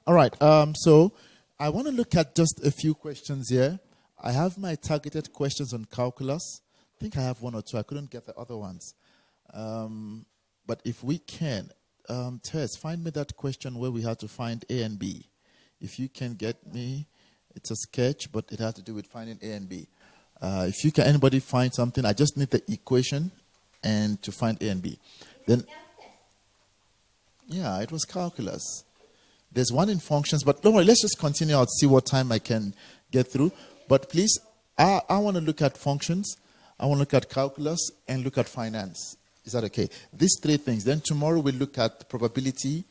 All right. So I want to look at just a few questions here. I have my targeted questions on calculus. I think I have one or two. I couldn't get the other ones. But if we can, Tess, find me that question where we had to find A and B. If you can get me, it's a sketch, but it had to do with finding A and B. If you can, anybody find something, I just need the equation and to find A and B. Then, yeah, it was calculus. There's one in functions, but don't worry, let's just continue. I'll see what time I can get through. But please, I want to look at functions, I want to look at calculus, and look at finance. Is that okay? These three things. Then tomorrow we'll look at probability,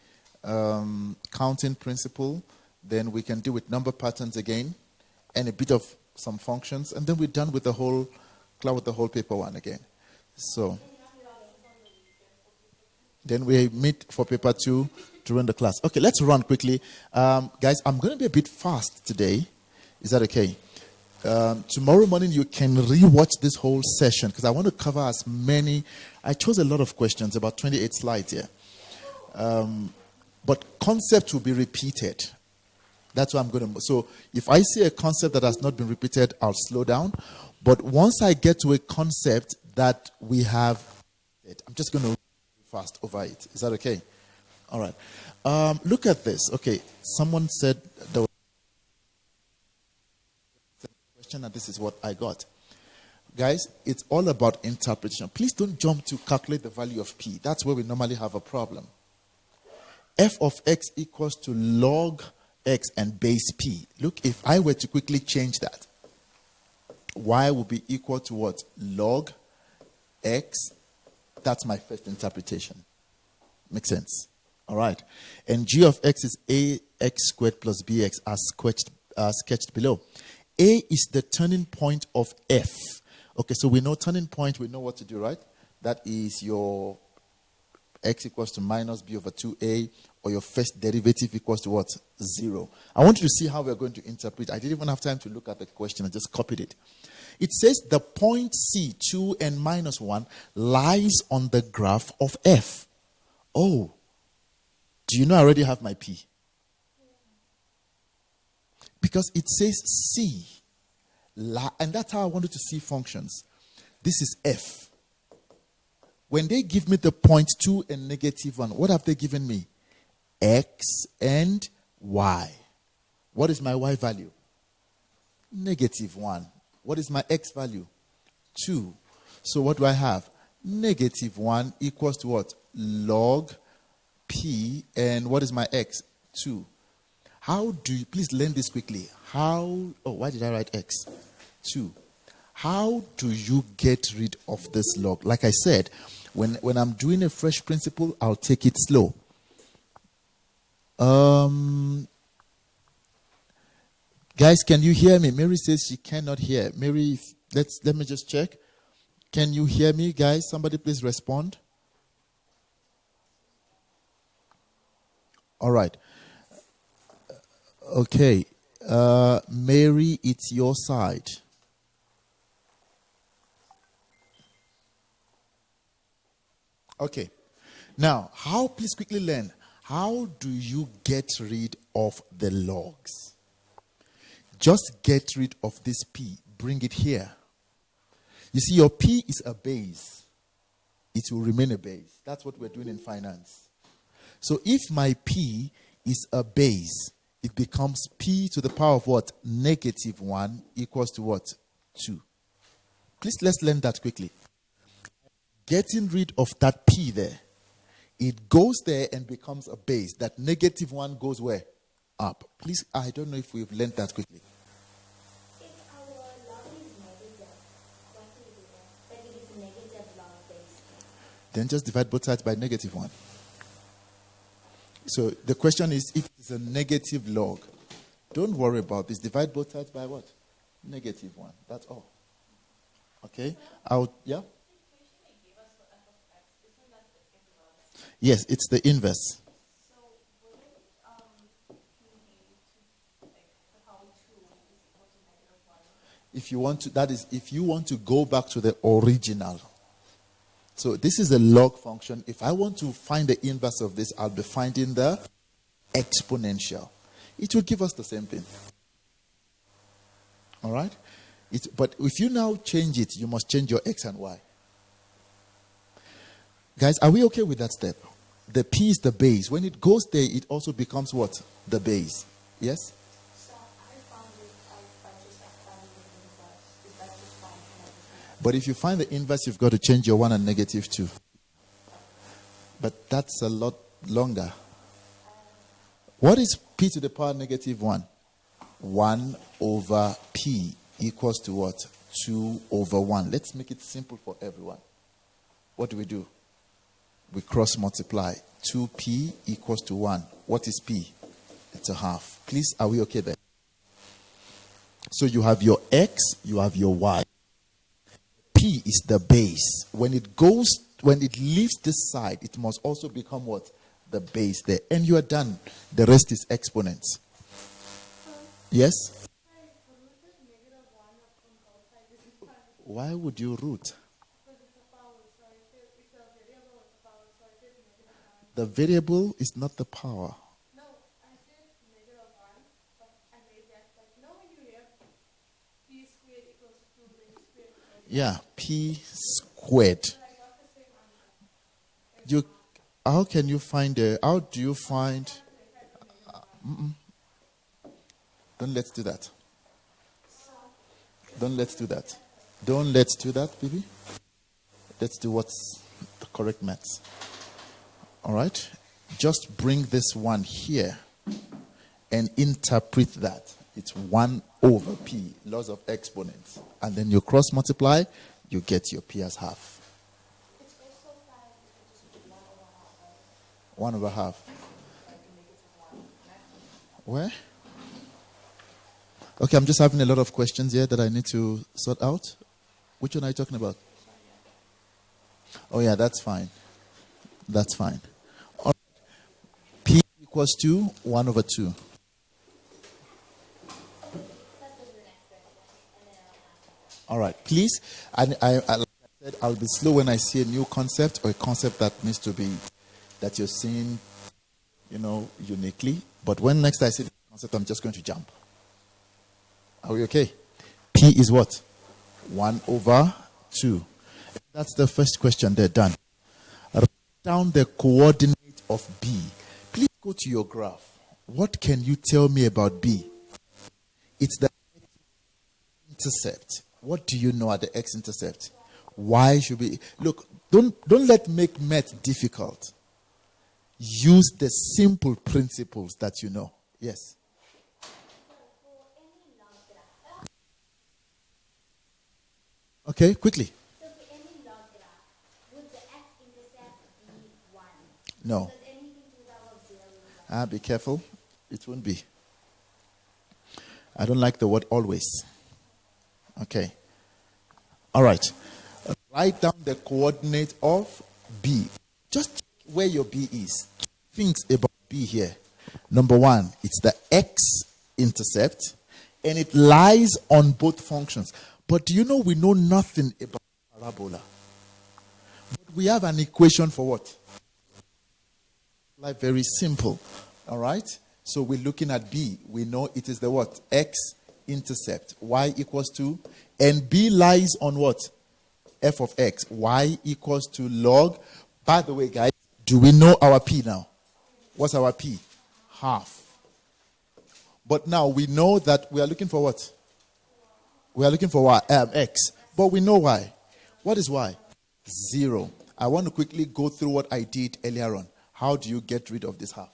counting principle. Then we can deal with number patterns again, and a bit of some functions. And then we're done with the whole paper one again. So then we meet for paper 2 during the class. Okay, let's run quickly. Guys, I'm going to be a bit fast today. Is that okay? Tomorrow morning you can re-watch this whole session because I want to cover as many. I chose a lot of questions, about 28 slides here. But concept will be repeated. That's what I'm going to. So if I see a concept that has not been repeated, I'll slow down. But once I get to a concept that we have, I'm just going to fast over it. Is that okay? All right. Look at this. Okay. Someone said there was a question, and this is what I got. Guys, it's all about interpretation. Please don't jump to calculate the value of P. That's where we normally have a problem. F of x equals to log x and base P. Look, if I were to quickly change that, y will be equal to what? Log x. That's my first interpretation. Makes sense? All right. And g of x is ax squared plus bx as sketched below. A is the turning point of f. Okay, so we know turning point, we know what to do, right? That is your x equals to minus b over 2a, or your first derivative equals to what? 0. I want you to see how we're going to interpret. I didn't even have time to look at the question. I just copied it. It says the point C, 2 and minus 1, lies on the graph of f. Oh, do you know I already have my P? Because it says C. And that's how I wanted to see functions. This is f. When they give me the point 2 and negative 1, what have they given me? X and y. What is my y value? Negative 1. What is my x value? 2. So what do I have? Negative 1 equals to what? Log P. And what is my x? 2. How do you, please learn this quickly. Why did I write x? 2. How do you get rid of this log? Like I said, when I'm doing a fresh principle, I'll take it slow. Guys, can you hear me? Mary says she cannot hear. Mary, let me just check. Can you hear me, guys? Somebody please respond. All right. Okay. Mary, it's your side. Okay. Now, please quickly learn. How do you get rid of the logs? Just get rid of this P. Bring it here. You see, your P is a base. It will remain a base. That's what we're doing in finance. So if my P is a base, it becomes P to the power of what? Negative 1 equals to what? 2. Please, let's learn that quickly. Getting rid of that P there. It goes there and becomes a base. That negative 1 goes where? Up. Please, I don't know if we've learned that quickly. If our log is negative, what do we do then? Like if it's a negative log base. Then just divide both sides by negative 1. So the question is, if it's a negative log, don't worry about this. Divide both sides by what? Negative 1. That's all. Okay? Yeah? Yes, it's the inverse. So wouldn't P be the power 2 is equal to negative 1? If you want to, that is, if you want to go back to the original. So this is a log function. If I want to find the inverse of this, I'll be finding the exponential. it will give us the same thing. All right? But if you now change it, you must change your x and y. Guys, are we okay with that step? The p is the base. When it goes there, it also becomes what? The base. Yes? So I found it by just finding the inverse. Is that just fine? Can I just But if you find the inverse, you've got to change your 1 and negative 2. But that's a lot longer. What is p to the power negative 1? 1 over p equals to what? 2 over 1. Let's make it simple for everyone. What do? We cross multiply. 2p equals to 1. What is p? It's a half. Please, are we okay there? So you have your x, you have your y. P is the base. When it leaves this side, it must also become what? The base there. And you are done. The rest is exponents. Yes? Why would you root? The variable is not the power. No, I said negative 1, but I made that like, when you have p squared equals 2, then you square it. Yeah, p squared. But I got the same answer. How can you find how do you find? Don't let's do that. Don't let's do that. Don't let's do that, baby. Let's do what's the correct maths. All right? Just bring this one here and interpret that. It's 1 over p, laws of exponents. And then you cross multiply, you get your p as half. It's also fine if you just do 1/2. 1 over half. Where? Okay, I'm just having a lot of questions here that I need to sort out. Which one are you talking about? Oh, yeah, that's fine. That's fine. All right. P equals to 1 over 2. All right, please. And like I said, I'll be slow when I see a new concept or a concept that needs to be, that you're seeing, uniquely. But when next I see the concept, I'm just going to jump. Are we okay? P is what? 1 over 2. That's the first question. They're done. Write down the coordinate of B. Please go to your graph. What can you tell me about B? It's the x-intercept. What do you know at the x-intercept? Why should we... Look, don't let make math difficult. Use the simple principles that you know. Yes. Okay, quickly. So for any log graph, would the x-intercept be 1? No. Does anything to that of 0? Be careful. It won't be. I don't like the word always. Okay. All right. Write down the coordinate of B. Just check where your B is. Things about B here. Number 1, it's the x-intercept, and it lies on both functions. But do you know we know nothing about parabola? But we have an equation for what? Like very simple. All right? So we're looking at B. We know it is the what? X-intercept. Y equals to, and B lies on what? F of x. Y equals to log. By the way, guys, do we know our P now? What's our P? Half. But now we know that we are looking for what? We are looking for y, x. But we know y. What is y? 0. I want to quickly go through what I did earlier on. How do you get rid of this half?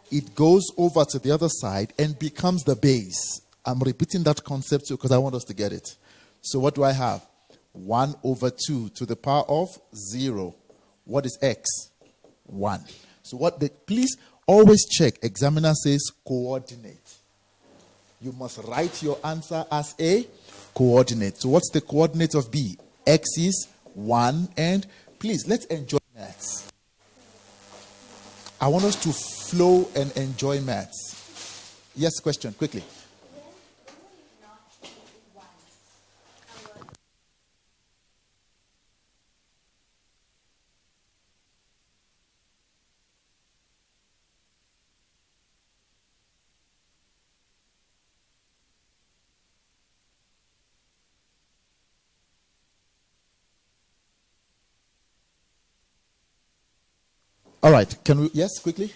It goes over to the other side and becomes the base. I'm repeating that concept because I want us to get it. So what do I have? 1 over 2 to the power of 0. What is x? 1. So please always check. Examiner says coordinate. You must write your answer as a coordinate. So what's the coordinate of B? X is 1. And please, let's enjoy maths. I want us to flow and enjoy maths. Yes, question, quickly. All right. Can we? Yes, quickly.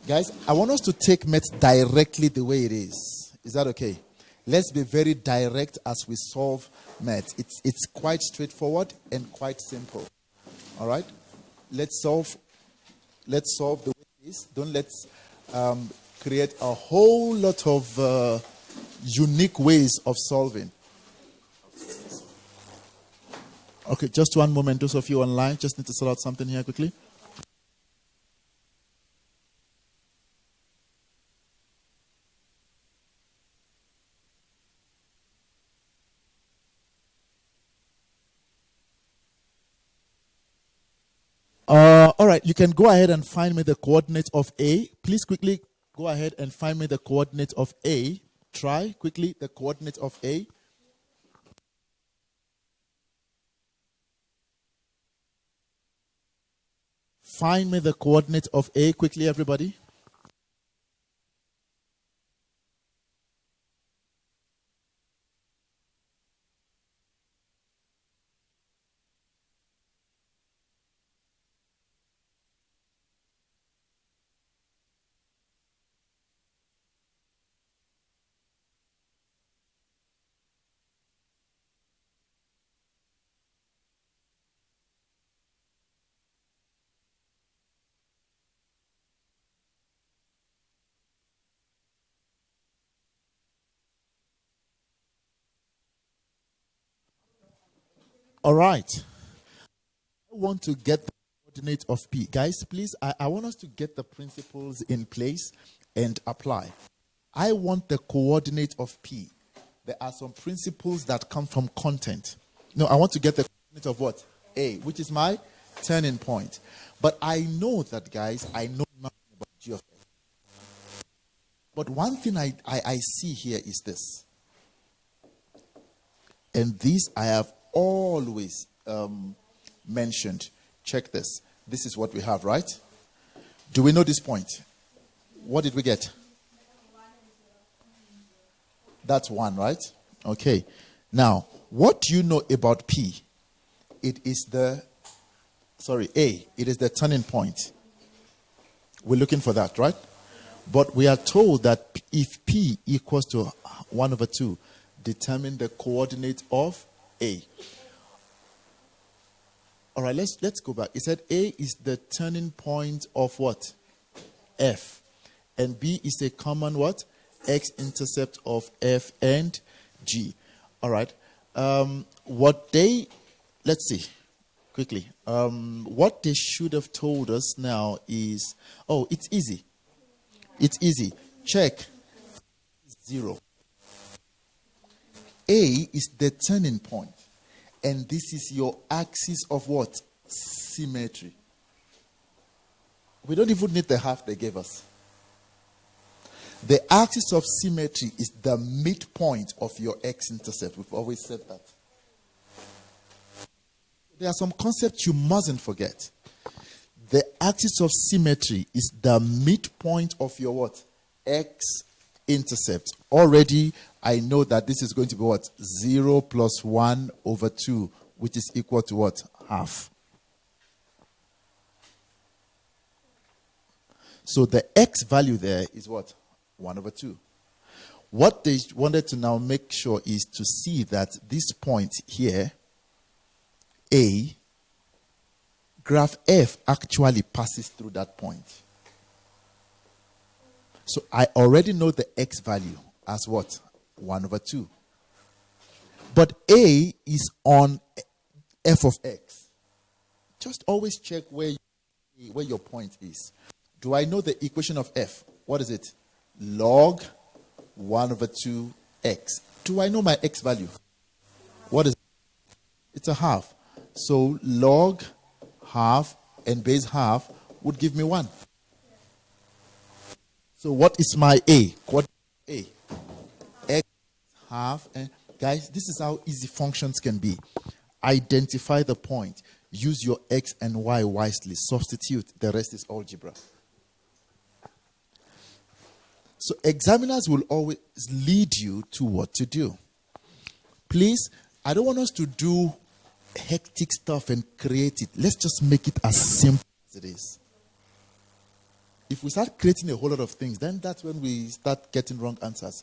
Guys, I want us to take maths directly the way it is. Is that okay? Let's be very direct as we solve maths. It's quite straightforward and quite simple. All right? Let's solve the way it is. Don't let's create a whole lot of unique ways of solving. Okay, just one moment. Those of you online, just need to sort out something here quickly. All right, you can go ahead and find me the coordinates of A. Please quickly go ahead and find me the coordinates of A. Try quickly the coordinates of A. Find me the coordinates of A quickly, everybody. All right. I want to get the coordinate of P. Guys, please, I want us to get the principles in place and apply. I want the coordinate of P. There are some principles that come from content. No, I want to get the coordinate of what? A, which is my turning point. But I know that, guys, I know nothing about G of X. But one thing I see here is this. And this I have always mentioned. Check this. This is what we have, right? Do we know this point? What did we get? That's 1, right? Okay. Now, what do you know about P? It is A. It is the turning point. We're looking for that, right? But we are told that if P equals to 1/2, determine the coordinate of A. All right, let's go back. It said A is the turning point of what? F. And B is a common what? X-intercept of F and G. All right. Let's see, quickly. What they should have told us now is, it's easy. It's easy. Check. 0. A is the turning point. And this is your axis of what? Symmetry. We don't even need the half they gave us. The axis of symmetry is the midpoint of your x-intercept. We've always said that. There are some concepts you mustn't forget. The axis of symmetry is the midpoint of your what? X-intercept. Already, I know that this is going to be what? 0 plus 1/2, which is equal to what? Half. So the x value there is what? 1/2. What they wanted to now make sure is to see that this point here, A, graph F actually passes through that point. So I already know the x value as what? 1/2. But A is on f of x. Just always check where your point is. Do I know the equation of f? What is it? Log 1/2x. Do I know my x value? What is it? It's a half. So log half and base half would give me 1. So what is my A? What A? X half. And guys, this is how easy functions can be. Identify the point. Use your x and y wisely. Substitute. The rest is algebra. So examiners will always lead you to what to do. Please, I don't want us to do hectic stuff and create it. Let's just make it as simple as it is. If we start creating a whole lot of things, then that's when we start getting wrong answers.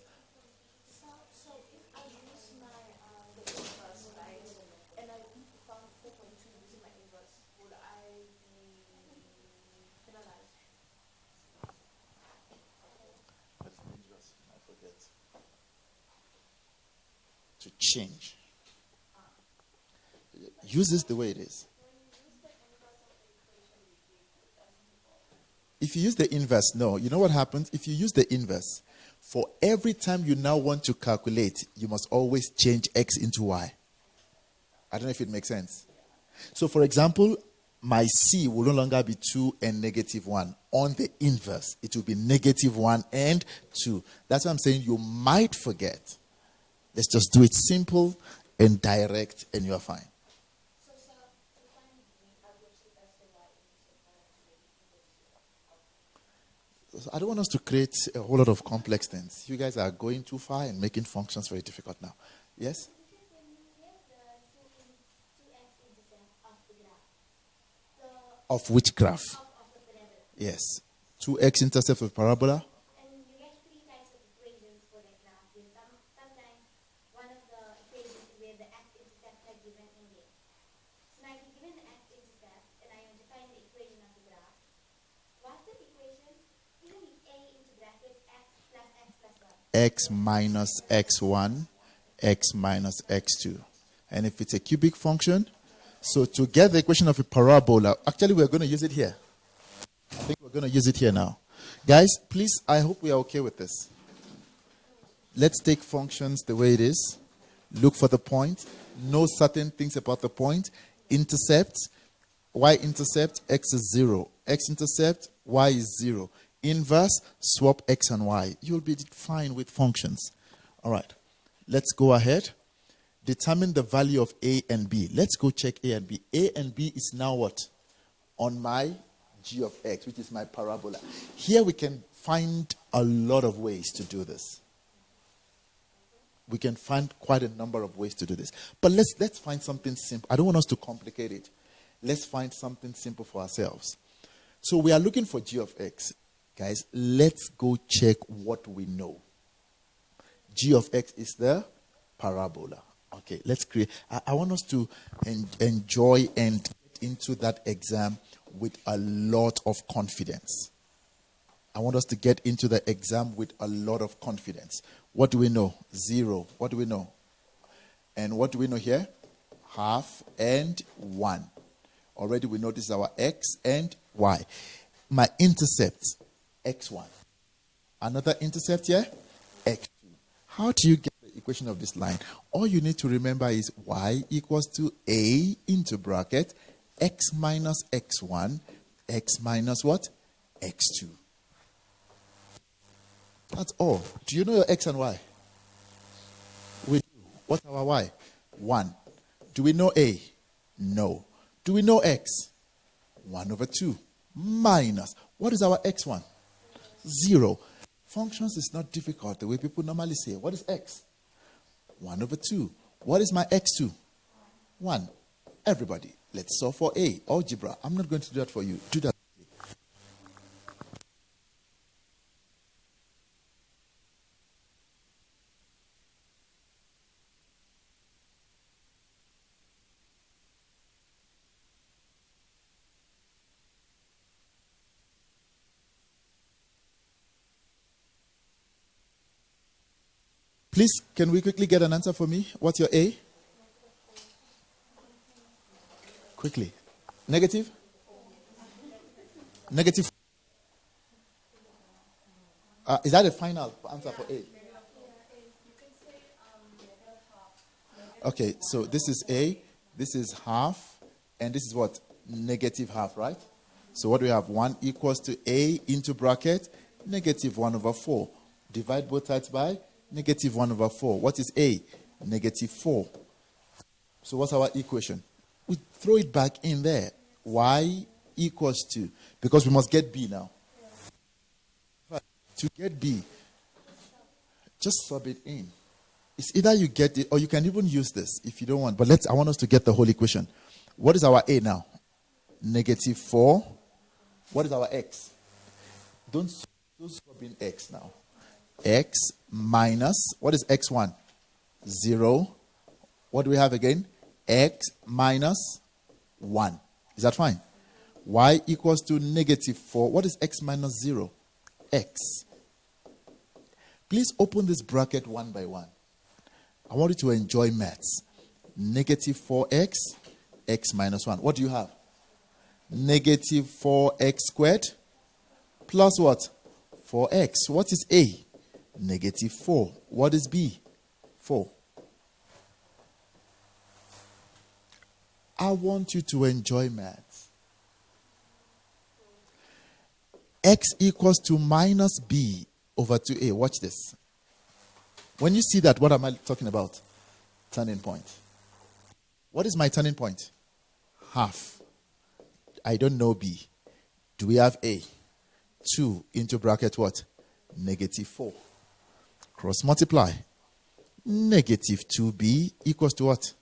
So if I use my the inverse, right, and I found 4.2 using my inverse, would I be penalized? That's dangerous. I forget. To change. Use this the way it is. If you use the inverse, no. You know what happens? If you use the inverse, for every time you now want to calculate, you must always change x into y. I don't know if it makes sense. So, for example, my c will no longer be 2 and negative 1. On the inverse, it will be negative 1 and 2. That's what I'm saying. You might forget. Let's just do it simple and direct, and you are fine. So to find the Algebraic, that's the y So I don't want us to create a whole lot of complex things. You guys are going too far and making functions very difficult now. Yes? Because when you get the 2x intercept of the graph, Of which graph? of the parabola, Yes. 2x intercept of parabola. and you get three types of equations for that graph. Sometimes one of the equations is where the x-intercept are given in there. So now if you're given the x-intercept, and I am defining the equation of the graph, what's the equation? It's going to be a into bracket x plus 1. X minus x1, x minus x2. And if it's a cubic function, so to get the equation of a parabola, actually we're going to use it here. I think we're going to use it here now. Guys, please, I hope we are okay with this. Let's take functions the way it is. Look for the point. Know certain things about the point. Intercept. Y-intercept, x is 0. X-intercept, y is 0. Inverse, swap x and y. You'll be fine with functions. All right. Let's go ahead. Determine the value of a and b. Let's go check a and b. A and b is now what? On my g of x, which is my parabola. Here we can find a lot of ways to do this. We can find quite a number of ways to do this. But let's find something simple. I don't want us to complicate it. Let's find something simple for ourselves. So we are looking for g of x. Guys, let's go check what we know. G of x is the parabola. Okay, let's create. I want us to enjoy and get into that exam with a lot of confidence. I want us to get into the exam with a lot of confidence. What do we know? 0. What do we know? And what do we know here? Half and 1. Already we know this is our x and y. My intercept, x1. Another intercept here, x2. How do you get the equation of this line? All you need to remember is y equals to a into bracket x minus x1, x minus what? x2. That's all. Do you know your x and y? We do. What's our y? 1. Do we know a? No. Do we know x? 1 over 2 minus. What is our x1? 0. Functions is not difficult the way people normally say. What is x? 1 over 2. What is my x2? 1. Everybody, let's solve for a. Algebra. I'm not going to do that for you. Do that. Please, can we quickly get an answer for me? What's your A? Quickly. Negative? Negative. Is that the final answer for A? Okay, so this is A, this is half, and this is what? Negative half, right? So what do we have? 1 equals to A into bracket, negative 1 over 4. Divide both sides by negative 1 over 4. What is A? Negative 4. So what's our equation? We throw it back in there. Y equals to, because we must get B now. To get B, just sub it in. It's either you get it or you can even use this if you don't want. But I want us to get the whole equation. What is our A now? Negative 4. What is our X? Don't swap in X now. X minus, what is X1? 0. What do we have again? X minus 1. Is that fine? Y equals to negative 4. What is X minus 0? X. Please open this bracket one by one. I want you to enjoy maths. Negative 4x, x minus 1. What do you have? Negative 4x squared plus what? 4x. What is A? Negative 4. What is B? 4. I want you to enjoy maths. X equals to minus B over 2A. Watch this. When you see that, what am I talking about? Turning point. What is my turning point? Half. I don't know B. Do we have A? 2 into bracket what? Negative 4. Cross multiply. Negative 2B equals to what?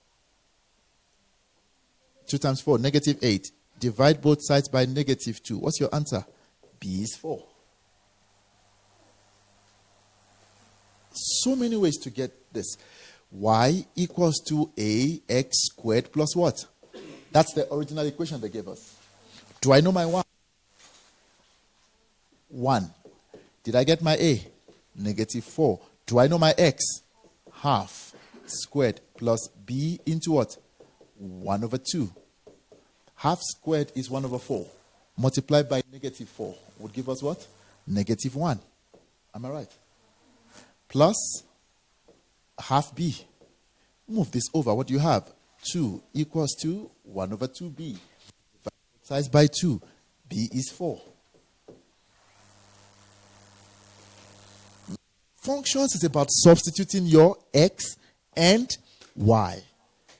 2 times 4, negative 8. Divide both sides by negative 2. What's your answer? B is 4. So many ways to get this. Y equals to ax squared plus what? That's the original equation they gave us. Do I know my y? 1. Did I get my a? Negative 4. Do I know my x? Half squared plus b into what? 1 over 2. Half squared is 1 over 4. Multiplied by negative 4 would give us what? Negative 1. Am I right? Plus half b. Move this over. What do you have? 2 equals to 1 over 2b. Size by 2. B is 4. Functions is about substituting your x and y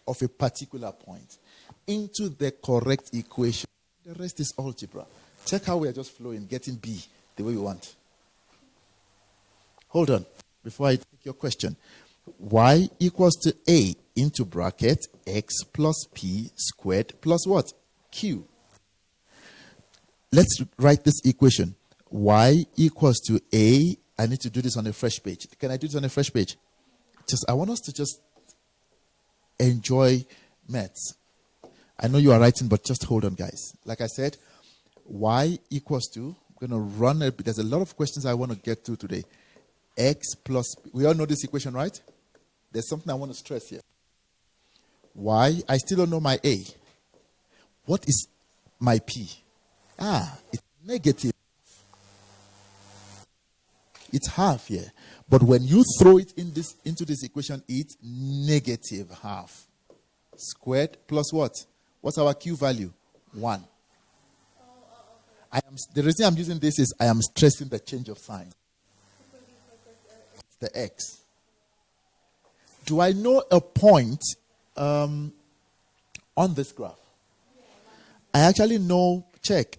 of a particular point into the correct equation. The rest is algebra. Check how we are just flowing, getting B the way we want. Hold on. Before I take your question. Y equals to A into bracket x plus P squared plus what? Q. Let's write this equation. Y equals to A. I need to do this on a fresh page. Can I do this on a fresh page? I want us to just enjoy maths. I know you are writing, but just hold on, guys. Like I said, y equals to, I'm going to run there's a lot of questions I want to get to today. X plus, we all know this equation, right? There's something I want to stress here. Y, I still don't know my A. What is my P? It's negative. It's half here. But when you throw it into this equation, it's negative half. Squared plus what? What's our Q value? 1. The reason I'm using this is I am stressing the change of sign. It's the X. Do I know a point on this graph? I actually know, check.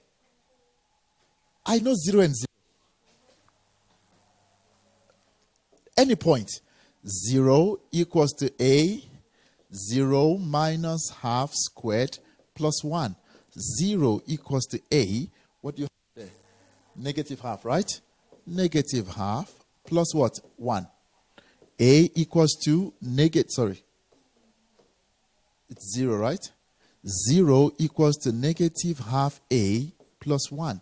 I know 0 and 0. Any point. 0 equals to A. 0 minus half squared plus 1. 0 equals to A. What do you have there? Negative half, right? Negative half plus what? 1. A equals to it's 0, right? 0 equals to negative half A plus 1.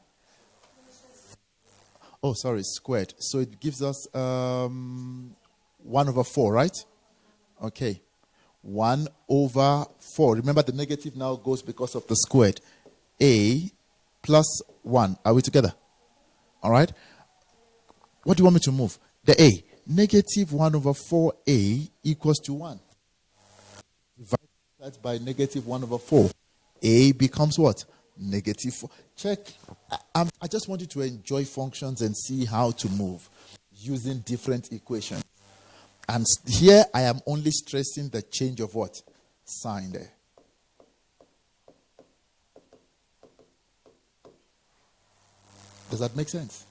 Oh, sorry, squared. So it gives us 1 over 4, right? Okay. 1 over 4. Remember, the negative now goes because of the squared. A plus 1. Are we together? All right. What do you want me to move? The A. Negative 1 over 4A equals to 1. Divide that by negative 1 over 4. A becomes what? Negative 4. Check. I just want you to enjoy functions and see how to move using different equations. And here I am only stressing the change of what? Sign there. Does that make sense?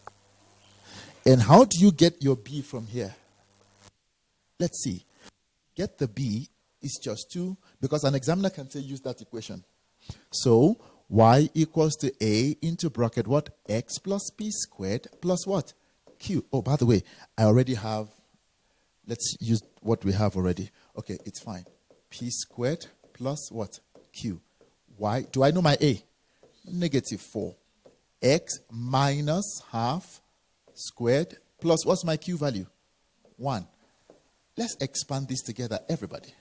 And how do you get your B from here? Let's see. Get the b is just 2, because an examiner can say use that equation. So y equals to a into bracket what? X plus p squared plus what? Q. Oh, by the way, I already have, let's use what we have already. Okay, it's fine. P squared plus what? Q. Y, do I know my a? Negative 4. X minus half squared plus what's my Q value? 1. Let's expand this together, everybody.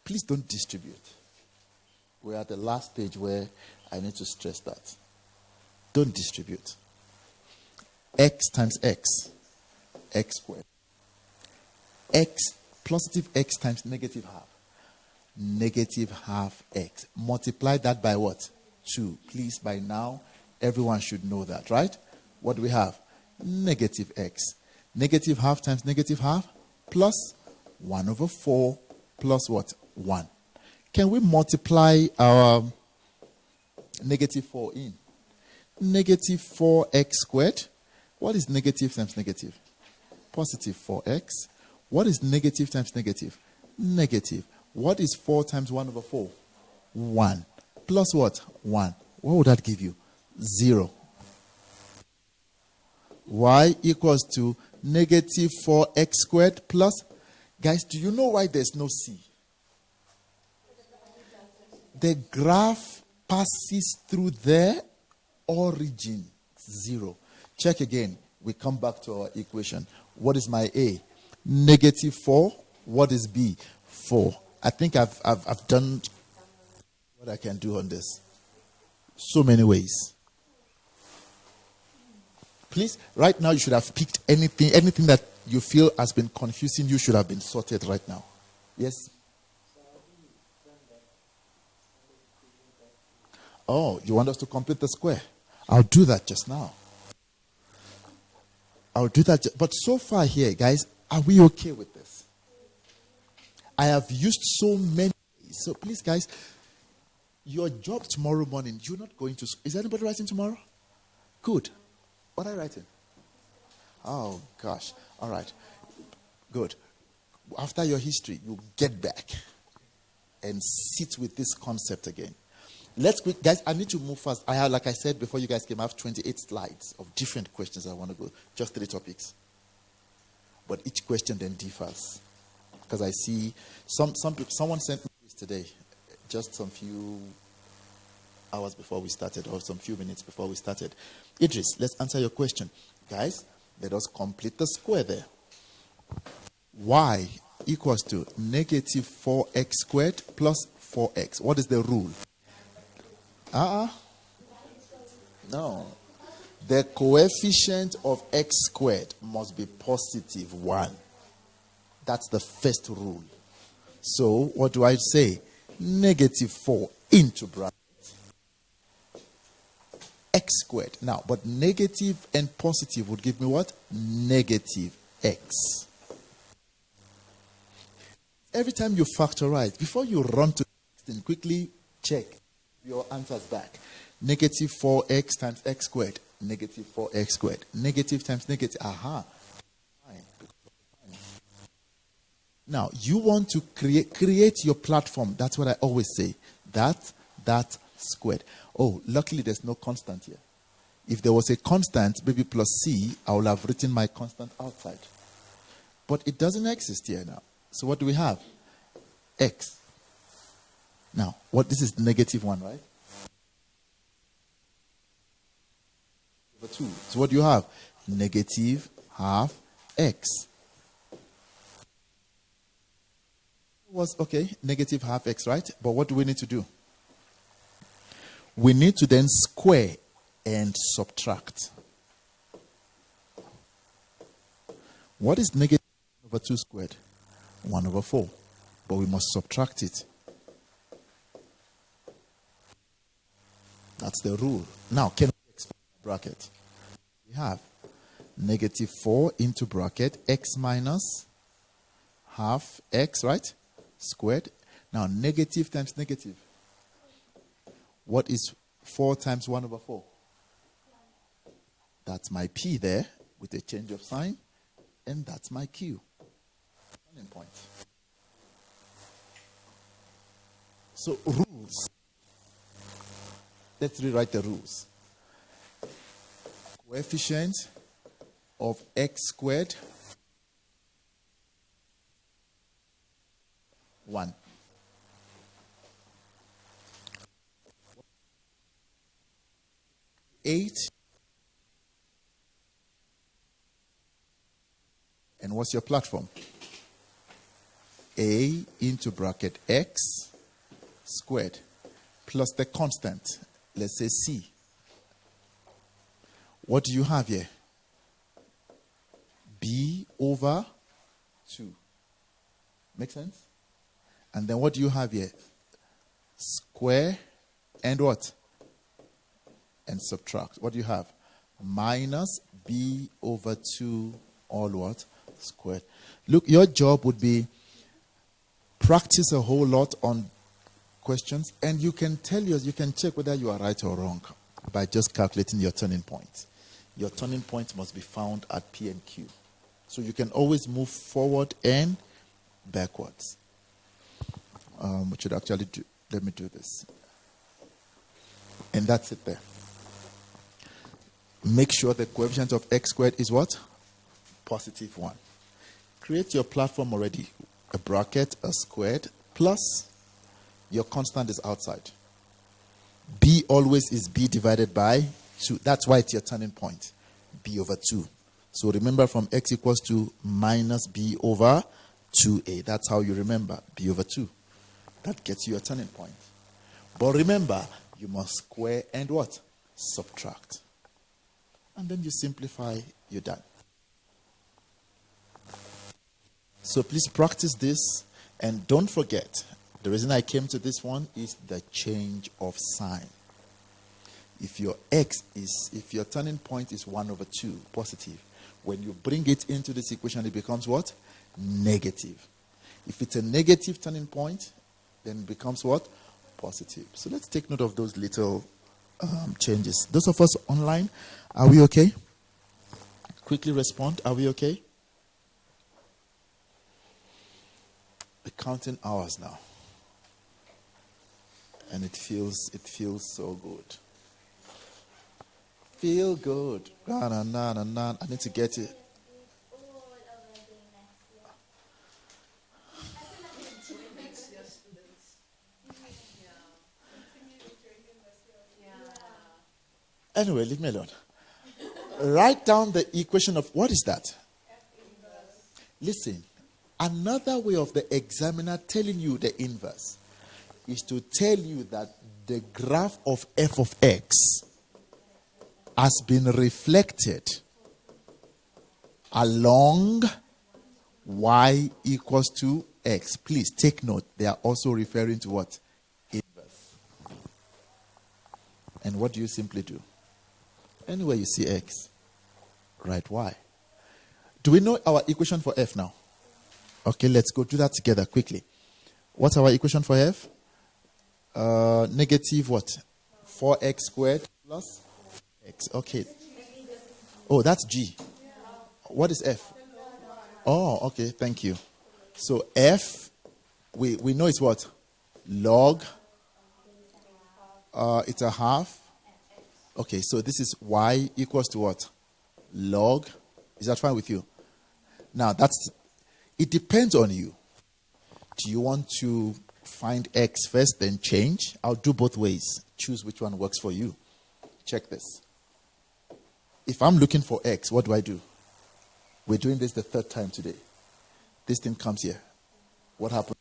Please don't distribute. We're at the last stage where I need to stress that. Don't distribute. X times x, x squared. X, positive x times negative half. Negative half x. Multiply that by what? 2. Please, by now, everyone should know that, right? What do we have? Negative x. Negative half times negative half plus 1 over 4 plus what? 1. Can we multiply our negative 4 in? Negative 4x squared. What is negative times negative? Positive 4x. What is negative times negative? Negative. What is 4 times 1 over 4? 1. Plus what? 1. What would that give you? 0. Y equals to negative 4x squared plus, guys, do you know why there's no c? The graph passes through their origin. 0. Check again. We come back to our equation. What is my a? Negative 4. What is b? 4. I think I've done what I can do on this. So many ways. Please, right now you should have picked anything that you feel has been confusing you should have been sorted right now. Yes? Oh, you want us to complete the square? I'll do that just now. I'll do that. But so far here, guys, are we okay with this? I have used so many. So please, guys, your job tomorrow morning, you're not going to. Is anybody writing tomorrow? Good. What are you writing? Oh, gosh. All right. Good. After your history, you get back and sit with this concept again. Let's quick, guys, I need to move fast. I have, like I said before you guys came, I have 28 slides of different questions I want to go. Just 3 topics. But each question then differs. Because I see someone sent me this today, just some few hours before we started, or some few minutes before we started. Idris, let's answer your question. Guys, let us complete the square there. Y equals to negative 4x squared plus 4x. What is the rule? No. The coefficient of x squared must be positive 1. That's the first rule. So, what do I say? Negative 4 into bracket x squared. Now, but negative and positive would give me what? Negative x. Every time you factorize, before you run to the next thing, quickly check your answers back. Negative 4x times x squared. Negative 4x squared. Negative times negative. Aha. Fine. Now, you want to create your platform. That's what I always say. That squared. Oh, luckily there's no constant here. If there was a constant, maybe plus c, I would have written my constant outside. But it doesn't exist here now. So what do we have? X. Now, this is negative 1, right? Over 2. So what do you have? Negative half x. Was okay, negative half x, right? But what do we need to do? We need to then square and subtract. What is negative 1 over 2 squared? 1 over 4. But we must subtract it. That's the rule. Now, can we expand the bracket? We have negative 4 into bracket x minus half x, right? Squared. Now, negative times negative. What is 4 times 1 over 4? That's my P there with a change of sign. And that's my Q. turning point. So rules. Let's rewrite the rules. Coefficient of x squared 1. Eight. And what's your platform? A into bracket x squared plus the constant, let's say c. What do you have here? B over 2. Make sense? And then what do you have here? Square and what? And subtract. What do you have? Minus b over 2 all what? Squared. Look, your job would be practice a whole lot on questions, and you can check whether you are right or wrong by just calculating your turning point. Your turning point must be found at P and Q. So you can always move forward and backwards. We should actually let me do this. And that's it there. Make sure the coefficient of x squared is what? Positive 1. Create your platform already. A bracket, a squared, plus your constant is outside. B always is b divided by 2. That's why it's your turning point. B over 2. So remember from x equals to minus b over 2a. That's how you remember. B over 2. That gets you a turning point. But remember, you must square and what? Subtract. And then you simplify, you're done. So please practice this. And don't forget, the reason I came to this one is the change of sign. If your turning point is 1 over 2, positive, when you bring it into this equation, it becomes what? Negative. If it's a negative turning point, then it becomes what? Positive. So let's take note of those little changes. Those of us online, are we okay? Quickly respond. Are we okay? We're counting hours now. And it feels so good. Feel good. I need to get it. Anyway, leave me alone. Write down the equation of what is that? Listen, another way of the examiner telling you the inverse is to tell you that the graph of f of x has been reflected along y equals to x. Please take note. They are also referring to what? Inverse. And what do you simply do? Anywhere you see x, write y. Do we know our equation for f now? Okay, let's go do that together quickly. What's our equation for f? Negative what? 4x squared plus x. Okay. Oh, that's g. What is f? Oh, okay, thank you. So f, we know it's what? Log. It's a half. Okay, so this is y equals to what? Log. Is that fine with you? Now, it depends on you. Do you want to find x first, then change? I'll do both ways. Choose which one works for you. Check this. If I'm looking for x, what do? We're doing this the third time today. This thing comes here. What happens?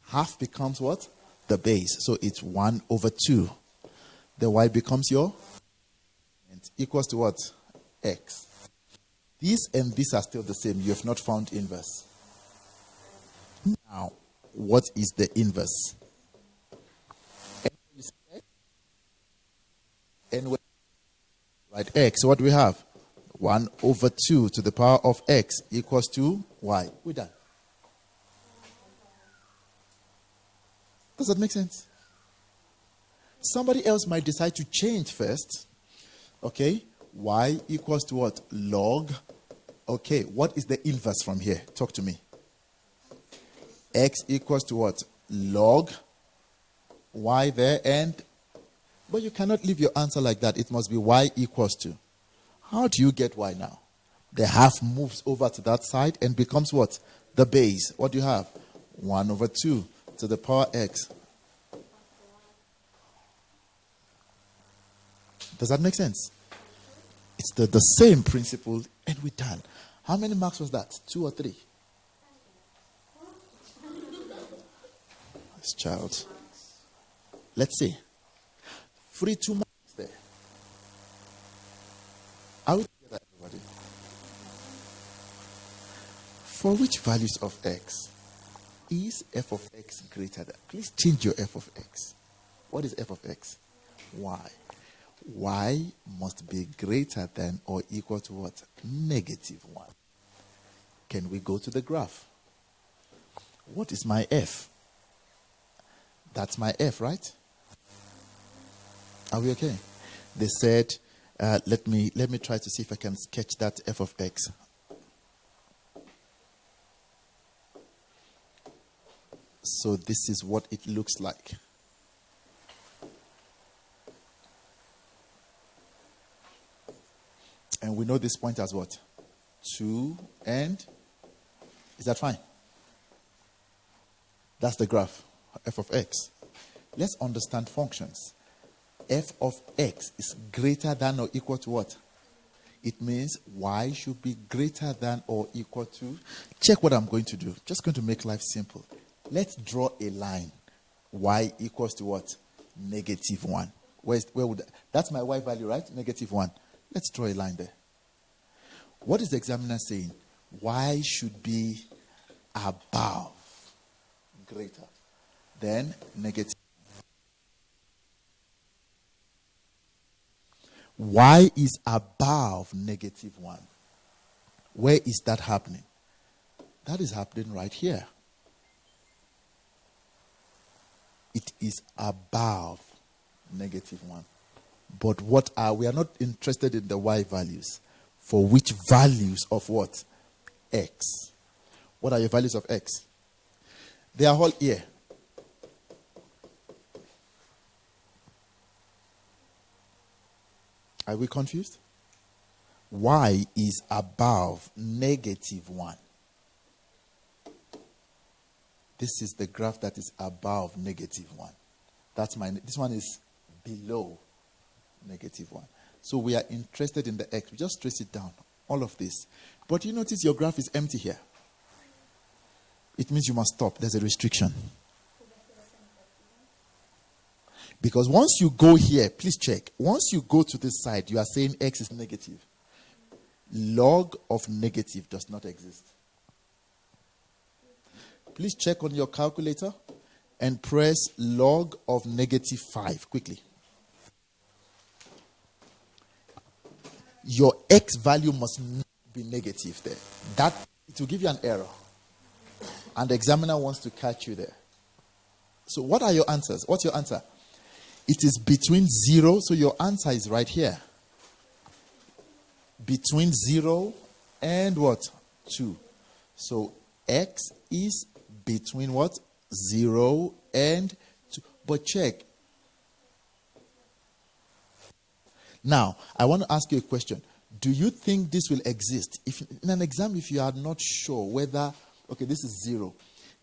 Half becomes what? The base. So it's 1 over 2. The y becomes your equals to what? X. This and this are still the same. You have not found inverse. Now, what is the inverse? And when write x, what do we have? 1 over 2 to the power of x equals to y. We're done. Does that make sense? Somebody else might decide to change first Okay, y equals to what? Log. Okay, what is the inverse from here? Talk to me. X equals to what? Log y there, and but you cannot leave your answer like that. It must be y equals to. How do you get y now? The half moves over to that side and becomes what? The base. What do you have? 1 over 2 to the power x. Does that make sense? It's the same principle, and we're done. How many marks was that? 2 or 3? This child. Let's see. Free 2 marks there. Are we together, everybody? For which values of x is f of x greater than? Please change your f of x. What is f of x? Y. Y must be greater than or equal to what? Negative 1. Can we go to the graph? What is my f? That's my f, right? Are we okay? They said, let me try to see if I can sketch that f of x. So this is what it looks like. And we know this point as what? 2 and is that fine? That's the graph, f of x. Let's understand functions. F of x is greater than or equal to what? It means y should be greater than or equal to. Check what I'm going to do. Just going to make life simple. Let's draw a line. Y equals to what? Negative 1. Where would that's my y value, right? Negative 1. Let's draw a line there. What is the examiner saying? Y should be above, greater than negative. Y is above negative 1. Where is that happening? That is happening right here. It is above negative 1. But we are not interested in the y values. For which values of what? X. What are your values of x? They are all here. Are we confused? Y is above negative 1. This is the graph that is above negative 1. This one is below negative 1. So we are interested in the x. We just trace it down. All of this. But you notice your graph is empty here. It means you must stop. There's a restriction. Because once you go here, please check. Once you go to this side, you are saying x is negative. Log of negative does not exist. Please check on your calculator and press log of negative 5 quickly. Your x value must not be negative there. It will give you an error. And the examiner wants to catch you there. So what are your answers? What's your answer? It is between 0, so your answer is right here. Between 0 and what? 2. So x is between what? 0 and 2. But check. Now, I want to ask you a question. Do you think this will exist? If in an exam, if you are not sure whether, okay, this is 0.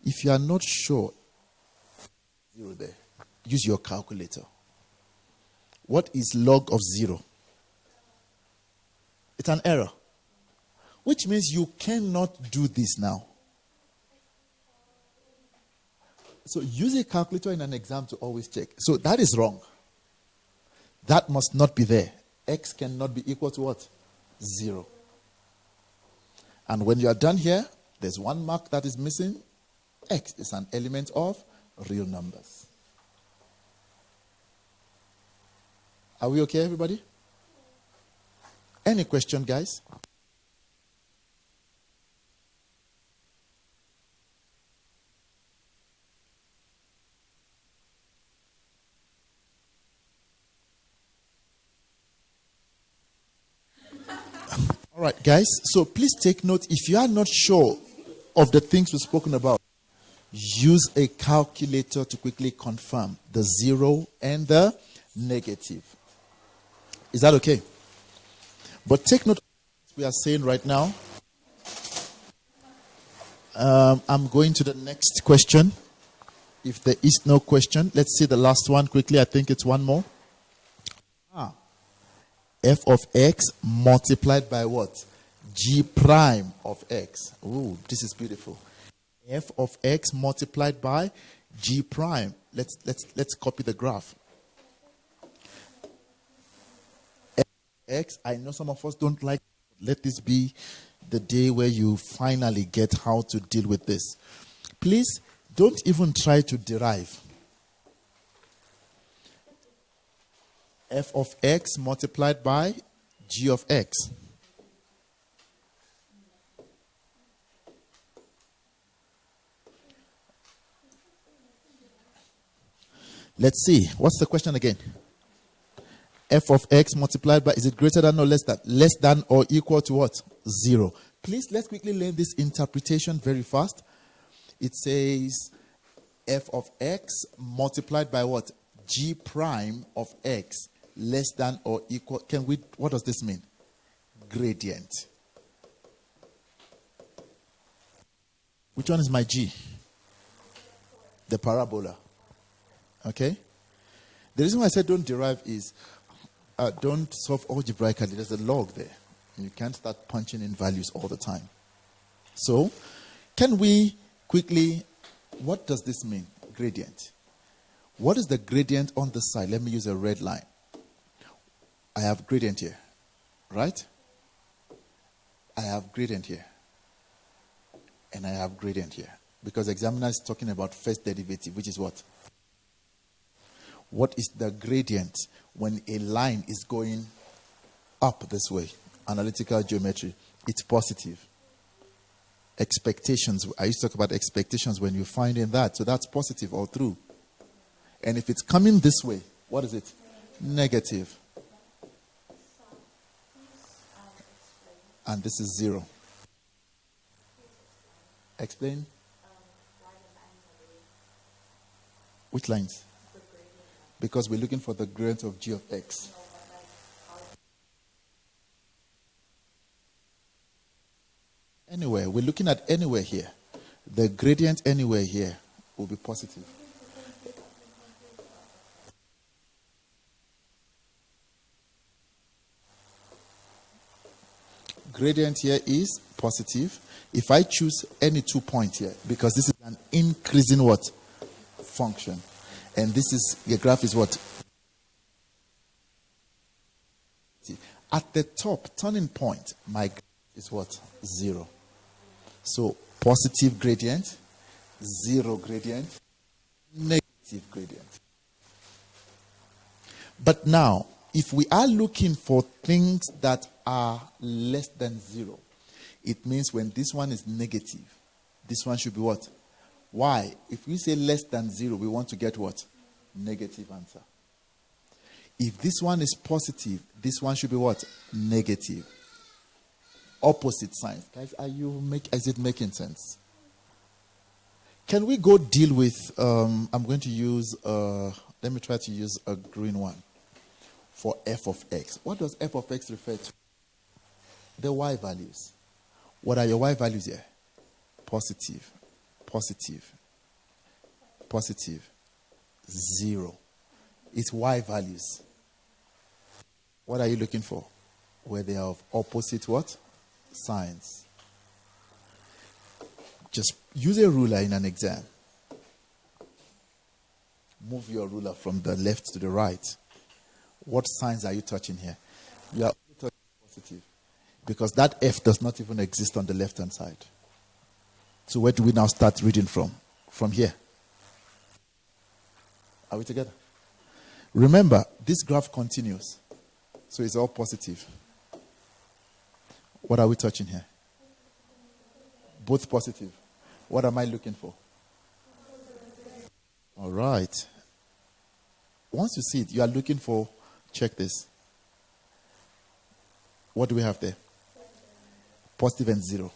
If you are not sure, 0 there, use your calculator. What is log of 0? It's an error. Which means you cannot do this now. So use a calculator in an exam to always check. So that is wrong. That must not be there. X cannot be equal to what? 0. And when you are done here, there's one mark that is missing. X is an element of real numbers. Are we okay, everybody? Any question, guys? right, guys. So please take note. If you are not sure of the things we've spoken about, use a calculator to quickly confirm the zero and the negative. Is that okay? But take note of what we are saying right now. I'm going to the next question. If there is no question, let's see the last one quickly. I think it's one more. F of x multiplied by what? G prime of x. Ooh, this is beautiful. F of x multiplied by G prime. Let's copy the graph. F of x. I know some of us don't like. Let this be the day where you finally get how to deal with this. Please don't even try to derive. F of x multiplied by G of x. Let's see. What's the question again? F of x multiplied by, is it greater than or less than? Less than or equal to what? 0. Please, let's quickly learn this interpretation very fast. It says f of x multiplied by what? G prime of x less than or equal. What does this mean? Gradient. Which one is my G? The parabola. Okay? The reason why I said don't derive is don't solve algebraically. There's a log there. You can't start punching in values all the time. So, can we quickly, what does this mean? Gradient. What is the gradient on the side? Let me use a red line. I have gradient here, right? I have gradient here. And I have gradient here. Because the examiner is talking about first derivative, which is what? What is the gradient when a line is going up this way? Analytical geometry. It's positive. Expectations. I used to talk about expectations when you find in that. So that's positive all through. And if it's coming this way, what is it? Negative. And this is 0. Explain. Which lines? Because we're looking for the gradient of G of x. Anywhere. We're looking at anywhere here. The gradient anywhere here will be positive. Gradient here is positive. If I choose any 2 points here, because this is an increasing what? Function. And this is, your graph is what? At the top, turning point, my graph is what? 0. So, positive gradient, 0 gradient, negative gradient. But now, if we are looking for things that are less than 0, it means when this one is negative, this one should be what? Why? If we say less than 0, we want to get what? Negative answer. If this one is positive, this one should be what? Negative. Opposite signs. Guys, is it making sense? Can we go deal with, I'm going to use, let me try to use a green one for f of x. What does f of x refer to? The y values. What are your y values here? Positive, positive, positive, 0. It's y values. What are you looking for? Where they are of opposite what? Signs. Just use a ruler in an exam. Move your ruler from the left to the right. What signs are you touching here? You are only touching positive. Because that F does not even exist on the left-hand side. So where do we now start reading from? From here. Are we together? Remember, this graph continues. So it's all positive. What are we touching here? Both positive. What am I looking for? All right. Once you see it, you are looking for, check this. What do we have there? positive and 0.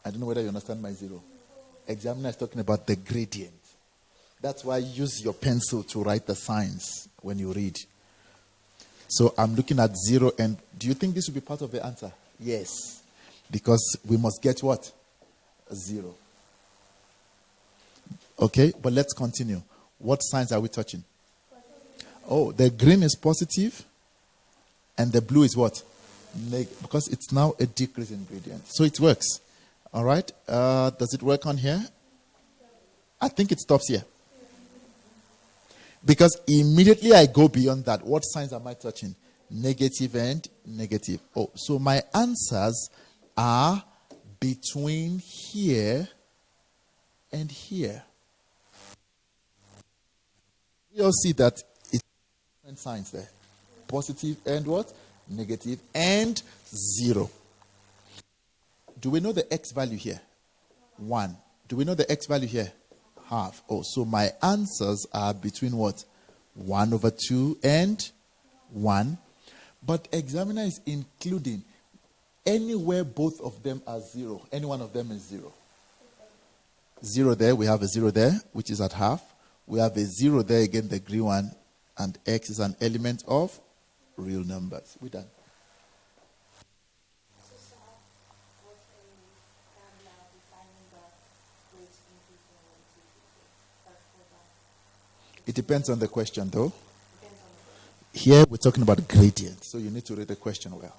I don't know whether you understand my 0. Examiner is talking about the gradient. That's why use your pencil to write the signs when you read. So I'm looking at 0, and do you think this will be part of the answer? Yes. Because we must get what? 0. Okay, but let's continue. What signs are we touching? Oh, the green is positive, and the blue is what? Because it's now a decreasing gradient. So it works. All right. Does it work on here? I think it stops here. Because immediately I go beyond that. What signs am I touching? Negative and negative. Oh, so my answers are between here and here. We all see that it's different signs there. Positive and what? Negative and 0. Do we know the x value here? 1. Do we know the x value here? Half. Oh, so my answers are between what? 1/2 and 1. But examiner is including anywhere both of them are 0. Any one of them is 0. 0 there, we have a 0 there, which is at half. We have a 0 there again, the green one, and x is an element of real numbers. We're done. It depends on the question, though. Here we're talking about gradient, so you need to read the question well.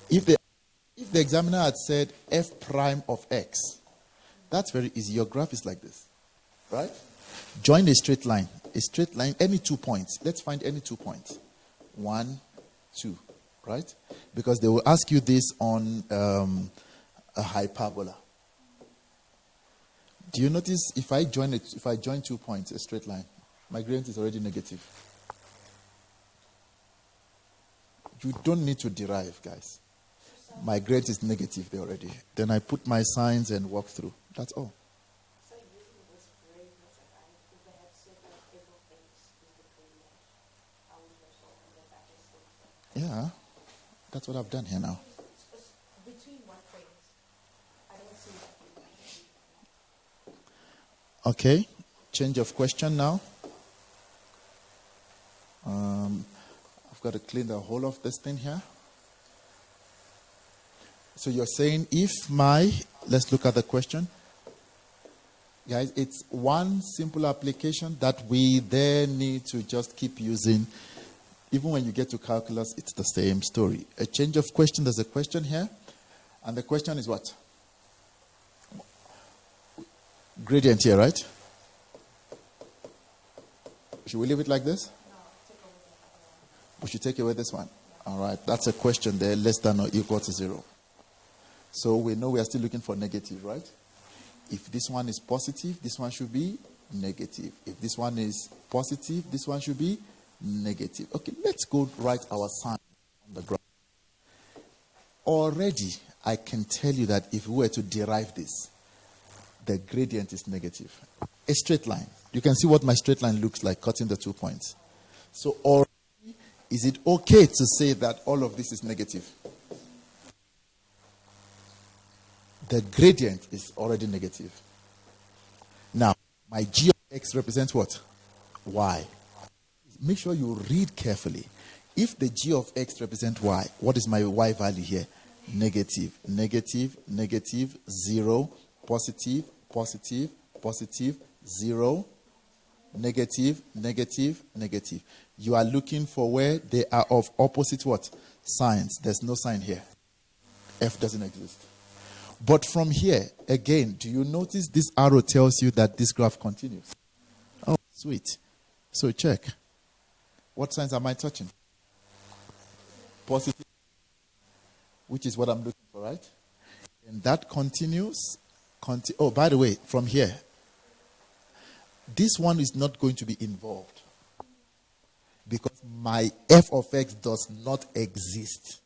If the examiner had said f prime of x, that's very easy. Your graph is like this, right? Join a straight line. A straight line, any 2 points. Let's find any 2 points. 1, 2, right? Because they will ask you this on a hyperbola. Do you notice if I join 2 points, a straight line, my gradient is already negative. You don't need to derive, guys. My gradient is negative there already. Then I put my signs and walk through. That's all. Yeah, that's what I've done here now. Between what frames? I don't see that. Okay, change of question now. I've got to clean the whole of this thing here. So you're saying let's look at the question. Guys, it's one simple application that we then need to just keep using. Even when you get to calculus, it's the same story. A change of question, there's a question here. And the question is what? Gradient here, right? Should we leave it like this? We should take away this one. All right, that's a question there, less than or equal to 0. So we know we are still looking for negative, right? If this one is positive, this one should be negative. If this one is positive, this one should be negative. Okay, let's go write our sign on the graph. Already, I can tell you that if we were to derive this, the gradient is negative. A straight line. You can see what my straight line looks like, cutting the 2 points. So already, is it okay to say that all of this is negative? The gradient is already negative. Now, my g of x represents what? Y. Make sure you read carefully. If the g of x represents y, what is my y value here? Negative, negative, negative, 0, positive, positive, positive, 0, negative, negative, negative. You are looking for where they are of opposite what? Signs. There's no sign here. F doesn't exist. But from here, again, do you notice this arrow tells you that this graph continues? Oh, sweet. So check. What signs am I touching? Positive, which is what I'm looking for, right? And that continues. Oh, by the way, from here, this one is not going to be involved because my f of x does not exist.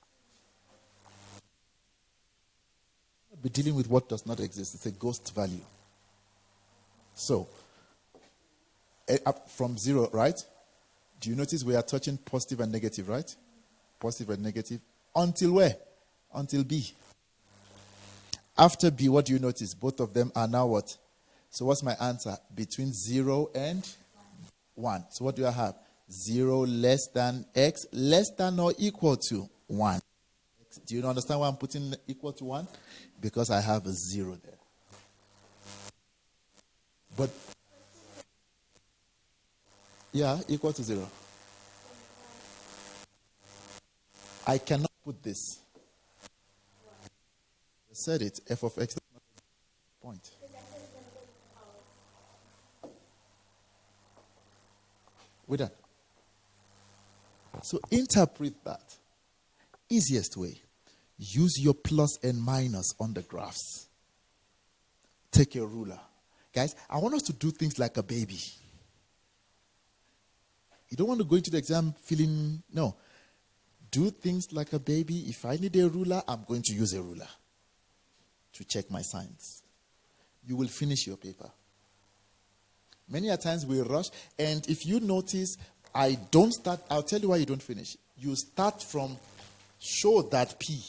Be dealing with what does not exist. It's a ghost value. So, from 0, right? Do you notice we are touching positive and negative, right? Positive and negative. Until where? Until B. After B, what do you notice? Both of them are now what? So what's my answer? Between 0 and 1. So what do I have? 0 less than X, less than or equal to 1. Do you understand why I'm putting equal to 1? Because I have a 0 there. But, yeah, equal to 0. I cannot put this. I said it. F of X. Point. We're done. So interpret that. Easiest way. Use your plus and minus on the graphs. Take your ruler. Guys, I want us to do things like a baby. You don't want to go into the exam feeling, no. Do things like a baby. If I need a ruler, I'm going to use a ruler to check my signs. You will finish your paper. Many a times we rush, and if you notice, I don't start, I'll tell you why you don't finish. You start from show that P.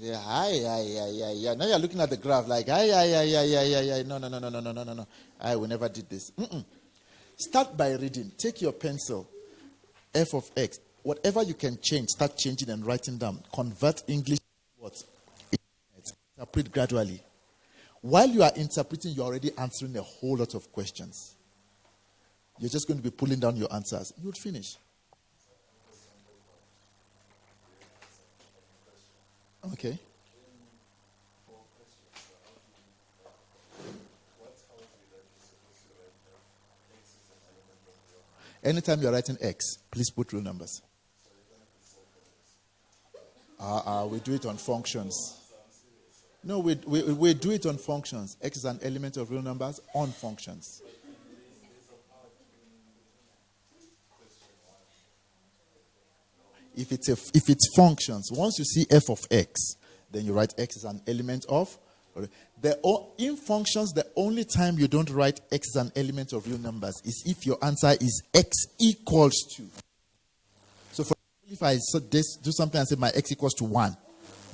Yeah. Now you're looking at the graph like, No. I will never did this. Start by reading. Take your pencil. F of X. Whatever you can change, start changing and writing down. Convert English to what? Interpret gradually. While you are interpreting, you're already answering a whole lot of questions. You're just going to be pulling down your answers. You would finish. Okay. Anytime you're writing X, please put real numbers. We do it on functions. No, we do it on functions. X is an element of real numbers on functions. If it's functions, once you see f of x, then you write x as an element of. In functions, the only time you don't write x as an element of real numbers is if your answer is x equals to. So for example, if I do something and say my x equals to 1,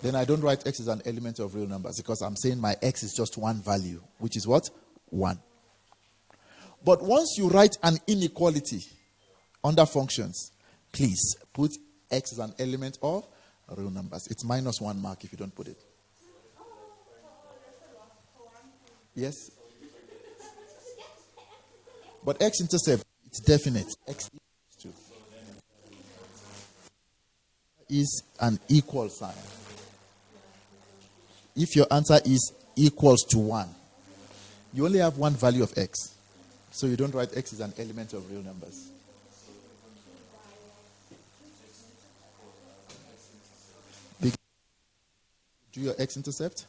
then I don't write x as an element of real numbers because I'm saying my x is just one value, which is what? 1. But once you write an inequality under functions, please put x as an element of real numbers. It's minus 1 mark if you don't put it. Yes? But x-intercept, it's definite. X equals to is an equal sign. If your answer is equals to 1, you only have one value of x. So you don't write x as an element of real numbers. Do your x-intercept?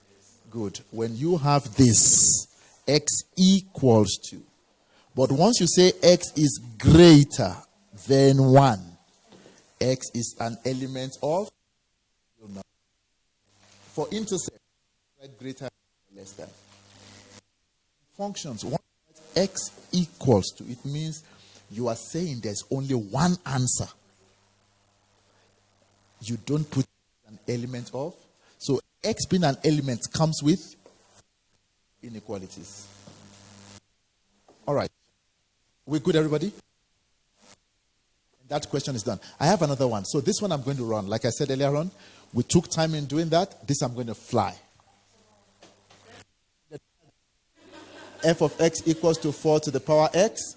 Good. When you have this, x equals to. But once you say x is greater than 1, x is an element of real number. For intercept, write greater or less than. Functions, once x equals to, it means you are saying there's only one answer. You don't put an element of. So x being an element comes with inequalities. All right. We're good, everybody? That question is done. I have another one. So this one I'm going to run. Like I said earlier on, we took time in doing that. This I'm going to fly. F of x equals to 4 to the power x.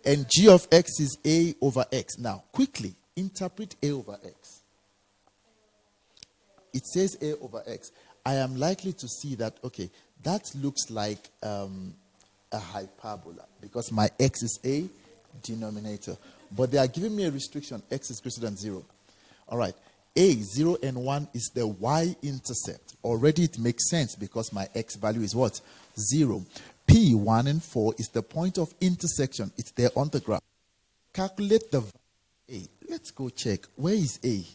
And g of x is a over x. Now, quickly, interpret a over x. It says a over x. I am likely to see that, okay, that looks like a hyperbola because my x is a denominator. But they are giving me a restriction, x is greater than 0. All right, a, 0 and 1 is the y-intercept. Already it makes sense because my x value is what? 0. P, 1 and 4 is the point of intersection. It's there on the graph. Calculate the value of a. Let's go check. Where is a?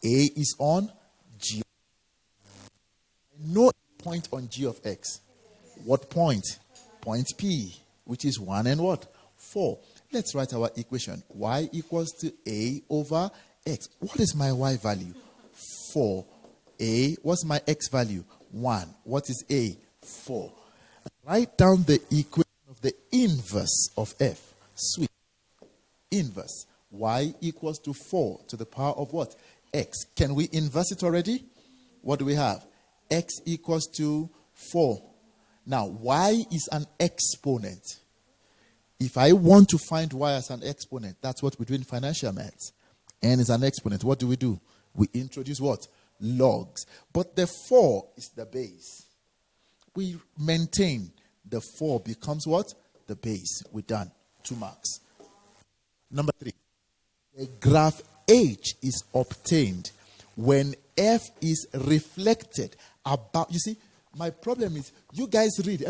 A is on G. I know a point on G of x. What point? Point P, which is 1 and what? 4. Let's write our equation. Y equals to A over X. What is my Y value? 4. A, what's my X value? 1. What is A? 4. Write down the equation of the inverse of F. Sweet. Inverse. Y equals to 4 to the power of what? X. Can we inverse it already? What do we have? X equals to 4. Now, Y is an exponent. If I want to find Y as an exponent, that's what we do in financial maths. N is an exponent. What do? We introduce what? Logs. But the 4 is the base. We maintain the 4 becomes what? The base. We're done. 2 marks. Number 3. The graph H is obtained when F is reflected about. You see, my problem is you guys read.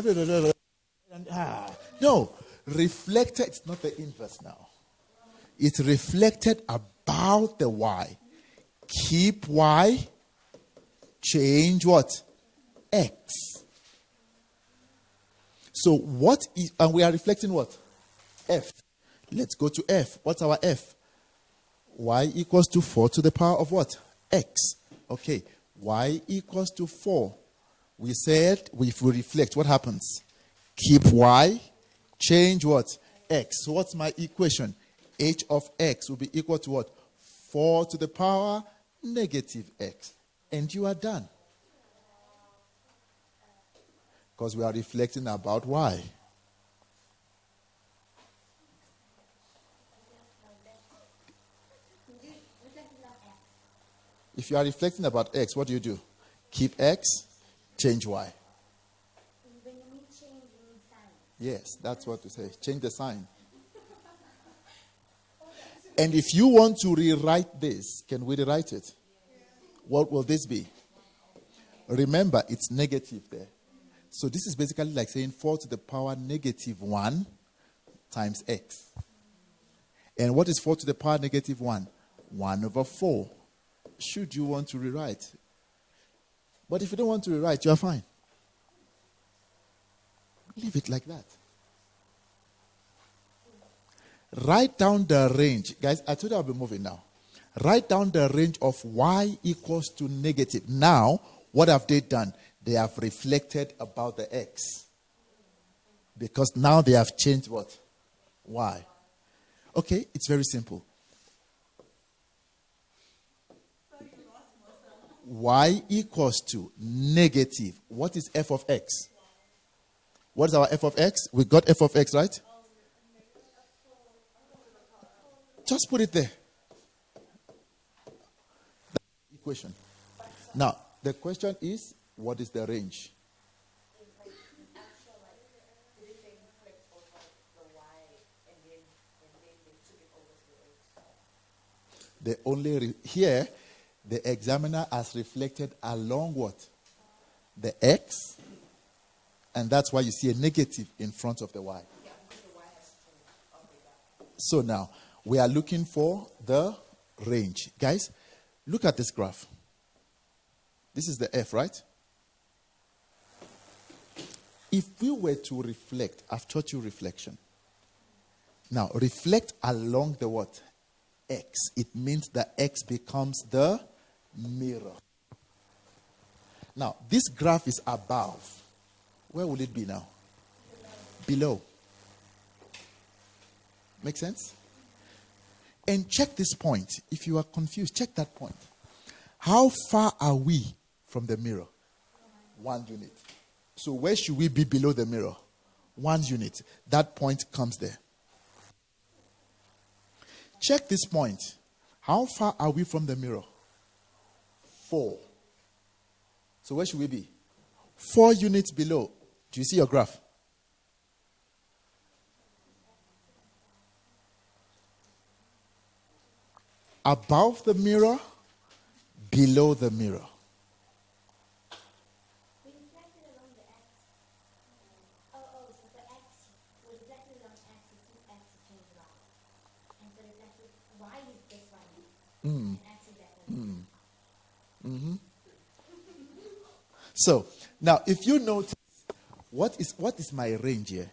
No, reflected is not the inverse now. It's reflected about the Y. Keep Y, change what? X. So what is, and we are reflecting what? F. Let's go to F. What's our F? Y equals to 4 to the power of what? X. Okay. Y equals to 4. We said if we reflect, what happens? Keep Y, change what? X. So what's my equation? H of X will be equal to what? 4 to the power negative X. And you are done. Because we are reflecting about Y. If you are reflecting about X, what do? Keep X, change Y. When you mean change, you mean sign. Yes, that's what we say. Change the sign. And if you want to rewrite this, can we rewrite it? What will this be? Remember, it's negative there. So this is basically like saying 4 to the power negative 1 times X. And what is 4 to the power negative 1? 1 over 4. Should you want to rewrite? But if you don't want to rewrite, you are fine. Leave it like that. Write down the range. Guys, I told you I'll be moving now. Write down the range of Y equals to negative. Now, what have they done? They have reflected about the X. Because now they have changed what? Y. Okay, it's very simple. Y equals to negative. What is f of x? What is our f of x? We got f of x, right? Just put it there. That's the equation. Now, the question is, what is the range? The only here, the examiner has reflected along what? The x, and that's why you see a negative in front of the y. So now, we are looking for the range. Guys, look at this graph. This is the f, right? If we were to reflect, I've taught you reflection. Now, reflect along the what? X. It means that x becomes the mirror. Now, this graph is above. Where will it be now? Below. Make sense? And check this point. If you are confused, check that point. How far are we from the mirror? 1 unit. So where should we be below the mirror? 1 unit. That point comes there. Check this point. How far are we from the mirror? 4. So where should we be? 4 units below. Do you see your graph? Above the mirror, below the mirror. We reflected along the x. So for x, we reflected along x is 2x to change y. And for reflected y is this one. And x is that one. So, now if you notice, what is my range here?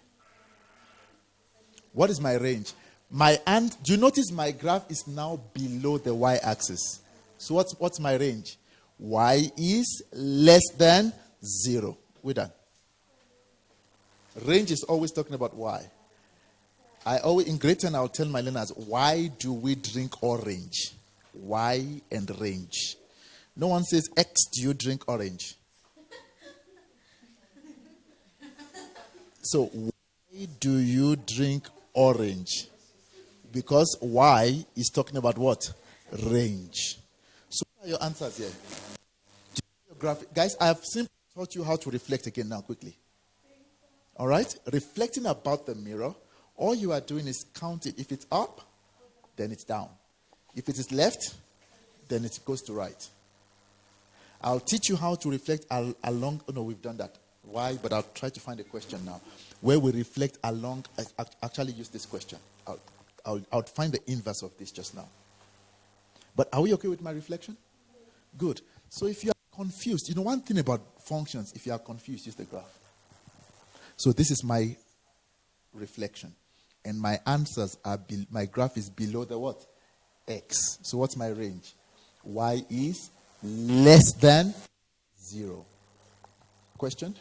What is my range? Do you notice my graph is now below the y-axis? So what's my range? Y is less than 0. We're done. Range is always talking about y. In grade 10, I'll tell my learners, why do we drink orange? Y and range. No one says, X, do you drink orange? So, why do you drink orange? Because Y is talking about what? Range. So, what are your answers here? Guys, I have simply taught you how to reflect again now, quickly. All right? Reflecting about the mirror, all you are doing is counting. If it's up, then it's down. If it is left, then it goes to right. I'll teach you how to reflect along. Oh, no, we've done that. Why? But I'll try to find a question now where we reflect along. I actually use this question. I'll find the inverse of this just now. But are we okay with my reflection? Good. So if you are confused, one thing about functions, if you are confused, use the graph. So this is my reflection. And my answers are, my graph is below the what? X. So what's my range? Y is less than 0. Question?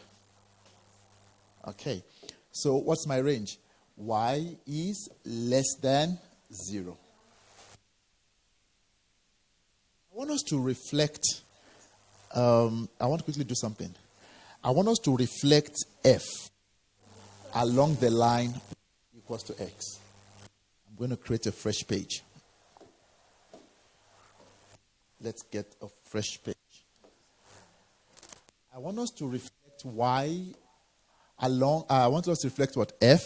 Okay. So what's my range? Y is less than 0. I want us to reflect. I want to quickly do something. I want us to reflect F along the line equals to X. I'm going to create a fresh page. Let's get a fresh page. I want us to reflect Y along. I want us to reflect what? F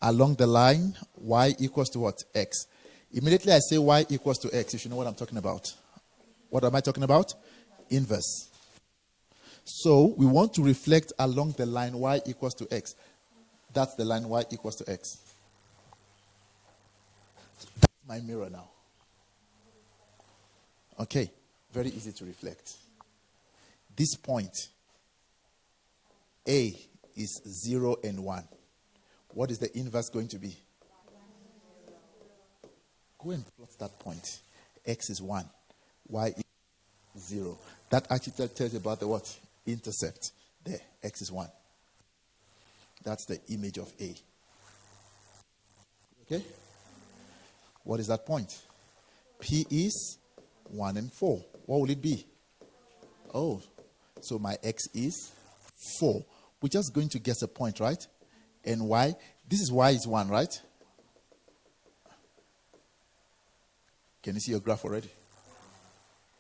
along the line Y equals to what? X. Immediately I say Y equals to X, you should know what I'm talking about. What am I talking about? Inverse. So we want to reflect along the line Y equals to X. That's the line Y equals to X. That's my mirror now. Okay, very easy to reflect. This point, A is 0 and 1. What is the inverse going to be? Go and plot that point. X is 1. Y is 0. That actually tells you about the what? Intercept. There, X is 1. That's the image of A. Okay? What is that point? P is 1 and 4. What will it be? Oh, so my X is 4. We're just going to guess a point, right? And Y, this is Y is 1, right? Can you see your graph already?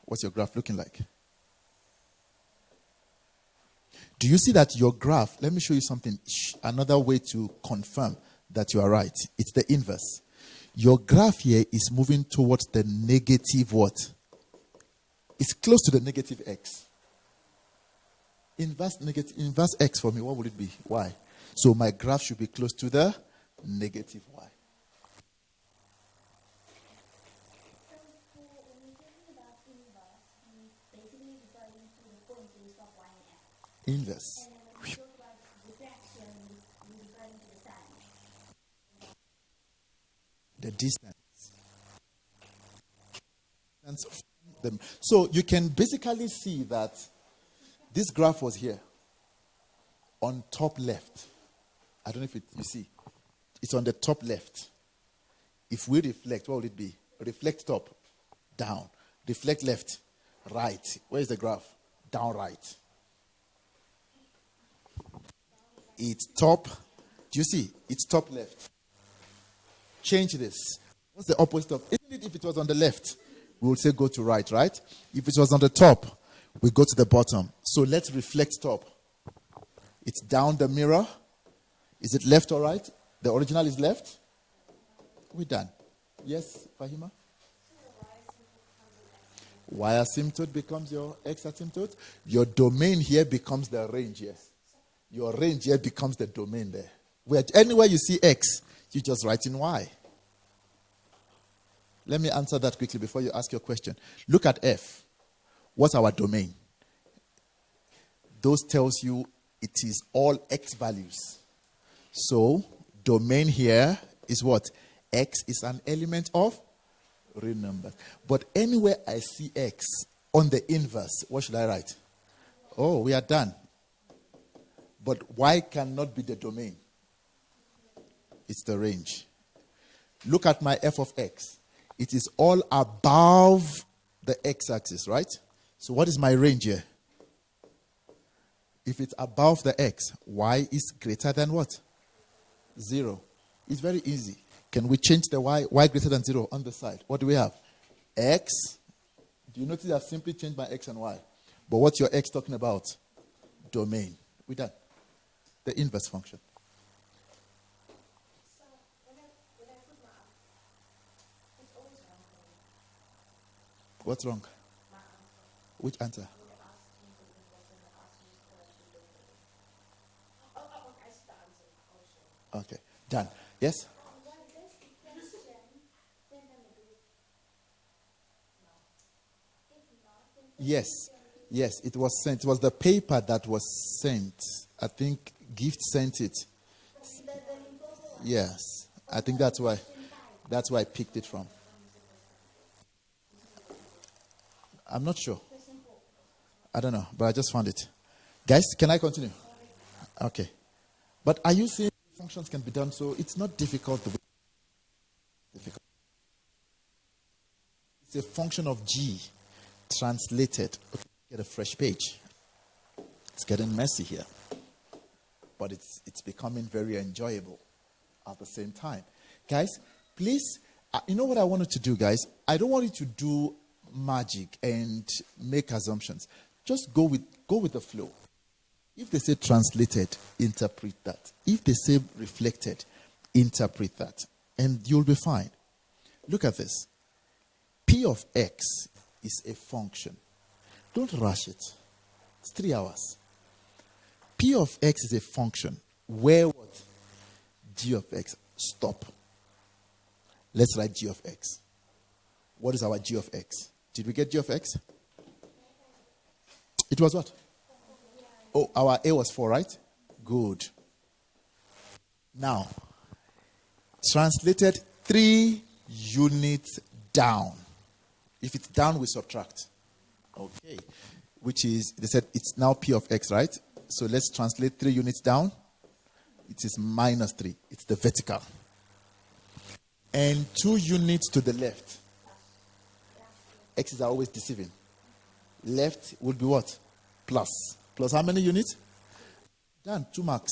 What's your graph looking like? Do you see that your graph, let me show you something, another way to confirm that you are right. It's the inverse. Your graph here is moving towards the negative what? It's close to the negative X. Inverse X for me, what would it be? Y. So my graph should be close to the negative Y. Inverse. The distance. So you can basically see that this graph was here on top left. I don't know if you see. It's on the top left. If we reflect, what would it be? Reflect top, down. Reflect left, right. Where's the graph? Down right. It's top. Do you see? It's top left. Change this. What's the opposite of? Isn't it if it was on the left, we would say go to right, right? If it was on the top, we go to the bottom. So let's reflect top. It's down the mirror. Is it left or right? The original is left. We're done. Yes, Fahima? Y asymptote becomes your X asymptote. Your domain here becomes the range, yes. Your range here becomes the domain there. Where anywhere you see X, you just write in Y. Let me answer that quickly before you ask your question. Look at F. What's our domain? Those tells you it is all X values. So, domain here is what? X is an element of real numbers. But anywhere I see X on the inverse, what should I write? Oh, we are done. But Y cannot be the domain. It's the range. Look at my f of x. It is all above the x-axis, right? So what is my range here? If it's above the x, y is greater than what? 0. It's very easy. Can we change the y greater than 0 on the side? What do we have? X. Do you notice I've simply changed my x and y? But what's your x talking about? Domain. We're done. The inverse function. So when I put my it's always wrong for me. What's wrong? My answer. Which answer? When they ask me for the inverse and they ask me to correct the domain. I see the answer. Oh, sure. Okay. Done. Yes? Was this question sent on the group? No. If not, then Yes. Yes, it was sent. It was the paper that was sent. I think Gift sent it. the Limpopo one. Yes. I think that's why I picked it from. I'm not sure. I don't know, but I just found it. Guys, can I continue? Okay. But are you saying functions can be done so it's not difficult to be difficult? It's a function of G translated. Okay, get a fresh page. It's getting messy here. But it's becoming very enjoyable at the same time. Guys, please, you know what I wanted to do, guys? I don't want you to do magic and make assumptions. Just go with the flow. If they say translated, interpret that. If they say reflected, interpret that. And you'll be fine. Look at this. P of x is a function. Don't rush it. It's 3 hours. P of x is a function where what? G of x. Stop. Let's write G of x. What is our G of x? Did we get G of x? It was what? Oh, our A was 4, right? Good. Now, translated 3 units down. If it's down, we subtract. Okay. Which is, they said it's now P of x, right? So let's translate 3 units down. It is minus 3. It's the vertical. And 2 units to the left. X's are always deceiving. Left would be what? Plus. Plus how many units? Done. 2 marks.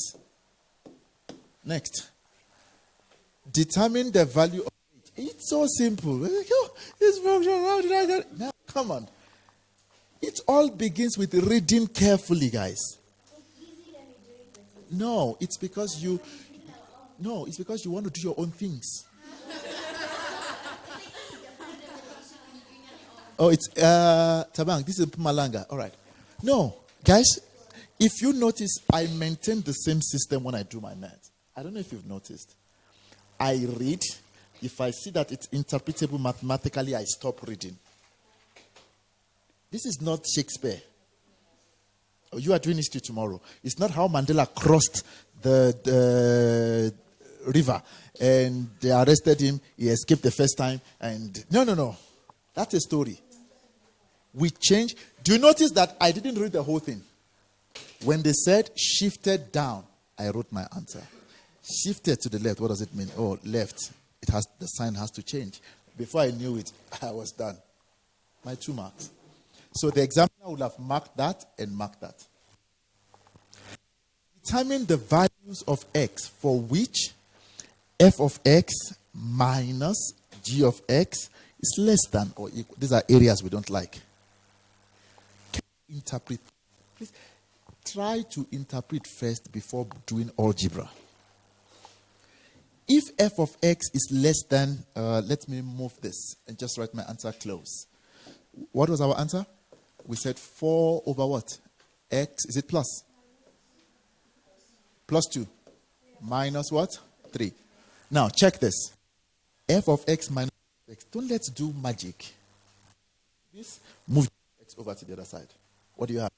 Next. Determine the value of h. It's so simple. This function, how did I get it? Now, come on. It all begins with reading carefully, guys. No, it's because you want to do your own things. Oh, it's Tabang. This is Pumalanga. All right. No, guys, if you notice, I maintain the same system when I do my math. I don't know if you've noticed. I read. If I see that it's interpretable mathematically, I stop reading. This is not Shakespeare. Oh, you are doing history tomorrow. It's not how Mandela crossed the river and they arrested him. He escaped the first time. And no. That's a story. We change. Do you notice that I didn't read the whole thing? When they said shifted down, I wrote my answer. Shifted to the left, what does it mean? Oh, left. The sign has to change. Before I knew it, I was done. My 2 marks. So the examiner would have marked that and marked that. Determine the values of x for which f of x minus g of x is less than or equal. These are areas we don't like. Can you interpret? Please try to interpret first before doing algebra. If f of x is less than, let me move this and just write my answer close. What was our answer? We said 4 over what? X, is it plus? Plus 2. Minus what? 3. Now, check this. F of x minus x. Don't let's do magic. This, move x over to the other side. What do you have?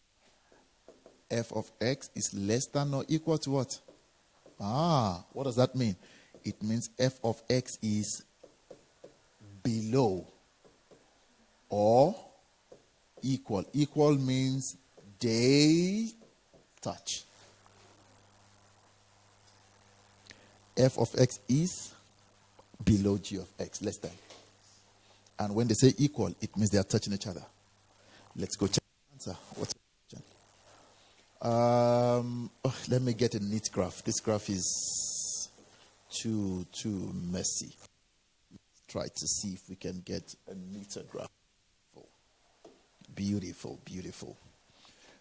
F of x is less than or equal to what? What does that mean? it means f of x is below or equal. Equal means they touch. F of x is below g of x, less than. And when they say equal, it means they are touching each other. Let's go check the answer. What's the question? Let me get a neat graph. This graph is too messy. Let's try to see if we can get a neater graph. Beautiful, beautiful.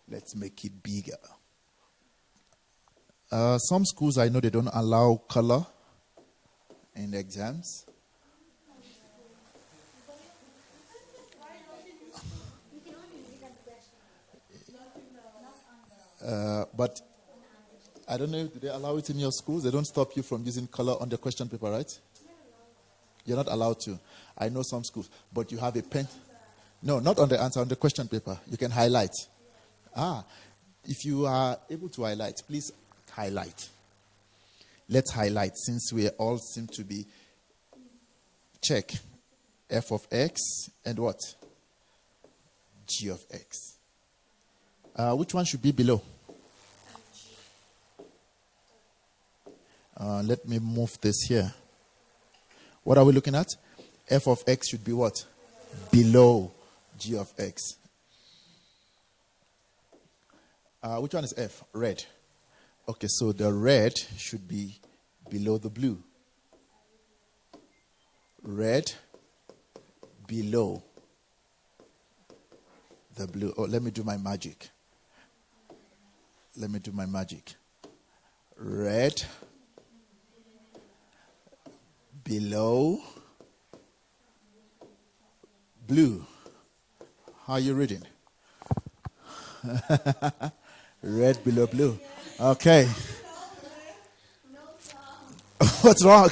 Let's make it bigger. Some schools, I know they don't allow color in the exams. But I don't know, do they allow it in your schools? They don't stop you from using color on the question paper, right? You're not allowed to. I know some schools, but you have a pen. No, not on the answer, on the question paper. You can highlight. If you are able to highlight, please highlight. Let's highlight since we all seem to be. Check f of x and what? G of x. Which one should be below? Let me move this here. What are we looking at? F of x should be what? Below g of x. Which one is F? Red. Okay, so the red should be below the blue. Red below the blue. Oh, let me do my magic. Red below blue. How are you reading? Red below blue. Okay. What's wrong?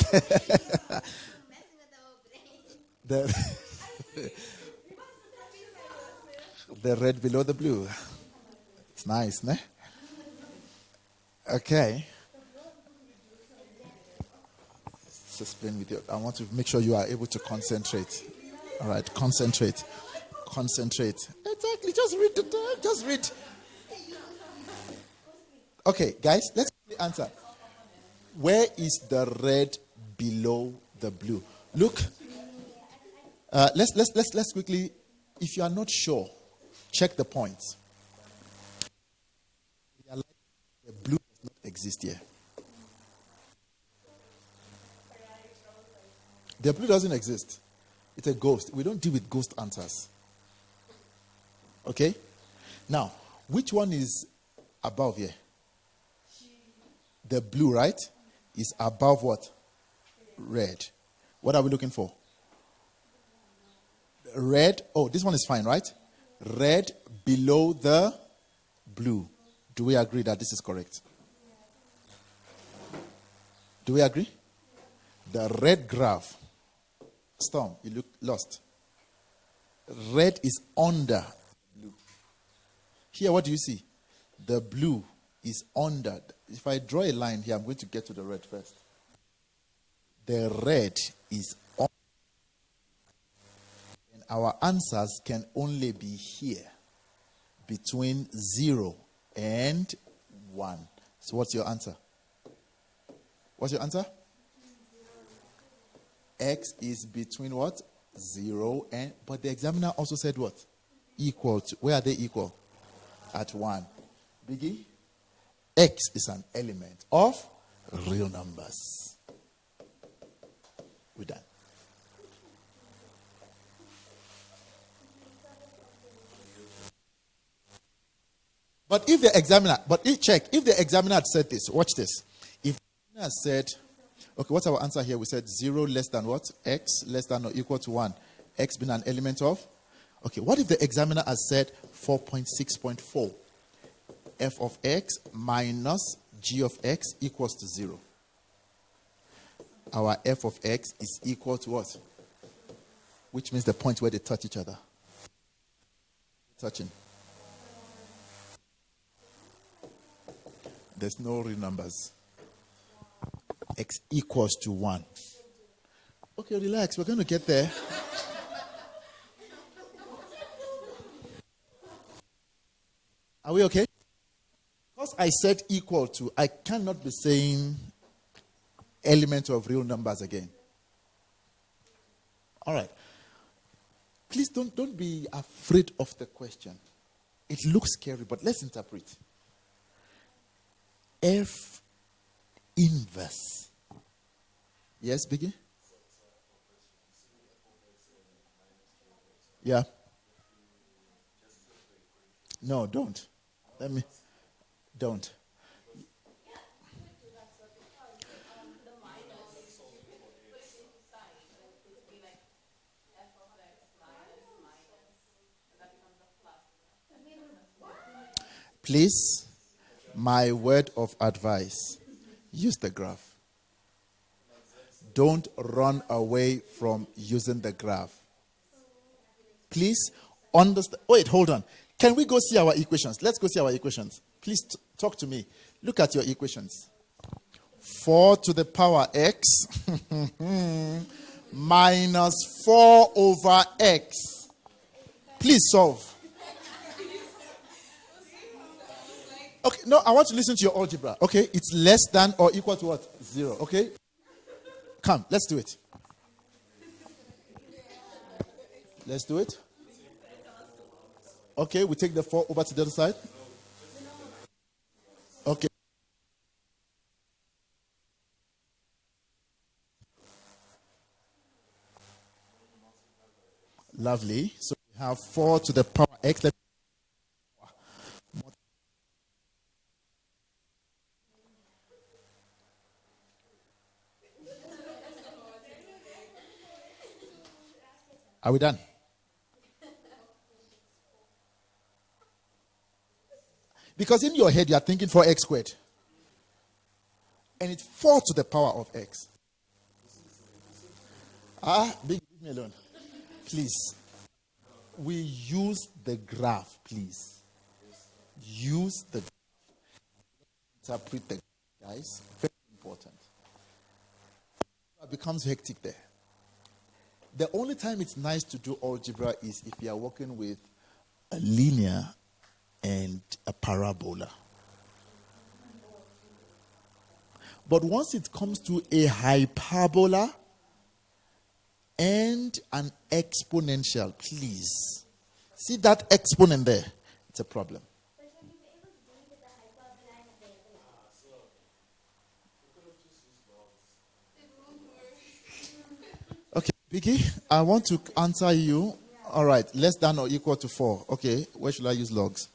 The red below the blue. It's nice, ne? Okay. Let's explain with you. I want to make sure you are able to concentrate. All right, concentrate. Exactly. Just read the. Just read. Okay, guys, let's answer. Where is the red below the blue? Look. Let's quickly. If you are not sure, check the points. The blue does not exist here. The blue doesn't exist. It's a ghost. We don't deal with ghost answers. Okay? Now, which one is above here? The blue, right? Is above what? Red. What are we looking for? Red. Oh, this one is fine, right? Red below the blue. Do we agree that this is correct? Do we agree? The red graph. Storm, you look lost. Red is under blue. Here, what do you see? The blue is under. If I draw a line here, I'm going to get to the red first. The red is on. And our answers can only be here. Between 0 and 1. So what's your answer? What's your answer? X is between what? 0 and... But the examiner also said what? Equal to... Where are they equal? At 1. Biggie? X is an element of real numbers. We're done. But if the examiner... If the examiner had said this, watch this. If the examiner had said... Okay, what's our answer here? We said 0 less than what? X less than or equal to 1. X being an element of? Okay, what if the examiner has said 4.6.4? F of x minus g of x equals to 0. Our f of x is equal to what? Which means the point where they touch each other. Touching. There's no real numbers. x equals to 1. Okay, relax. We're going to get there. Are we okay? Because I said equal to, I cannot be saying element of real numbers again. All right. Please don't be afraid of the question. It looks scary, but let's interpret. F inverse. Yes, Biggie? Yeah. No, don't. Don't. Please, my word of advice, use the graph. Don't run away from using the graph. Please understand. Wait, hold on. Can we go see our equations? Let's go see our equations. Please talk to me. Look at your equations. 4 to the power x minus 4 over x. Please solve. Okay, no, I want to listen to your algebra. Okay, it's less than or equal to what? 0. Okay? Come, let's do it. Let's do it. Okay, we take the 4 over to the other side. Okay. Lovely. So we have 4 to the power x. Are we done? Because in your head you are thinking 4x squared. And it's 4 to the power of x. Leave me alone. Please. We use the graph, please. Use the graph. Interpret the graph, guys. Very important. It becomes hectic there. The only time it's nice to do algebra is if you are working with a linear and a parabola. But once it comes to a hyperbola and an exponential, please. See that exponent there? It's a problem. But will you be able to do it with the hyperbola and a parabola? Okay, Vicky, I want to answer you. All right, less than or equal to 4. Okay, where should I use logs?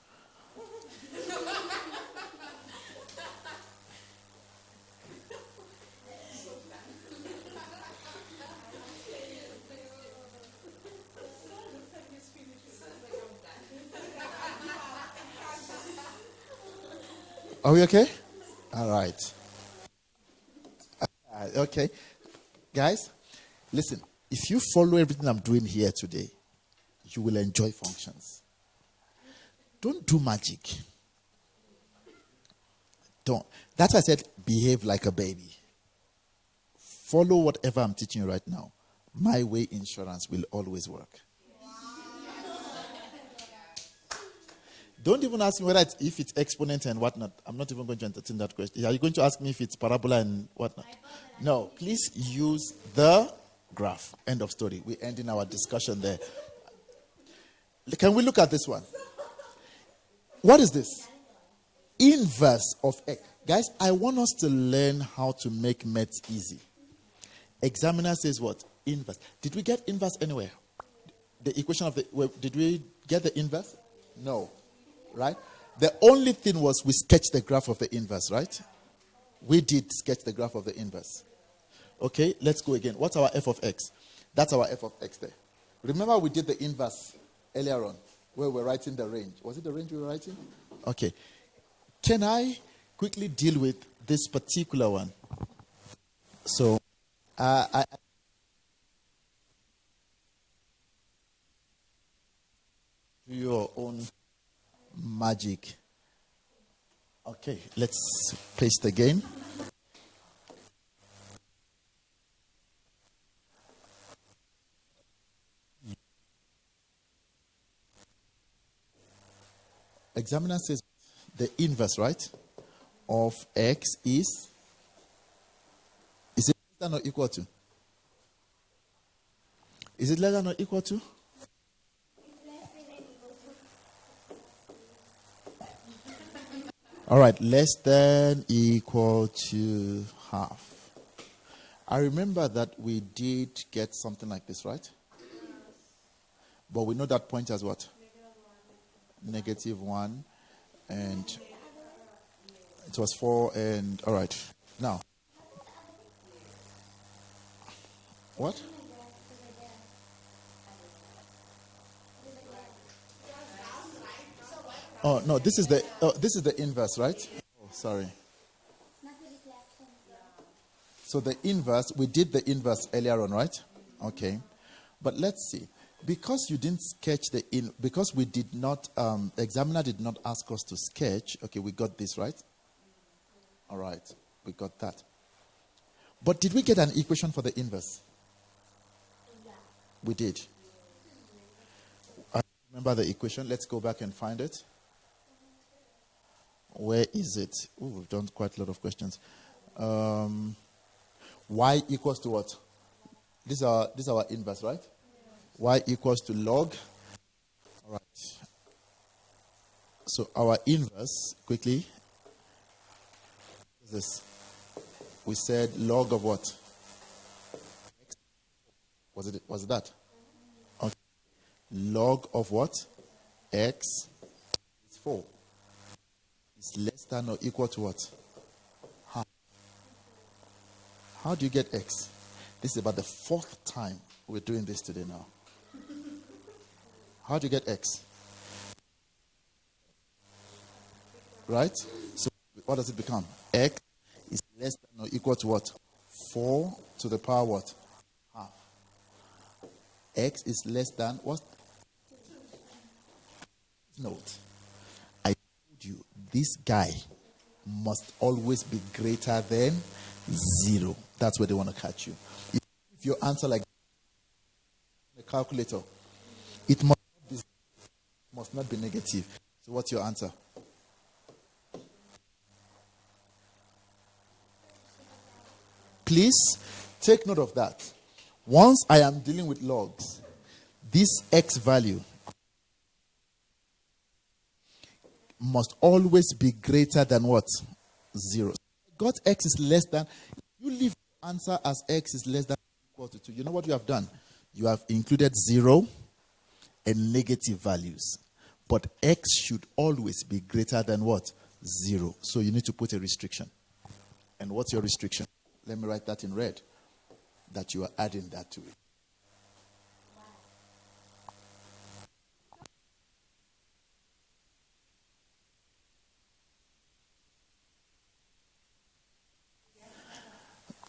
Are we okay? All right. Okay. Guys, listen. If you follow everything I'm doing here today, you will enjoy functions. Don't do magic. Don't. That's why I said behave like a baby. Follow whatever I'm teaching you right now. My way insurance will always work. Don't even ask me whether if it's exponent and whatnot. I'm not even going to entertain that question. Are you going to ask me if it's parabola and whatnot? No. Please use the graph. End of story. We're ending our discussion there. Can we look at this one? What is this? Inverse of x. Guys, I want us to learn how to make maths easy. Examiner says what? Inverse. Did we get inverse anywhere? The equation of the... Did we get the inverse? No. Right? The only thing was we sketched the graph of the inverse, right? We did sketch the graph of the inverse. Okay, let's go again. What's our f of x? That's our f of x there. Remember we did the inverse earlier on, where we're writing the range. Was it the range we were writing? Okay. Can I quickly deal with this particular one? So, your own magic. Okay, let's paste again. examiner says the inverse, right, of x is it less than or equal to? Is it less than or equal to? All right, less than equal to half. I remember that we did get something like this, right? But we know that point as what? -1. And it was 4 and all right. Now, what? Oh no, this is the inverse, right? Oh, sorry. So the inverse, we did the inverse earlier on, right? Okay. But let's see. Because you didn't sketch because we did not, examiner did not ask us to sketch. Okay, we got this, right? All right, we got that. But did we get an equation for the inverse? Yeah. We did. I remember the equation. Let's go back and find it. Where is it? Oh, we've done quite a lot of questions. Y equals to what? This is our inverse, right? Y equals to log. All right. So our inverse, quickly, is this. We said log of what? Was it that? Okay. Log of what? X is 4. Is less than or equal to what? Half. How do you get X? This is about the 4th time we're doing this today now. How do you get X? Right? So what does it become? X is less than or equal to what? 4 to the power what? Half. X is less than what? Note. I told you this guy must always be greater than 0. That's where they want to catch you. If your answer like a calculator, it must not be negative. So what's your answer? Please take note of that. Once I am dealing with logs, this x value must always be greater than what? 0. Got x is less than. You leave the answer as x is less than or equal to 2. You know what you have done? You have included 0 and negative values. But x should always be greater than what? 0. So you need to put a restriction. And what's your restriction? Let me write that in red. That you are adding that to it.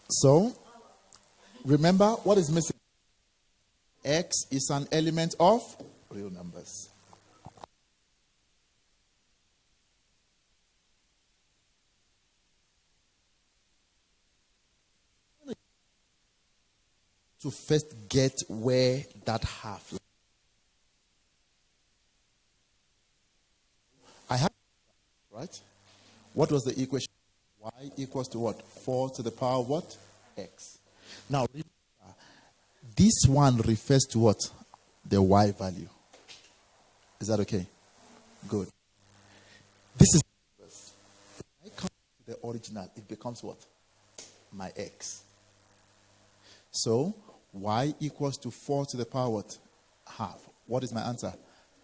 So, remember what is missing? X is an element of real numbers. To first get where that half. I have, right? What was the equation? Y equals to what? 4 to the power of what? X. Now, remember, this one refers to what? The Y value. Is that okay? Good. This is when I come to the original, it becomes what? My X. So, Y equals to 4 to the power what? Half. What is my answer?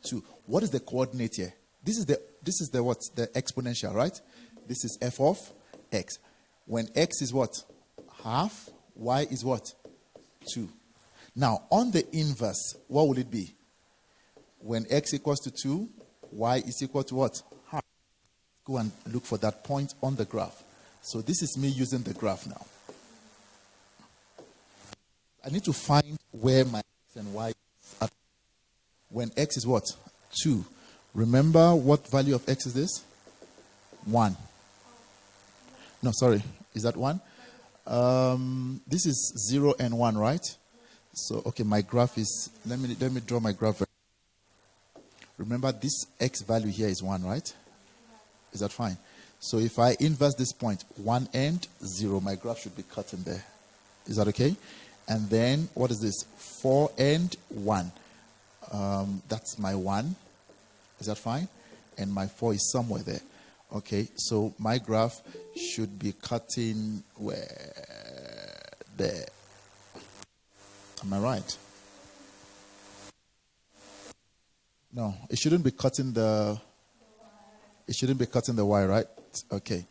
2. What is the coordinate here? This is the what? The exponential, right? This is f of x. When x is what? Half. Y is what? 2. Now, on the inverse, what will it be? When x equals to 2, y is equal to what? Half. Go and look for that point on the graph. So this is me using the graph now. I need to find where my x and y is at. When x is what? 2. Remember what value of x is this? 1. No, sorry. Is that 1? This is 0 and 1, right? So, okay, my graph is... Let me draw my graph. Remember, this x value here is 1, right? Is that fine? So if I inverse this point, 1 end, 0, my graph should be cut in there. Is that okay? And then, what is this? 4 end, 1. That's my 1. Is that fine? And my 4 is somewhere there. Okay, so my graph should be cutting where? There. Am I right? No, it shouldn't be cutting the... It shouldn't be cutting the Y, right? Okay.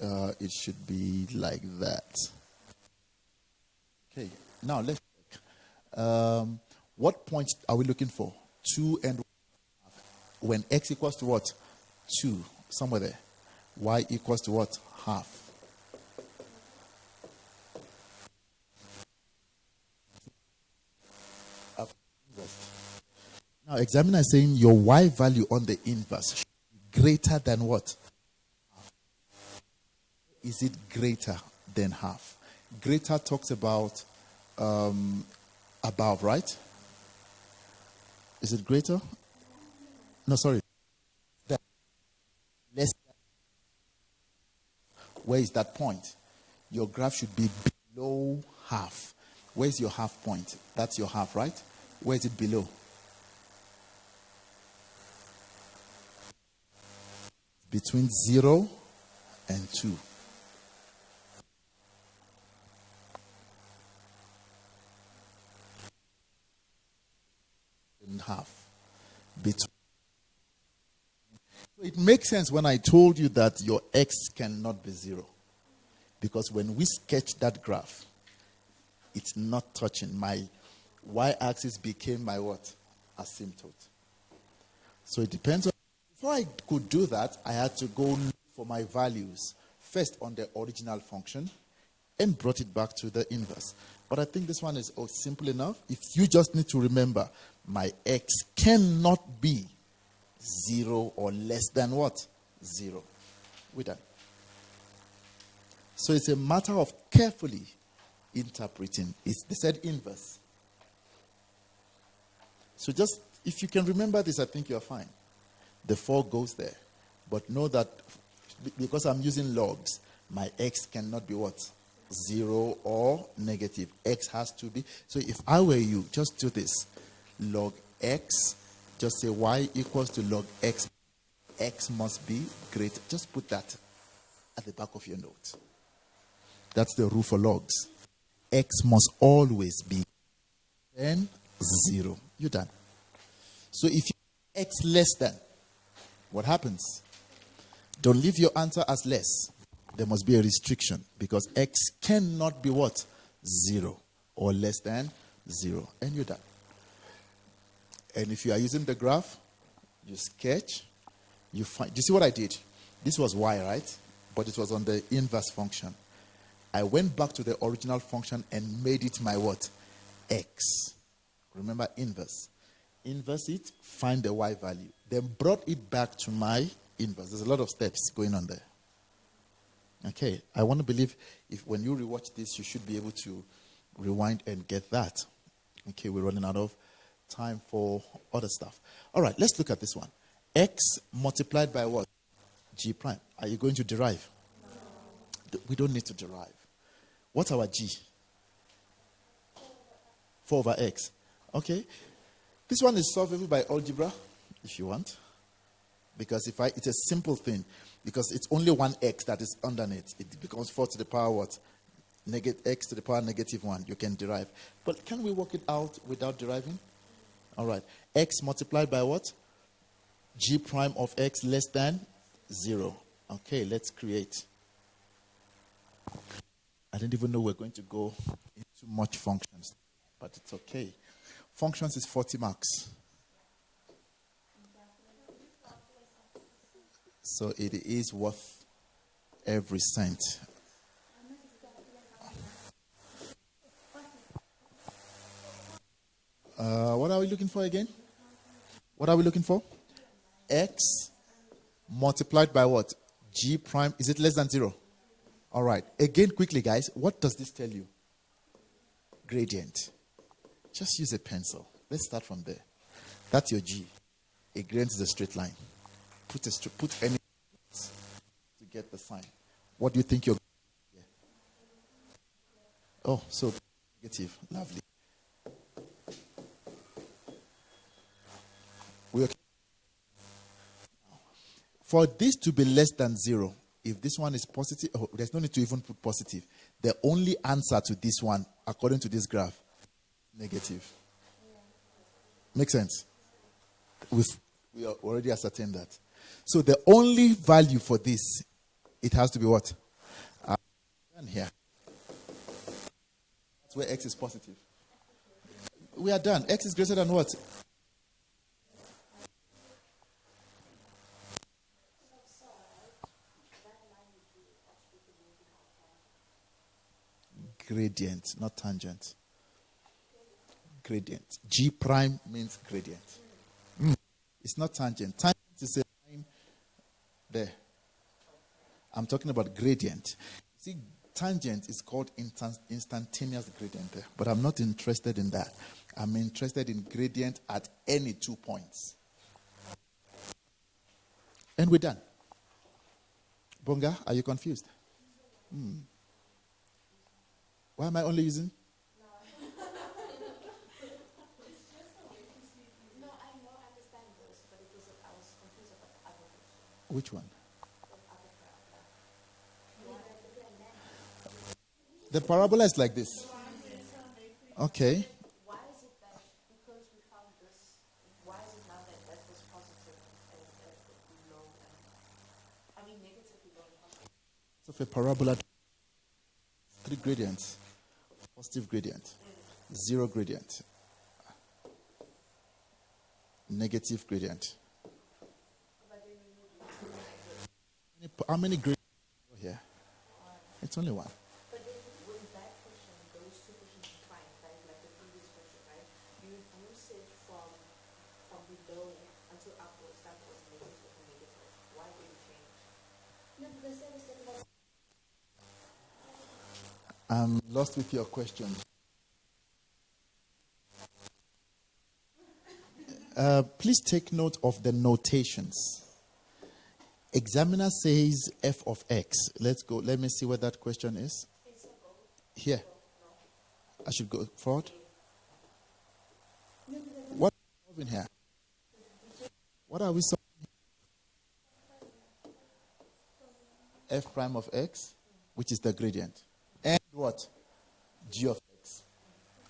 It should be like that. Okay, now let's check. What point are we looking for? 2 and 1. When x equals to what? 2. Somewhere there. Y equals to what? Half. Now, examiner is saying your y value on the inverse should be greater than what? Is it greater than half? Greater talks about above, right? Is it greater? No, sorry. Less than. Where is that point? Your graph should be below half. Where's your half point? That's your half, right? Where is it below? Between 0 and 2. And half. Between. So it makes sense when I told you that your x cannot be 0. Because when we sketch that graph, it's not touching. My y-axis became my what? Asymptote. So it depends on... Before I could do that, I had to go look for my values first on the original function and brought it back to the inverse. But I think this one is simple enough. If you just need to remember, my x cannot be 0 or less than what? 0. We're done. So it's a matter of carefully interpreting. They said inverse. So just, if you can remember this, I think you're fine. The 4 goes there. But know that because I'm using logs, my x cannot be what? 0 or negative. X has to be. So if I were you, just do this. Log x, just say y equals to log x. X must be greater. Just put that at the back of your note. That's the rule for logs. X must always be 10, 0. You're done. So if you x less than, what happens? Don't leave your answer as less. There must be a restriction because x cannot be what? 0 or less than 0. And you're done. And if you are using the graph, you sketch, you find. Do you see what I did? This was y, right? But it was on the inverse function. I went back to the original function and made it my what? X. Remember inverse. Inverse it, find the y value. Then brought it back to my inverse. There's a lot of steps going on there. Okay, I want to believe if when you rewatch this, you should be able to rewind and get that. Okay, we're running out of time for other stuff. All right, let's look at this one. X multiplied by what? G prime. Are you going to derive? No. We don't need to derive. What's our G? 4 over X. Okay. This one is solvable by algebra, if you want. Because it's a simple thing. Because it's only one X that is underneath. It becomes 4 to the power what? X to the power negative 1. You can derive. But can we work it out without deriving? All right. X multiplied by what? G prime of X less than 0. Okay, let's create. I didn't even know we're going to go into much functions. But it's okay. Functions is 40 marks. So it is worth every cent. What are we looking for again? What are we looking for? X multiplied by what? G prime. Is it less than 0? All right. Again, quickly, guys. What does this tell you? Gradient. Just use a pencil. Let's start from there. That's your G. A gradient is a straight line. Put any to get the sign. What do you think you're going to? Oh, so negative. Lovely. We okay? For this to be less than 0, if this one is positive, there's no need to even put positive. The only answer to this one, according to this graph, negative. Make sense? We already ascertained that. So the only value for this, it has to be what? Down here. That's where x is positive. We are done. X is greater than what? Gradient, not tangent. Gradient. G prime means gradient. It's not tangent. Tangent is a line there. I'm talking about gradient. See, tangent is called instantaneous gradient there. But I'm not interested in that. I'm interested in gradient at any 2 points. And we're done. Bonga, are you confused? Why am I only using? No, I know, I understand this, but I was confused about the other question. Which one? The The parabola is like this. Okay. Why is it that because we found this, why is it now that that was positive and below and negative below and positive? So for a parabola, 3 gradients. Positive gradient, 0 gradient, negative gradient. How many gradients here? It's only one. But then with that question, those two questions combined, right, like the previous question, right, you reduce it from below until upwards, that was negative and negative. Why did you change? No, because there was something about I'm lost with your question. Please take note of the notations. Examiner says f of x. Let's go. Let me see what that question is. Here. I should go forward. What are we solving here? What are we solving? F prime of x, which is the gradient. And what? G of x.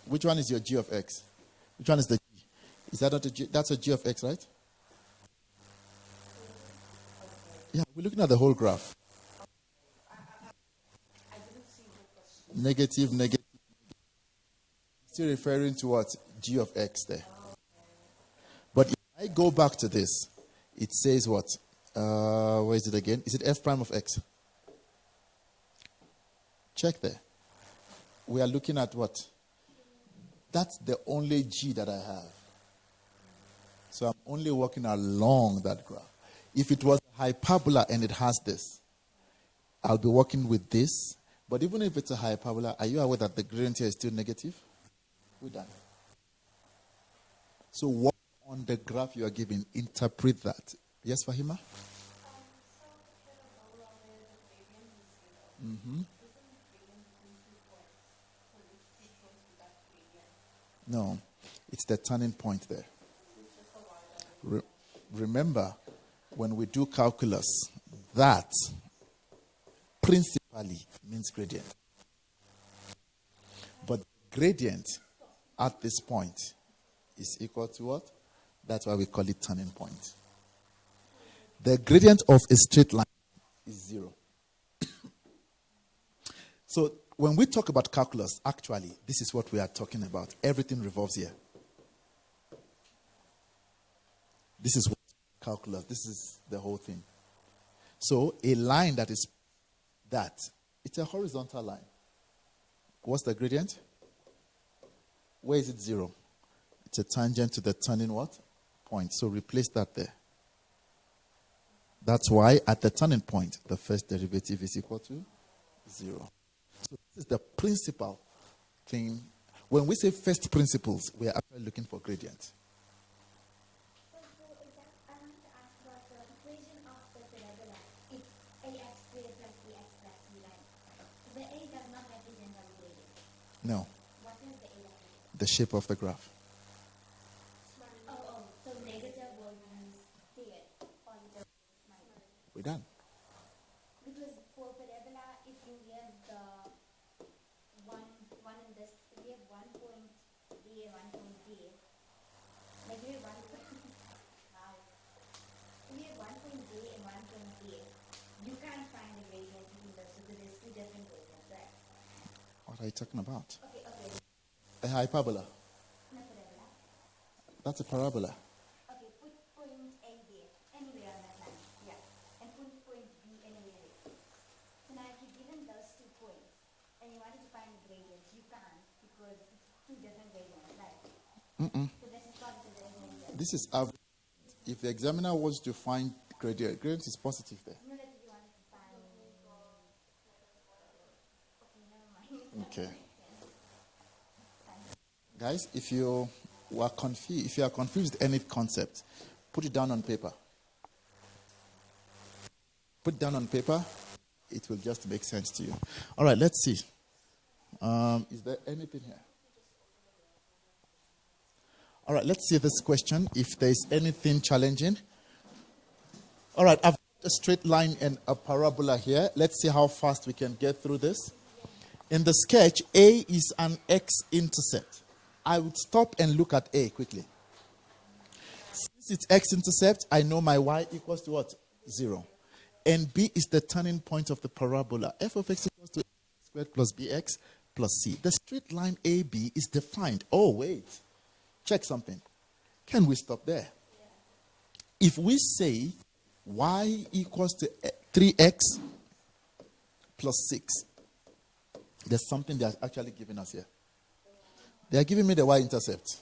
Which one is your g of x? Which one is the g? Is that not a g? That's a g of x, right? Yeah, we're looking at the whole graph. Negative, negative. Still referring to what? G of x there. But if I go back to this, it says what? Where is it again? Is it f prime of x? Check there. We are looking at what? That's the only G that I have. So I'm only working along that graph. If it was a hyperbola and it has this, I'll be working with this. But even if it's a hyperbola, are you aware that the gradient here is still negative? We're done. So what on the graph you are given, interpret that. Yes, Fahima? Mm-hmm. No, it's the turning point there. Remember, when we do calculus, that principally means gradient. But gradient at this point is equal to what? That's why we call it turning point. The gradient of a straight line is 0. So when we talk about calculus, actually, this is what we are talking about. Everything revolves here. This is what calculus. This is the whole thing. So a line that is that, it's a horizontal line. What's the gradient? Where is it 0? It's a tangent to the turning what? Point. So replace that there. That's why at the turning point, the first derivative is equal to 0. So this is the principal thing. When we say first principles, we are actually looking for gradient. So for example, No, What is the A represent? the shape of the graph. So negative will be there, positive will be smiley. We're done. Because for parabola, if you have the one in this, if you have 1 point A and 1 point B, like you have one wow. If you have 1 point A and 1 point A, you can't find the gradient between those because there's two different gradients, right? What are you talking about? Okay. A hyperbola. Not parabola. That's a parabola. Okay, put point A there, anywhere on that line, yeah. And put point B anywhere there. So now if you're given those 2 points, and you wanted to find the gradient, you can't because it's two different gradients, right? So this is positive, this is negative. This is average. If the examiner wants to find gradient is positive there. You know that if you wanted to find, okay, never mind. Okay. Guys, if you are confused with any concept, put it down on paper. Put it down on paper. It will just make sense to you. All right, let's see. Is there anything here? All right, let's see this question. If there is anything challenging. All right, I've got a straight line and a parabola here. Let's see how fast we can get through this. In the sketch, A is an x-intercept. I would stop and look at A quickly. Since it's x-intercept, I know my y equals to what? 0. And B is the turning point of the parabola. F of x equals to x squared plus bx plus c. The straight line AB is defined. Oh, wait. Check something. Can we stop there? If we say y equals to 3x plus 6, there's something they're actually giving us here. They are giving me the y-intercept.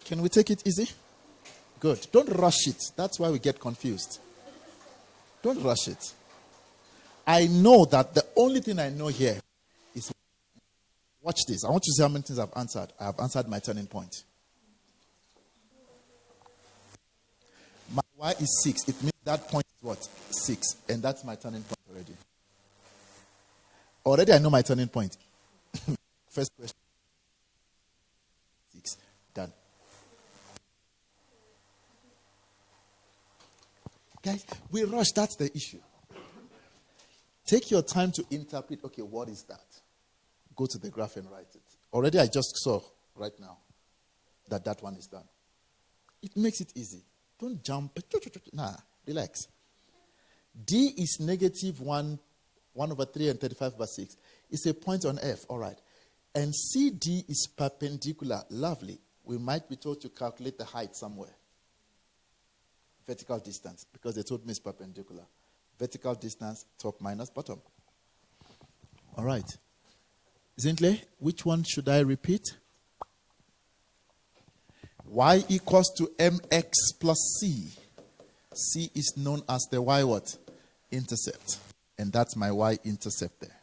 Can we take it easy? Good. Don't rush it. That's why we get confused. Don't rush it. I know that the only thing I know here is, watch this. I want you to see how many things I've answered. I have answered my turning point. My y is 6. It means that point is what? 6. And that's my turning point already. Already I know my turning point. First question. 6. Done. Guys, we rush. That's the issue. Take your time to interpret, okay, what is that? Go to the graph and write it. Already I just saw right now that one is done. It makes it easy. Don't jump. Nah, relax. D is negative 1 over 3 and 35 over 6. It's a point on F, all right. And CD is perpendicular. Lovely. We might be told to calculate the height somewhere. Vertical distance, because they told me it's perpendicular. Vertical distance, top minus bottom. All right. Zintle, which one should I repeat? Y equals to mx plus c. C is known as the y what? Intercept. And that's my y-intercept there.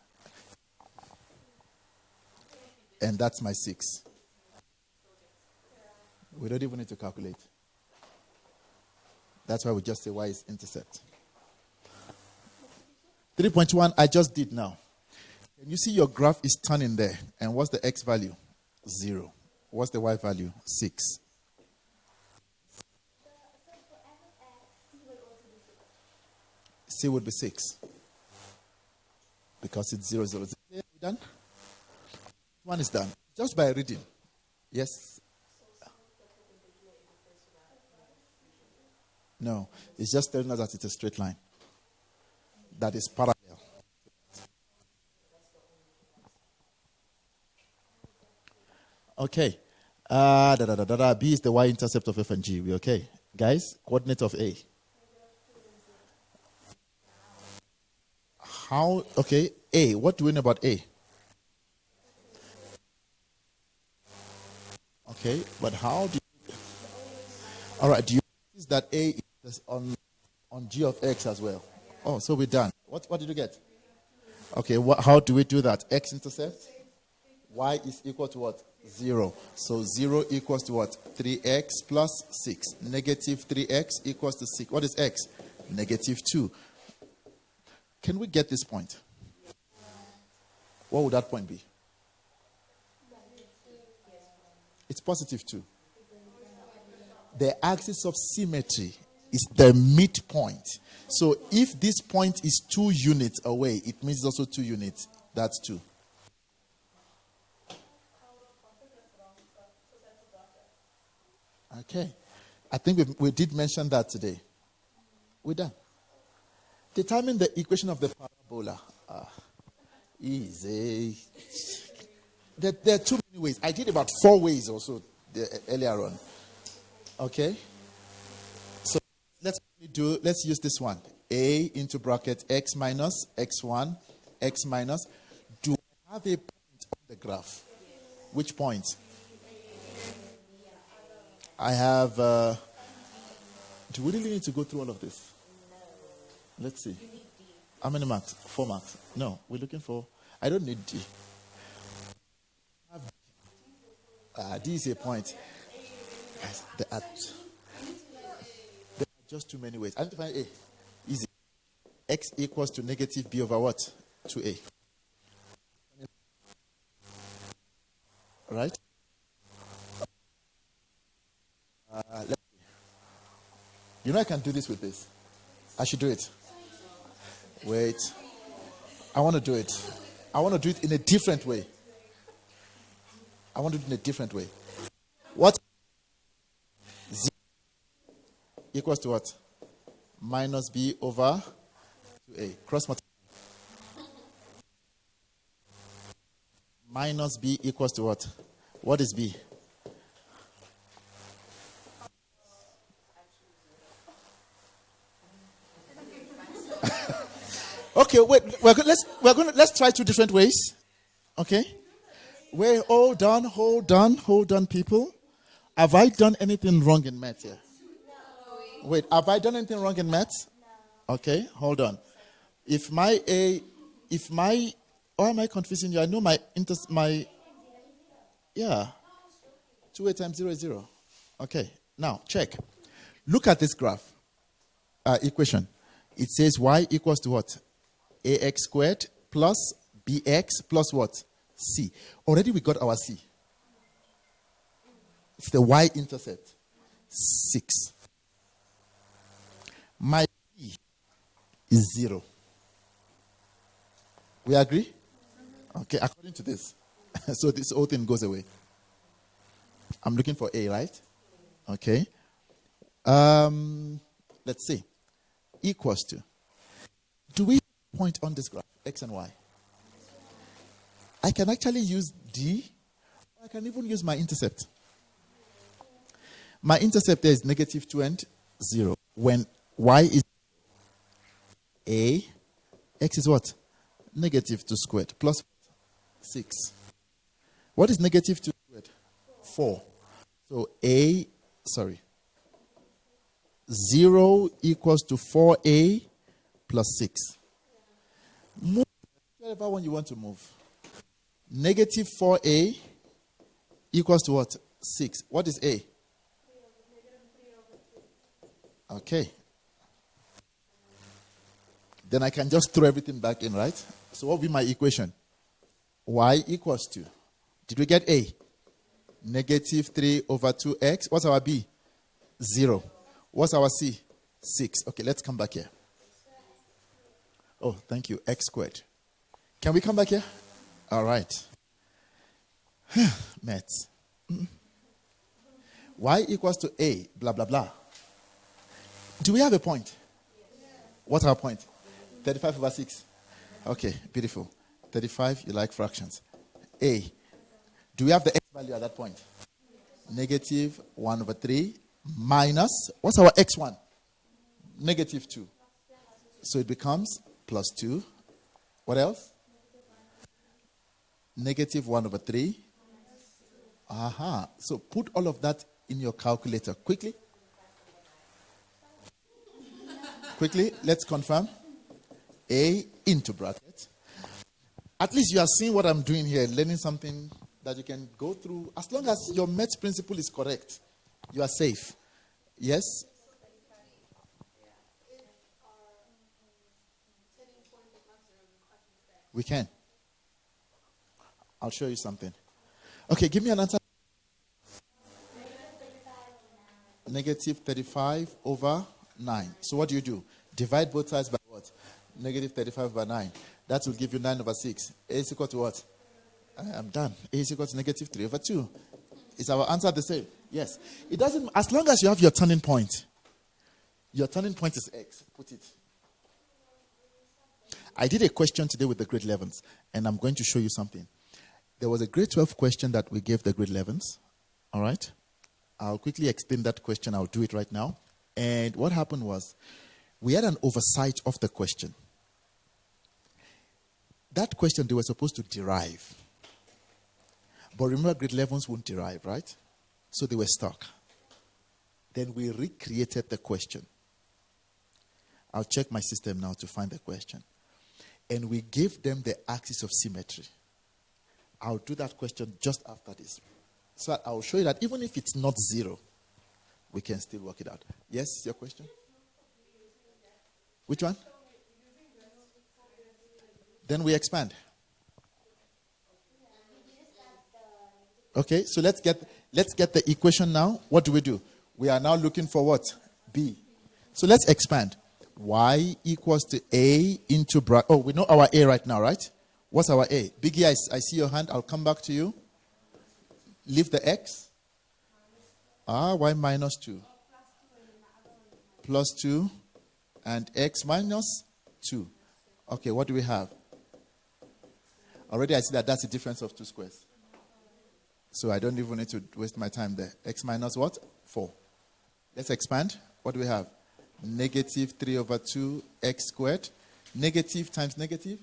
And that's my 6. We don't even need to calculate. That's why we just say y is intercept. 3.1 I just did now. Can you see your graph is turning there? And what's the x value? 0. What's the y value? 6. So for f of x, c will also be 6. C would be 6. Because it's 0, 0, 0. Done? One is done. Just by reading. Yes? No. It's just telling us that it's a straight line. That is parallel. Okay. B is the y-intercept of F and G. We okay? Guys, coordinate of A. How, okay, A. What do we know about A? Okay, but how do you, all right, do you notice that A is on G of X as well? Oh, so we're done. What did you get? Okay, how do we do that? X-intercept? Y is equal to what? 0. So 0 equals to what? 3x plus 6. Negative 3x equals to 6. What is x? Negative 2. Can we get this point? what would that point be? It's positive 2. The axis of symmetry is the midpoint. So if this point is 2 units away, it means also 2 units. That's 2. Okay. I think we did mention that today. We're done. Determine the equation of the parabola. Easy. There are too many ways. I did about 4 ways also earlier on. Okay? So let's use this one. A into bracket x minus x1, x minus. Do I have a point on the graph? Which point? I have, do we really need to go through all of this? Let's see. How many marks? 4 marks. No, we're looking for, I don't need D. D is a point. Guys, there are just too many ways. I need to find A. Easy. X equals to negative B over what? 2A. Right? Let's see. You know I can do this with this. I should do it. Wait. I want to do it. I want to do it in a different way. I want to do it in a different way. What? Z equals to what? Minus B over 2A. Cross multiply. Minus B equals to what? What is B? Okay, wait. Let's try 2 different ways. Okay. Wait, hold on, people. Have I done anything wrong in math here? Wait, have I done anything wrong in math? Okay, hold on. Or am I confusing you? I know yeah. 2A times 0 is 0. Okay, now check. Look at this graph, equation. It says y equals to what? AX squared plus BX plus what? C. Already we got our C. It's the y-intercept. 6. My B is 0. We agree? Okay, according to this. So this whole thing goes away. I'm looking for A, right? Okay. Let's see. Equals to. Do we point on this graph, X and Y? I can actually use D, or I can even use my intercept. My intercept there is negative 2 and 0. When Y is A, X is what? Negative 2 squared plus 6. What is negative 2 squared? 4. So 0 equals to 4A plus 6. Move whatever one you want to move. Negative 4A equals to what? 6. What is A? Okay. Then I can just throw everything back in, right? So what will be my equation? Y equals to. Did we get A? Negative 3 over 2x. What's our B? 0. What's our C? 6. Okay, let's come back here. Oh, thank you. X squared. Can we come back here? All right. Maths. Y equals to A, blah, blah, blah. Do we have a point? What's our point? 35 over 6. Okay, beautiful. 35, you like fractions. A. Do we have the x value at that point? Negative 1 over 3 minus, what's our x1? Negative 2. So it becomes plus 2. What else? Negative 1 over 3. Aha. So put all of that in your calculator. Quickly. Quickly, let's confirm. A into bracket. At least you are seeing what I'm doing here, learning something that you can go through. As long as your math principle is correct, you are safe. Yes? We can. I'll show you something. Okay, give me an answer. Negative 35 over 9. So what do? Divide both sides by what? Negative 35 by 9. That will give you 9 over 6. A is equal to what? I am done. A is equal to negative 3 over 2. Is our answer the same? Yes. It doesn't, as long as you have your turning point. Your turning point is X. Put it. I did a question today with the grade 11s, and I'm going to show you something. There was a grade 12 question that we gave the grade 11s. All right? I'll quickly explain that question. I'll do it right now. And what happened was, we had an oversight of the question. That question they were supposed to derive. But remember, grade 11s won't derive, right? So they were stuck. Then we recreated the question. I'll check my system now to find the question. And we gave them the axis of symmetry. I'll do that question just after this. So I'll show you that even if it's not 0, we can still work it out. Yes, your question? Which one? Then we expand. Okay, so let's get the equation now. What do? We are now looking for what? B. So let's expand. Y equals to A into bracket. Oh, we know our A right now, right? What's our A? Biggie, I see your hand. I'll come back to you. Leave the X. Y minus 2. Plus 2. And X minus 2. Okay, what do we have? Already I see that that's a difference of 2 squares. So I don't even need to waste my time there. X minus what? 4. Let's expand. What do we have? Negative 3 over 2 x squared. Negative times negative?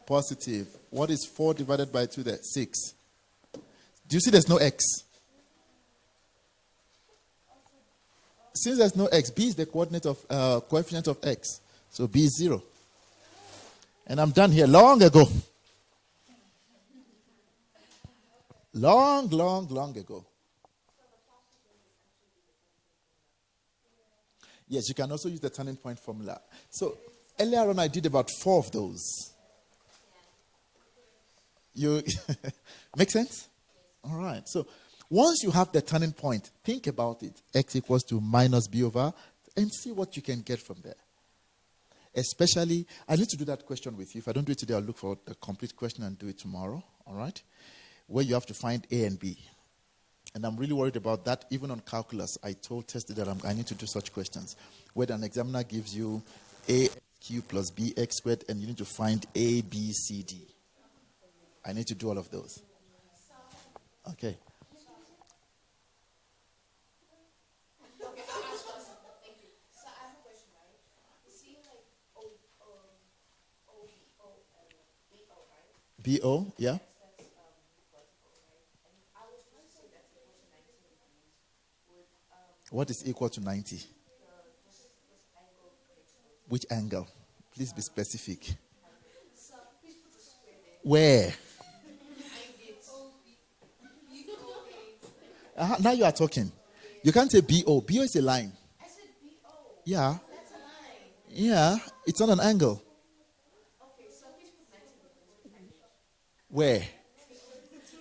Positive. What is 4 divided by 2 there? 6. Do you see there's no x? Since there's no x, b is the coefficient of x. So b is 0. And I'm done here long ago. Long ago. Yes, you can also use the turning point formula. So earlier on I did about 4 of those. You make sense? All right. So once you have the turning point, think about it. X equals to minus b over, and see what you can get from there. Especially, I need to do that question with you. If I don't do it today, I'll look for the complete question and do it tomorrow. All right? Where you have to find A and B. And I'm really worried about that. Even on calculus, I told Tested that I need to do such questions. Where an examiner gives you ax cubed plus bx squared, and you need to find A, B, C, D. I need to do all of those. Okay. BO, yeah. What is equal to 90? Which angle? Please be specific. Where? Now you are talking. You can't say BO. BO is a line. I said BO. Yeah. That's a line. Yeah. It's on an angle. Okay, so please put 90. Where?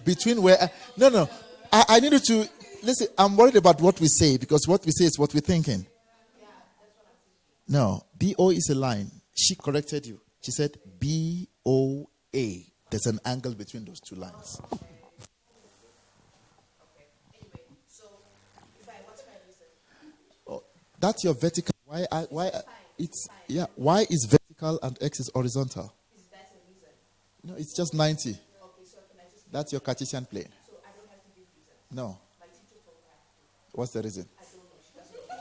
Between where? No. I need you to listen. I'm worried about what we say, because what we say is what we're thinking. Yeah, that's what I'm thinking. No. BO is a line. She corrected you. She said BOA. There's an angle between those two lines. That's your vertical. Why? It's yeah. Y is vertical and X is horizontal. Is that a reason? No, it's just 90. Okay, so can I just... That's your Cartesian plane. So I don't have to give reason. No. My teacher told me I have to. What's the reason? I don't know. She doesn't know.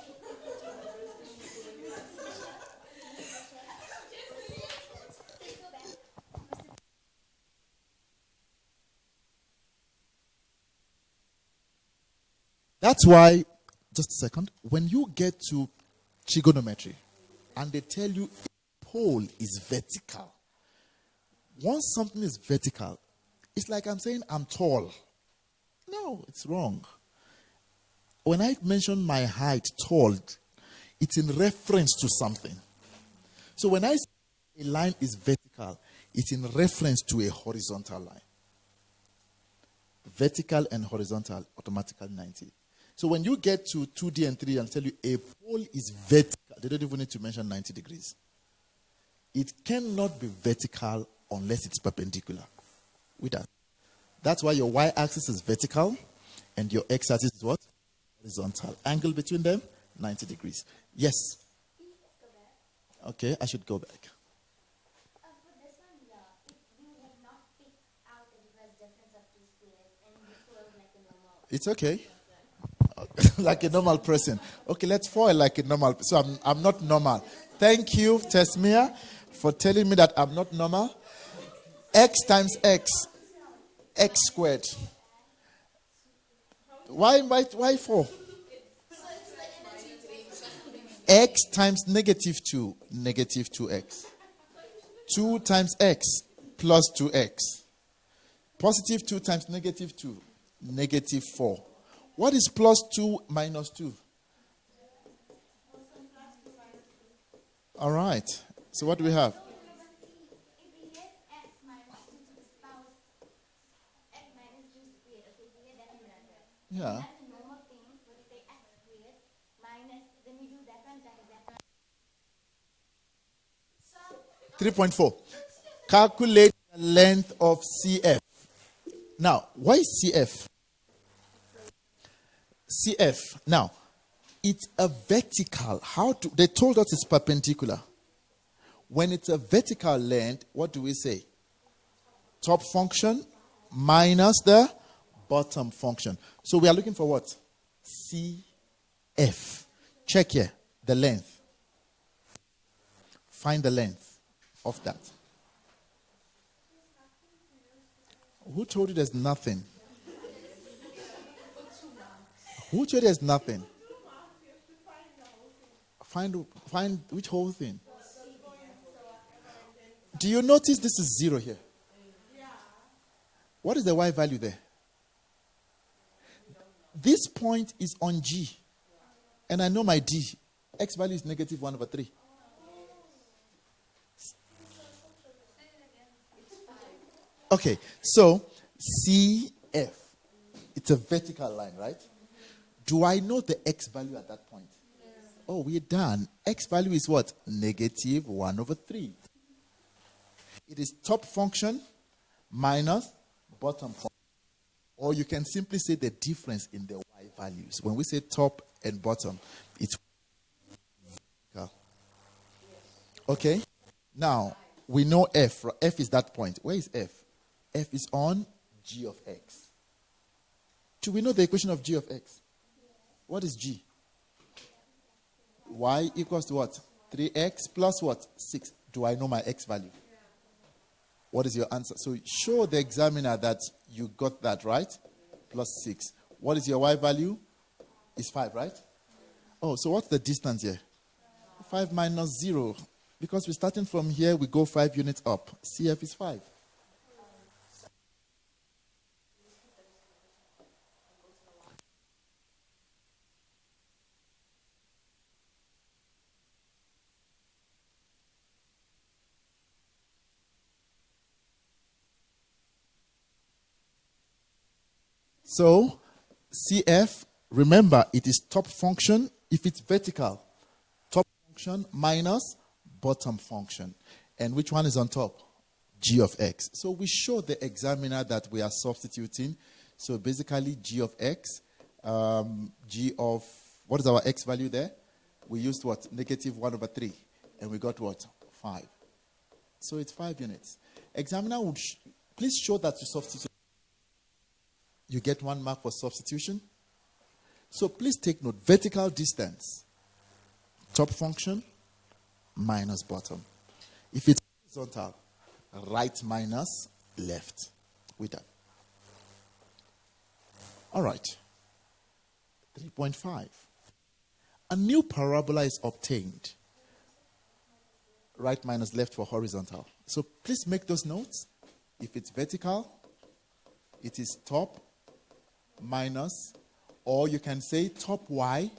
That's why, just a second, when you get to trigonometry and they tell you a pole is vertical, once something is vertical, it's like I'm saying I'm tall. No, it's wrong. When I mention my height, tall, it's in reference to something. So when I say a line is vertical, it's in reference to a horizontal line. Vertical and horizontal, automatically 90. So when you get to 2D and 3D and tell you a pole is vertical, they don't even need to mention 90 degrees. It cannot be vertical unless it's perpendicular. With that. That's why your y-axis is vertical and your x-axis is what? Horizontal. Angle between them, 90 degrees. Yes? Can you just go back? Okay, I should go back. For this one, if you have not picked out the reverse difference of two squares and you fold like a normal. It's okay. Like a normal person. Okay, let's foil like a normal. So I'm not normal. Thank you, Tesmia, for telling me that I'm not normal. X times x, x squared. Why 4? X times negative 2, negative 2x. 2 times x plus 2x. Positive 2 times negative 2, negative 4. What is plus 2 minus 2? All right. So what do we have? If we get x minus 2 to the power, x minus 2 squared, okay, we get that numerator. Yeah. That's a normal thing, but we say x squared minus, then we do that one times that one. 3.4. Calculate the length of CF. Now, why is CF? CF. Now, it's a vertical. They told us it's perpendicular. When it's a vertical length, what do we say? Top function minus the bottom function. So we are looking for what? CF. Check here. The length. Find the length of that. Who told you there's nothing? Who told you there's nothing? Find which whole thing? Do you notice this is 0 here? What is the y value there? This point is on G. And I know my D. X value is negative 1/3. Okay, so CF. It's a vertical line, right? Do I know the x value at that point? Oh, we're done. X value is what? Negative 1/3. It is top function minus bottom function. Or you can simply say the difference in the y values. When we say top and bottom, it's okay. Now, we know f. F is that point. Where is f? F is on g of x. Do we know the equation of g of x? What is g? Y equals to what? 3x plus what? 6. Do I know my x value? What is your answer? So show the examiner that you got that, right? Plus 6. What is your y value? Is 5, right? Oh, so what's the distance here? 5 minus 0. Because we're starting from here, we go 5 units up. CF is 5. So, CF, remember, it is top function if it's vertical. Top function minus bottom function. And which one is on top? G of x. So we show the examiner that we are substituting. So basically G of x, G of, what is our x value there? We used what? Negative 1/3. And we got what? 5. So it's 5 units. Examiner would, please show that you substitute. You get 1 mark for substitution. So please take note. Vertical distance. Top function minus bottom. If it's horizontal, right minus left. With that. All right. 3.5. A new parabola is obtained. Right minus left for horizontal. So please make those notes. If it's vertical, it is top minus, or you can say top y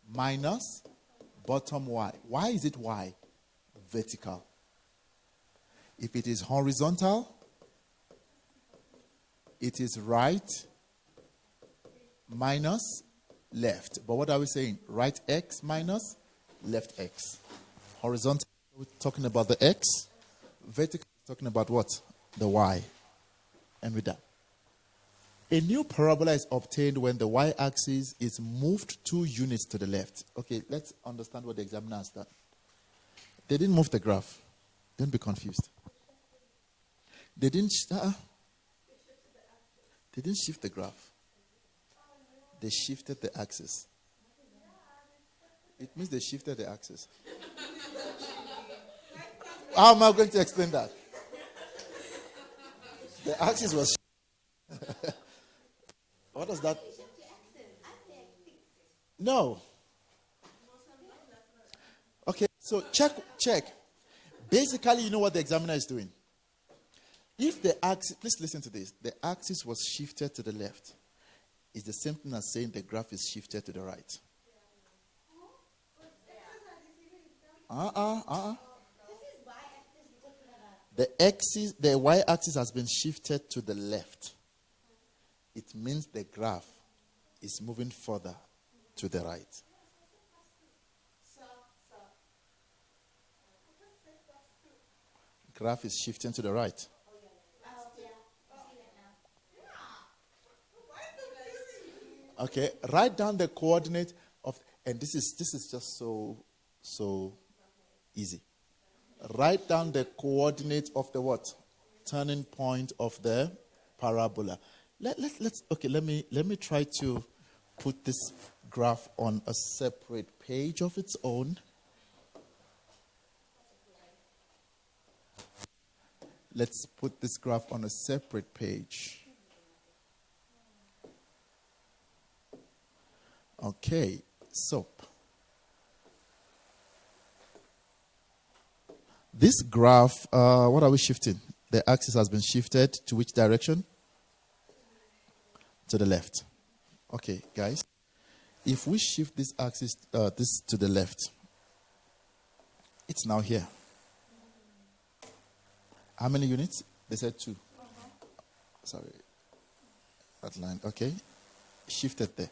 minus bottom y. Why is it y? Vertical. If it is horizontal, it is right minus left. But what are we saying? Right x minus left x. Horizontal, we're talking about the x. Vertical, talking about what? The y. And with that. A new parabola is obtained when the y-axis is moved 2 units to the left. Okay, let's understand what the examiner has done. They didn't move the graph. Don't be confused. They didn't shift the graph. They shifted the axis. It means they shifted the axis. How am I going to explain that? The axis was. What does that? No. Okay, so check. Basically, you know what the examiner is doing. If the axis, please listen to this. The axis was shifted to the left. It's the same thing as saying the graph is shifted to the right. This is y-axis we're talking about. The y-axis has been shifted to the left. It means the graph is moving further to the right. Graph is shifting to the right. Okay, write down the coordinate of, and this is just so easy. Write down the coordinate of the what? Turning point of the parabola. Let me try to put this graph on a separate page of its own. Let's put this graph on a separate page. Okay, so this graph, what are we shifting? The axis has been shifted to which direction? To the left. Okay, guys. If we shift this axis, this to the left, it's now here. How many units? They said 2. Sorry. That line. Okay. Shifted there.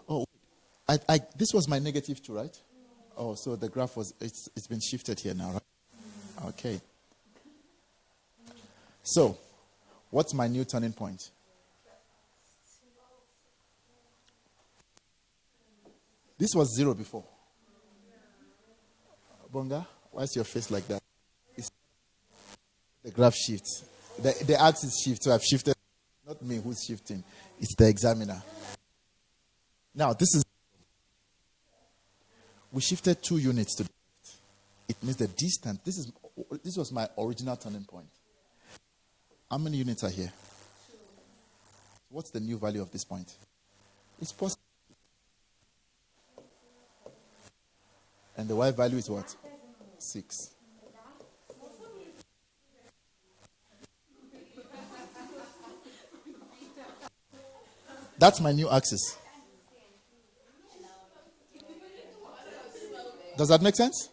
Oh, this was my -2, right? Oh, so the graph it's been shifted here now, right? Okay. So, what's my new turning point? This was 0 before. Bonga, why is your face like that? The graph shifts. The axis shifts, so I've shifted. Not me who's shifting. It's the examiner. Now, we shifted 2 units to the left. It means the distance. This was my original turning point. How many units are here? 2. What's the new value of this point? It's possible. And the y value is what? 6. That's my new axis. Does that make sense?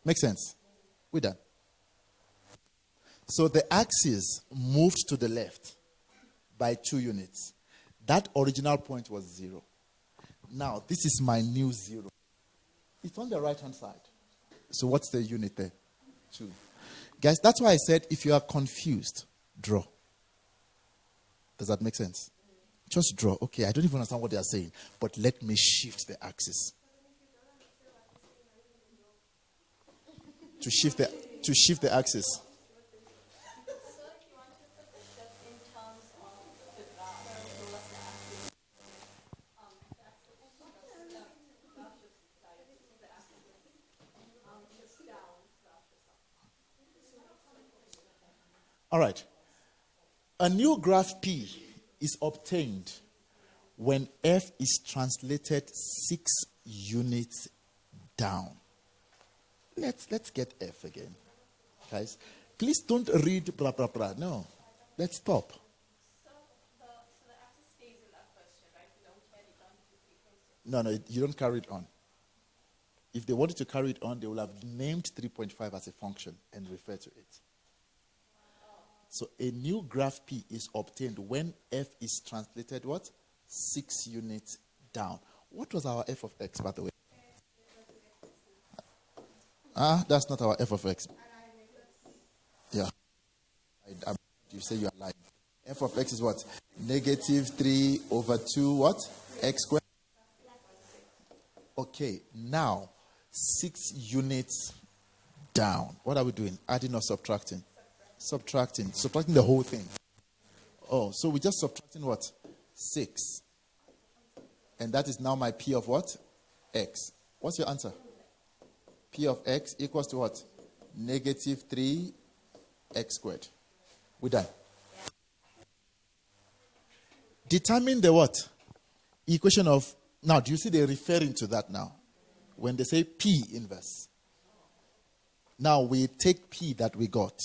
Make sense? We're done. So the axis moved to the left by 2 units. That original point was 0. Now, this is my new 0. It's on the right-hand side. So what's the unit there? 2. Guys, that's why I said if you are confused, draw. Does that make sense? Just draw. Okay, I don't even understand what they are saying, but let me shift the axis. To shift the axis. All right. A new graph P is obtained when F is translated 6 units down. Let's get F again. Guys, please don't read blah, blah, blah. No. Let's stop. So the axis stays in that question, right? You don't carry it on to the equation. No, you don't carry it on. If they wanted to carry it on, they would have named 3.5 as a function and refer to it. So a new graph P is obtained when f is translated what? 6 units down. What was our f of x, by the way? That's not our f of x. Yeah. You say you are lying. F of x is what? Negative 3 over 2 what? X squared. Okay, now 6 units down. What are we doing? Adding or subtracting? Subtracting. Subtracting the whole thing. Oh, so we're just subtracting what? 6. And that is now my P of what? X. What's your answer? P of x equals to what? Negative 3 x squared. We're done. Determine the what? Equation of... Now, do you see they're referring to that now? When they say P inverse. Now, we take P that we got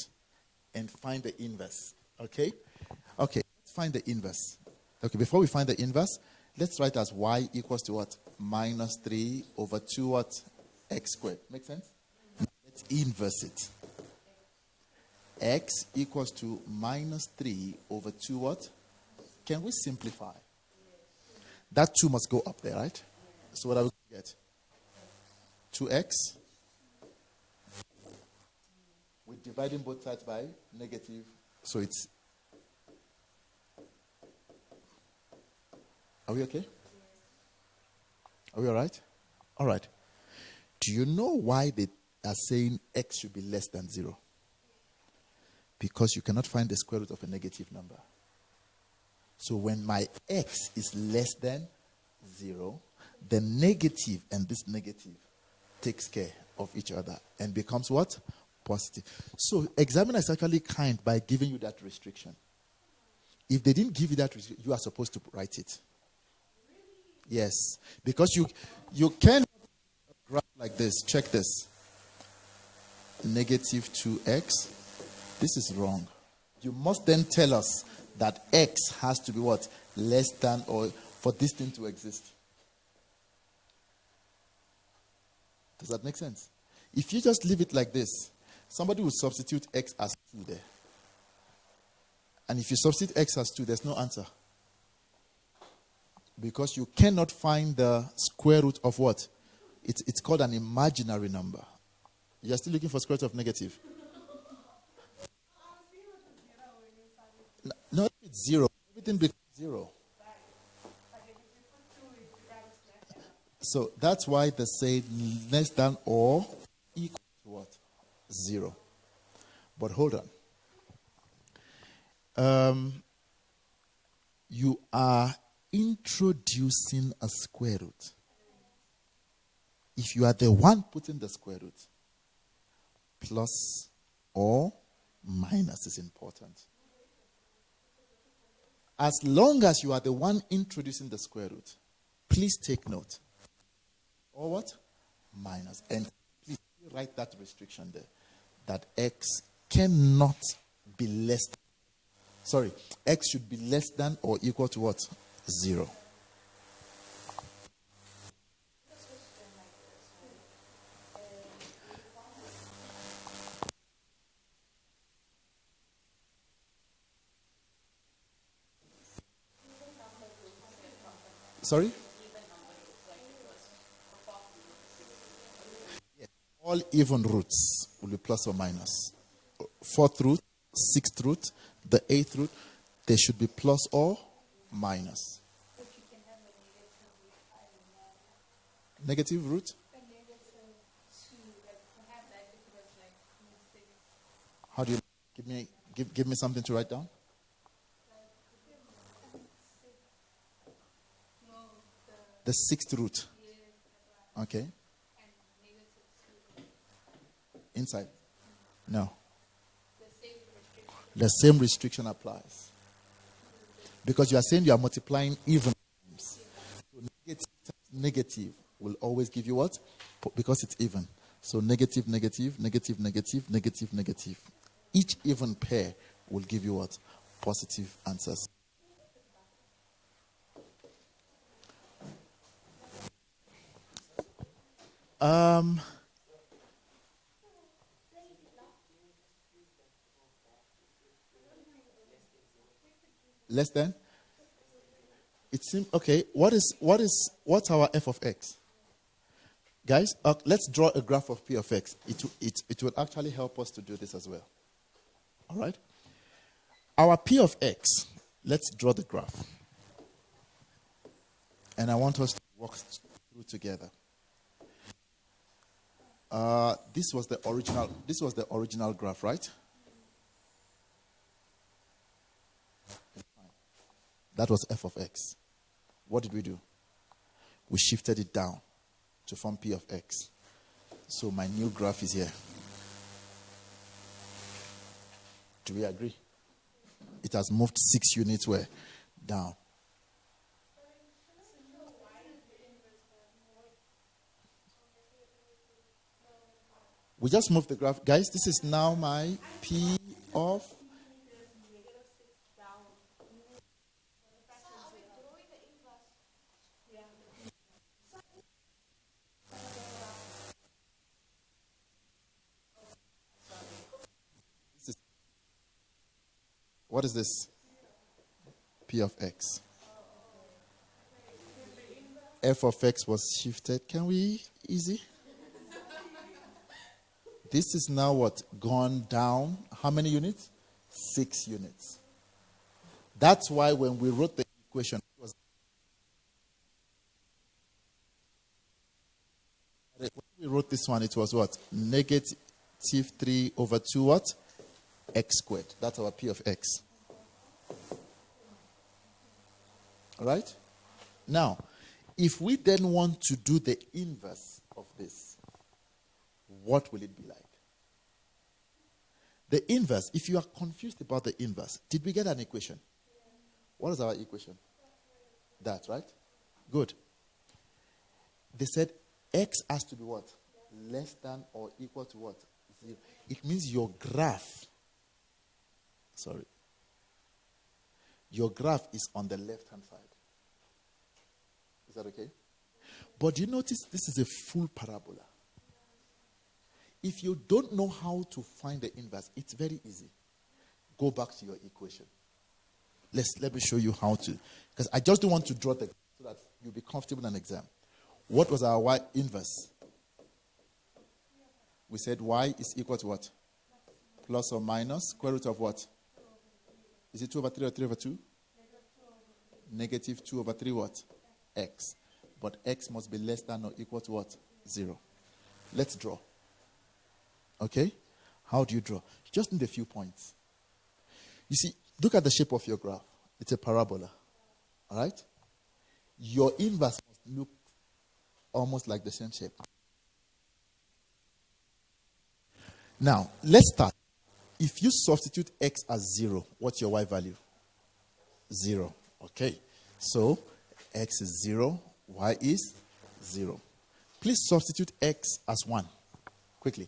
and find the inverse. Okay? Okay, let's find the inverse. Okay, before we find the inverse, let's write as y equals to what? Minus 3 over 2 what? X squared. Make sense? Let's inverse it. X equals to minus 3 over 2 what? Can we simplify? That 2 must go up there, right? So what are we going to get? 2x. We're dividing both sides by negative. So it's... Are we okay? Are we all right? All right. Do you know why they are saying x should be less than 0? Because you cannot find the square root of a negative number. So when my x is less than 0, the negative and this negative takes care of each other and becomes what? Positive. So examiner is actually kind by giving you that restriction. If they didn't give you that restriction, you are supposed to write it. Yes. Because you can graph like this. Check this. Negative 2x. This is wrong. You must then tell us that x has to be what? Less than or for this thing to exist. Does that make sense? If you just leave it like this, somebody will substitute x as 2 there. And if you substitute x as 2, there's no answer. Because you cannot find the square root of what? It's called an imaginary number. You're still looking for square root of negative. No, it's 0. Everything becomes 0. So that's why they say less than or equal to what? 0. But hold on. You are introducing a square root. If you are the one putting the square root, plus or minus is important. As long as you are the one introducing the square root, please take note. Or what? Minus. And please write that restriction there. That x cannot be less than. Sorry, x should be less than or equal to what? 0. Sorry? Yes. All even roots will be plus or minus. 4th root, 6th root, the 8th root, they should be plus or minus. Negative root? How do you give me something to write down? The 6th root. Okay. Inside? No. The same restriction applies. Because you are saying you are multiplying even times. So negative will always give you what? Because it's even. So negative, negative, negative, negative, negative, negative. Each even pair will give you what? Positive answers. Less than? It seems okay. What's our f of x? Guys, let's draw a graph of p of x. It will actually help us to do this as well. All right? Our p of x, let's draw the graph. And I want us to walk through together. This was the original graph, right? That was f of x. What did we do? We shifted it down to form p of x. So my new graph is here. Do we agree? It has moved 6 units where? Down. We just moved the graph. Guys, this is now my p of... What is this? P of x. F of x was shifted. Can we? Easy. This is now what? Gone down. How many units? 6 units. That's why when we wrote the equation, when we wrote this one, it was what? Negative 3 over 2 what? X squared. That's our p of x. All right? Now, if we then want to do the inverse of this, what will it be like? The inverse, if you are confused about the inverse, did we get an equation? What is our equation? That, right? Good. They said x has to be what? Less than or equal to what? 0. It means your graph, your graph is on the left-hand side. Is that okay? But you notice this is a full parabola. If you don't know how to find the inverse, it's very easy. Go back to your equation. Let me show you how to. Because I just don't want to draw the so that you'll be comfortable in an exam. What was our y inverse? We said y is equal to what? Plus or minus square root of what? Is it 2 over 3 or 3 over 2? Negative 2 over 3 what? X. But x must be less than or equal to what? 0. Let's draw. Okay? How do you draw? You just need a few points. You see, look at the shape of your graph. It's a parabola. All right? Your inverse must look almost like the same shape. Now, let's start. If you substitute x as 0, what's your y value? 0. Okay. So, x is 0, y is 0. Please substitute x as 1. Quickly.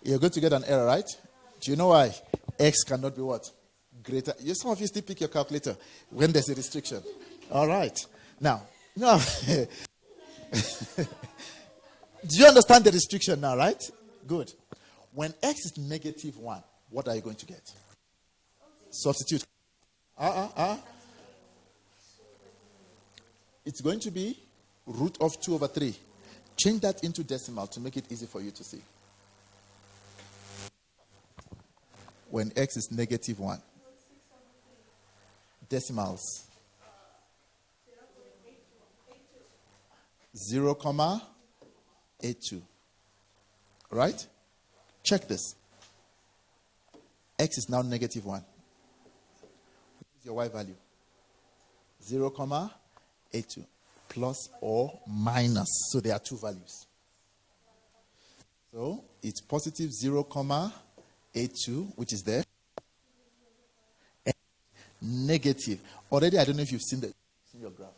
You're going to get an error, right? Do you know why? X cannot be what? Greater. Some of you still pick your calculator when there's a restriction. All right. Now, do you understand the restriction now, right? Good. When x is negative 1, what are you going to get? Substitute. It's going to be root of 2 over 3. Change that into decimal to make it easy for you to see. When x is negative 1. Decimals. 0,82. Right? Check this. X is now negative 1. What is your y value? 0,82. Plus or minus. So there are two values. So it's positive 0,82, which is there. And negative. Already, I don't know if you've seen your graph.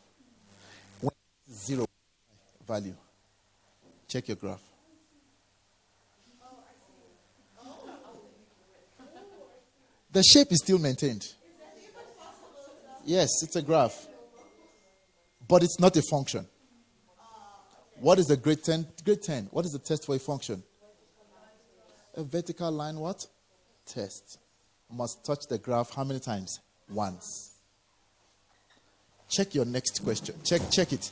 When 0 value. Check your graph. The shape is still maintained. Yes, it's a graph. But it's not a function. What is the grade 10? Grade 10. What is the test for a function? A vertical line what? Test. must touch the graph how many times? Once. Check your next question. Check it.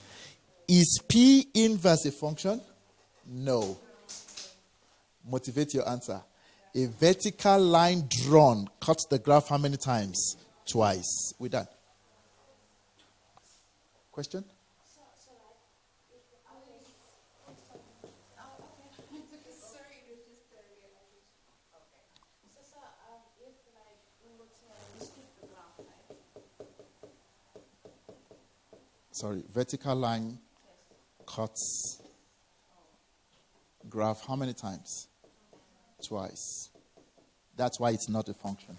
Is P inverse a function? No. Motivate your answer. A vertical line drawn cuts the graph how many times? Twice. We're done. Question? Sorry, it was just a realization. Okay. So, if like we were to restrict the graph, right? Sorry, vertical line cuts graph how many times? Twice. That's why it's not a function.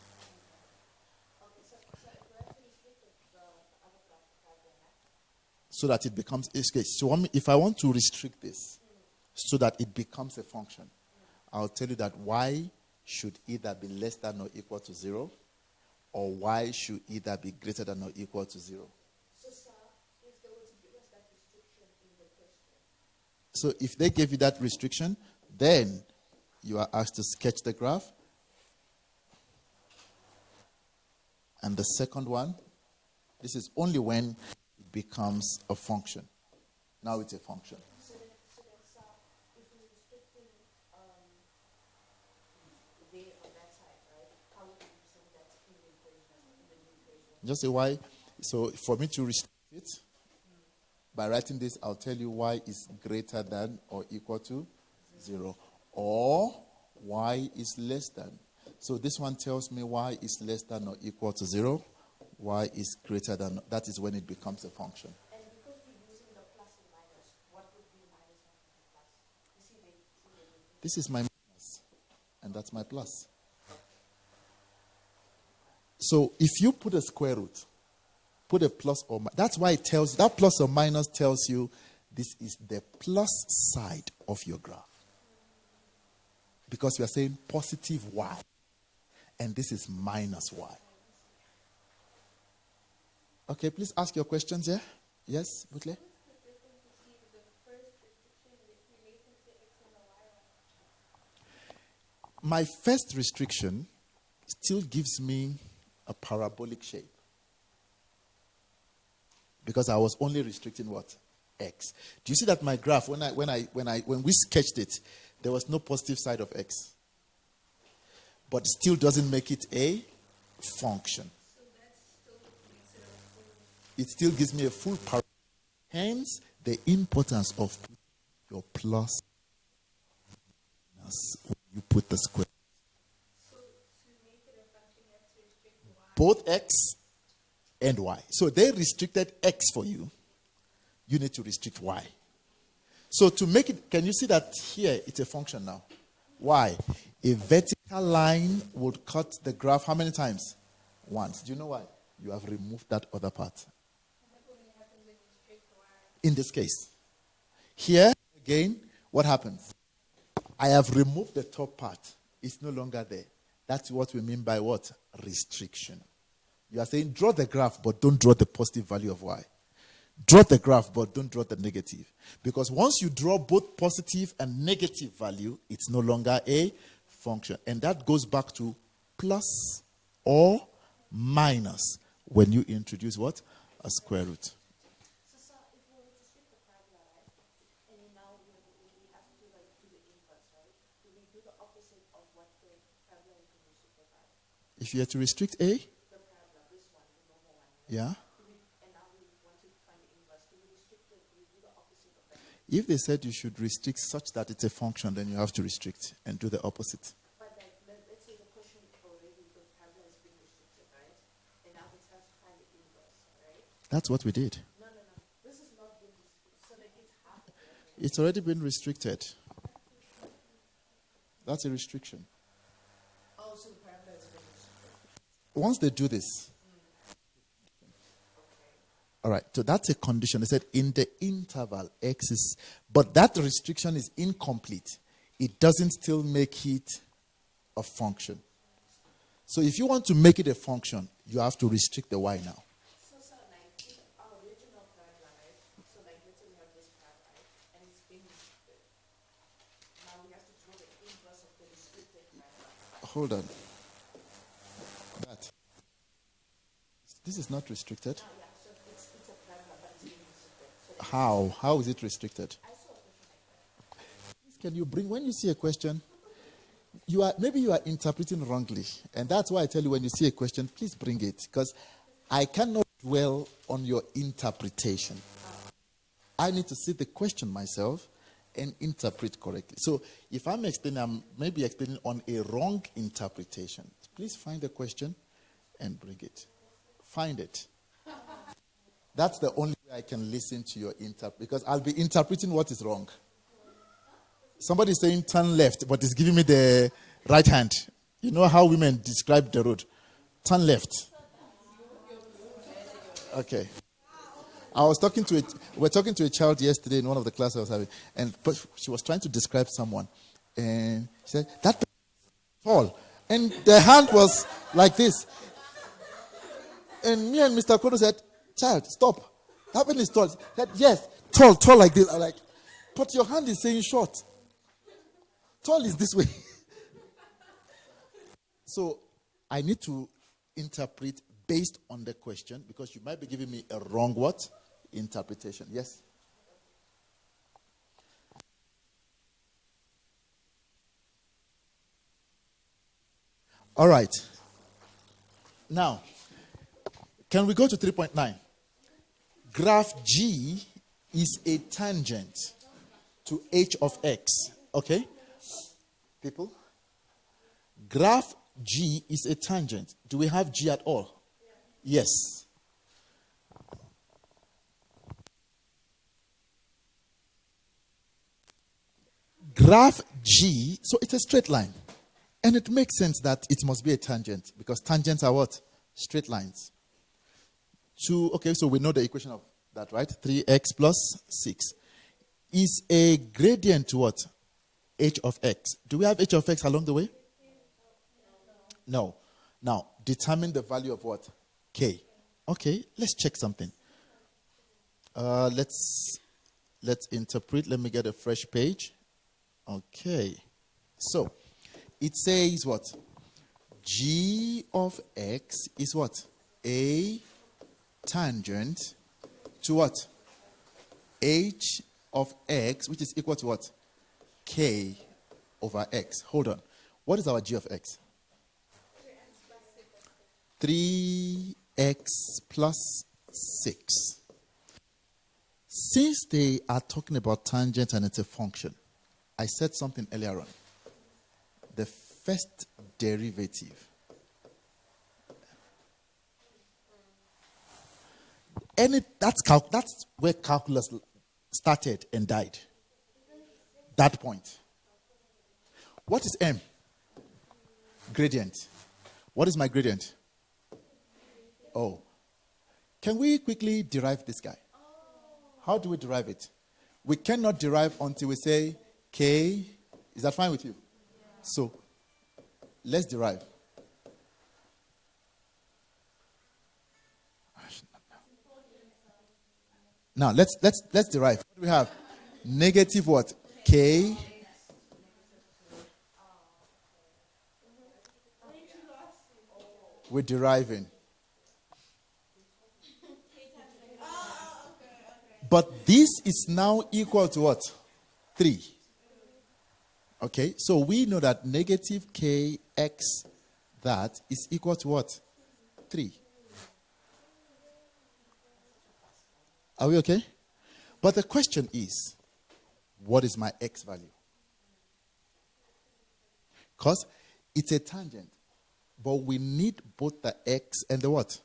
Okay, so if we have to restrict the other graph to parallel, right? So that it becomes okay. So if I want to restrict this so that it becomes a function, I'll tell you that y should either be less than or equal to 0, or y should either be greater than or equal to 0. So, sir, if they were to give us that restriction in the question, So if they gave you that restriction, then you are asked to sketch the graph. And the second one, this is only when it becomes a function. Now it's a function. so then, sir, if we restricting there on that side, right? How would we present that in the equation, in the new equation? Just say y. So for me to restrict it, by writing this, I'll tell you y is greater than or equal to 0. Or y is less than. So this one tells me y is less than or equal to 0. Y is greater than. That is when it becomes a function. And because we're using the plus and minus, what would be minus and plus? You see, This is my minus, and that's my plus. So if you put a square root, put a plus or minus, that's why it tells you, that plus or minus tells you this is the plus side of your graph. Because we are saying positive y, and this is minus y. Okay, please ask your questions here. Yes, Butle? what's the difference between the first restriction relating to x and the y? My first restriction still gives me a parabolic shape. Because I was only restricting what? X. Do you see that my graph, when we sketched it, there was no positive side of x. But it still doesn't make it a function. So that still makes it a full. It still gives me a full parabola. Hence, the importance of your plus minus when you put the square. So to make it a function, you have to restrict y. Both x and y. So they restricted x for you. You need to restrict y. So to make it, can you see that here it's a function now? Why? A vertical line would cut the graph how many times? Once. Do you know why? You have removed that other part. And that only happens when you restrict y. In this case. Here, again, what happens? I have removed the top part. It's no longer there. That's what we mean by what? Restriction. You are saying draw the graph, but don't draw the positive value of y. Draw the graph, but don't draw the negative. Because once you draw both positive and negative value, it's no longer a function. And that goes back to plus or minus when you introduce what? A square root. So, sir, if we were to restrict the parabola, right? And then now we have to do the inverse, right? Do we do the opposite of what the parabola is being restricted by? If you are to restrict a, The parabola, this one, the normal one. Right? yeah. And now we want to find the inverse. Do we restrict it? Do we do the opposite of that? If they said you should restrict such that it's a function, then you have to restrict and do the opposite. But like, let's say the question already, the parabola is being restricted, right? And now it has to find the inverse, right? That's what we did. No. This is not being restricted. So like it's half of it. It's already been restricted. That's a restriction. Oh, so the parabola is being restricted. Once they do this, all right, so that's a condition. They said in the interval x is, but that restriction is incomplete. It doesn't still make it a function. So if you want to make it a function, you have to restrict the y now. So, like, this our original parabola, right? So, like, let's say we have this parabola, right? And it's being restricted. Now we have to draw the inverse of the restricted parabola. Hold on. This is not restricted. Yeah, so it's a parabola, but it's being restricted. So How? How is it restricted? I saw a question like that. Please, can you bring, when you see a question, maybe you are interpreting wrongly. And that's why I tell you, when you see a question, please bring it. Because I cannot dwell on your interpretation. I need to see the question myself and interpret correctly. So if I'm explaining, I'm maybe explaining on a wrong interpretation. Please find the question and bring it. Find it. That's the only way I can listen to your because I'll be interpreting what is wrong. Somebody is saying turn left, but it's giving me the right hand. You know how women describe the road. Turn left. Okay. We're talking to a child yesterday in one of the classes I was having, and she was trying to describe someone, and she said that person is tall, and the hand was like this, and me and Mr. Kodo said, "Child, stop. That person is tall." She said, "Yes, tall like this." I'm like, "But your hand is saying short. Tall is this way." So I need to interpret based on the question, because you might be giving me a wrong what? Interpretation. Yes? All right. Now, can we go to 3.9? Graph G is a tangent to h of x. Okay? People? Graph G is a tangent. Do we have G at all? Yes. Graph G, so it's a straight line. And it makes sense that it must be a tangent, because tangents are what? Straight lines. Okay, so we know the equation of that, right? 3x plus 6 is a gradient to what? H of x. Do we have h of x along the way? No. Now, determine the value of what? K. Okay, let's check something. Let's interpret. Let me get a fresh page. Okay. So, it says what? G of x is what? A tangent to what? H of x, which is equal to what? K over x. Hold on. What is our G of x? 3x plus 6. Since they are talking about tangent and it's a function, I said something earlier on. The first derivative. That's where calculus started and died. That point. What is M? Gradient. What is my gradient? Oh. Can we quickly derive this guy? How do we derive it? We cannot derive until we say K. Is that fine with you? So, let's derive. Now, let's derive. What do we have? Negative what? K. We're deriving. But this is now equal to what? 3. Okay, so we know that negative kx that is equal to what? 3. Are we okay? But the question is, what is my x value? Because it's a tangent. But we need both the x and the what?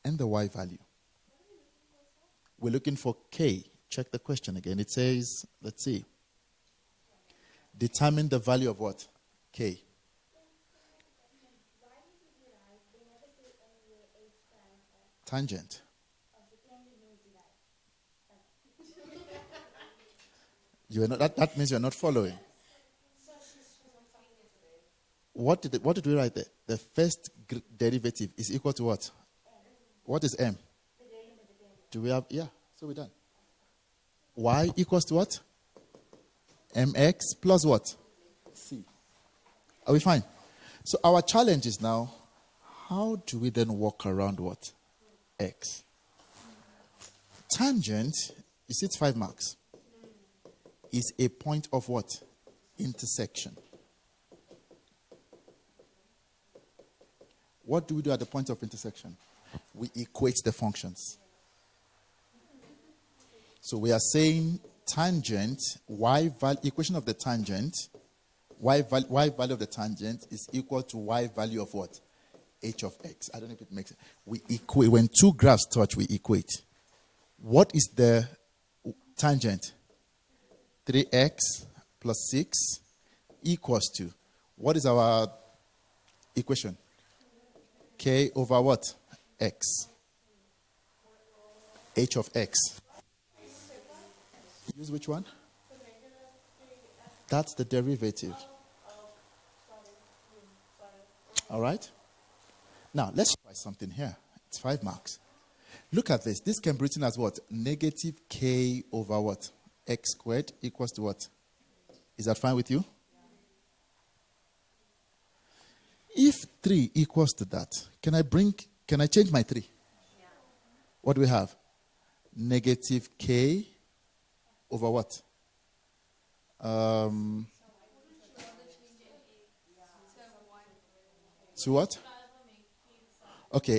And the y value. We're looking for k. Check the question again. It says, let's see. Determine the value of what? K. Tangent. You are not, that means you're not following. What did we write there? The first derivative is equal to what? What is m? Do we have? Yeah, so we're done. Y equals to what? Mx plus what? C. Are we fine? So our challenge is now, how do we then walk around what? x. Tangent, you see it's 5 marks, is a point of what? Intersection. What do we do at the point of intersection? We equate the functions. So we are saying tangent, equation of the tangent, y value of the tangent is equal to y value of what? H of x. I don't know if it makes sense. We equate. When two graphs touch, we equate. What is the tangent? 3x plus 6 equals to, what is our equation? K over what? X. H of x. Use which one? That's the derivative. All right? Now, let's try something here. It's 5 marks. Look at this. This can be written as what? Negative k over what? X squared equals to what? Is that fine with you? If 3 equals to that, can I change my 3? Yeah. What do we have? Negative k over what? To what?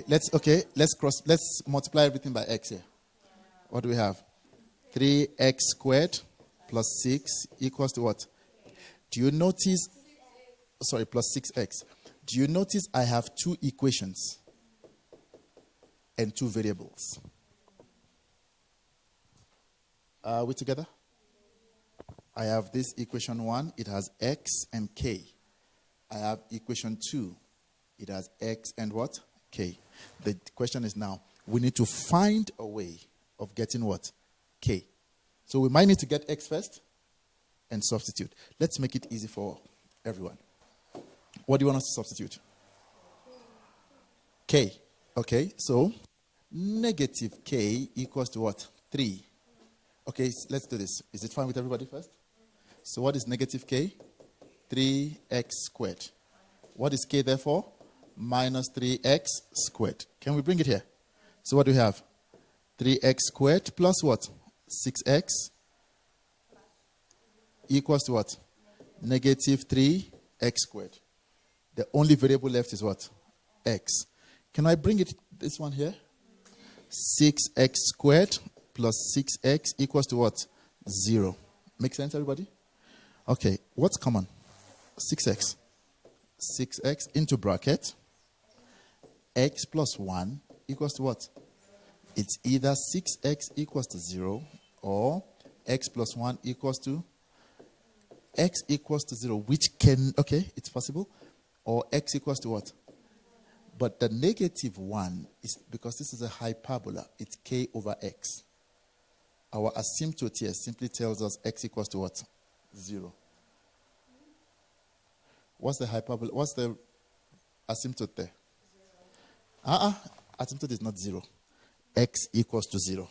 Let's multiply everything by x here. What do we have? 3x squared plus 6 equals to what? Do you notice? Sorry, plus 6x. Do you notice I have 2 equations and 2 variables? Are we together? I have this equation 1. It has x and k. I have equation 2. It has x and what? K. The question is now, we need to find a way of getting what? K. So we might need to get x first and substitute. Let's make it easy for everyone. What do you want us to substitute? K. Okay, so negative k equals to what? 3. Okay, let's do this. Is it fine with everybody first? So what is negative k? 3x squared. What is k therefore? Minus 3x squared. Can we bring it here? So what do we have? 3x squared plus what? 6x equals to what? Negative 3x squared. The only variable left is what? X. Can I bring it, this one here? 6x squared plus 6x equals to what? 0. Make sense, everybody? Okay, what's common? 6x. 6x into bracket. X plus 1 equals to what? It's either 6x equals to 0 or x plus 1 equals to x equals to 0, which can, okay, it's possible, or x equals to what? But the negative 1 is, because this is a hyperbola, it's k over x. Our asymptote here simply tells us x equals to what? 0. What's the hyperbola? What's the asymptote there? Asymptote is not 0. X equals to 0.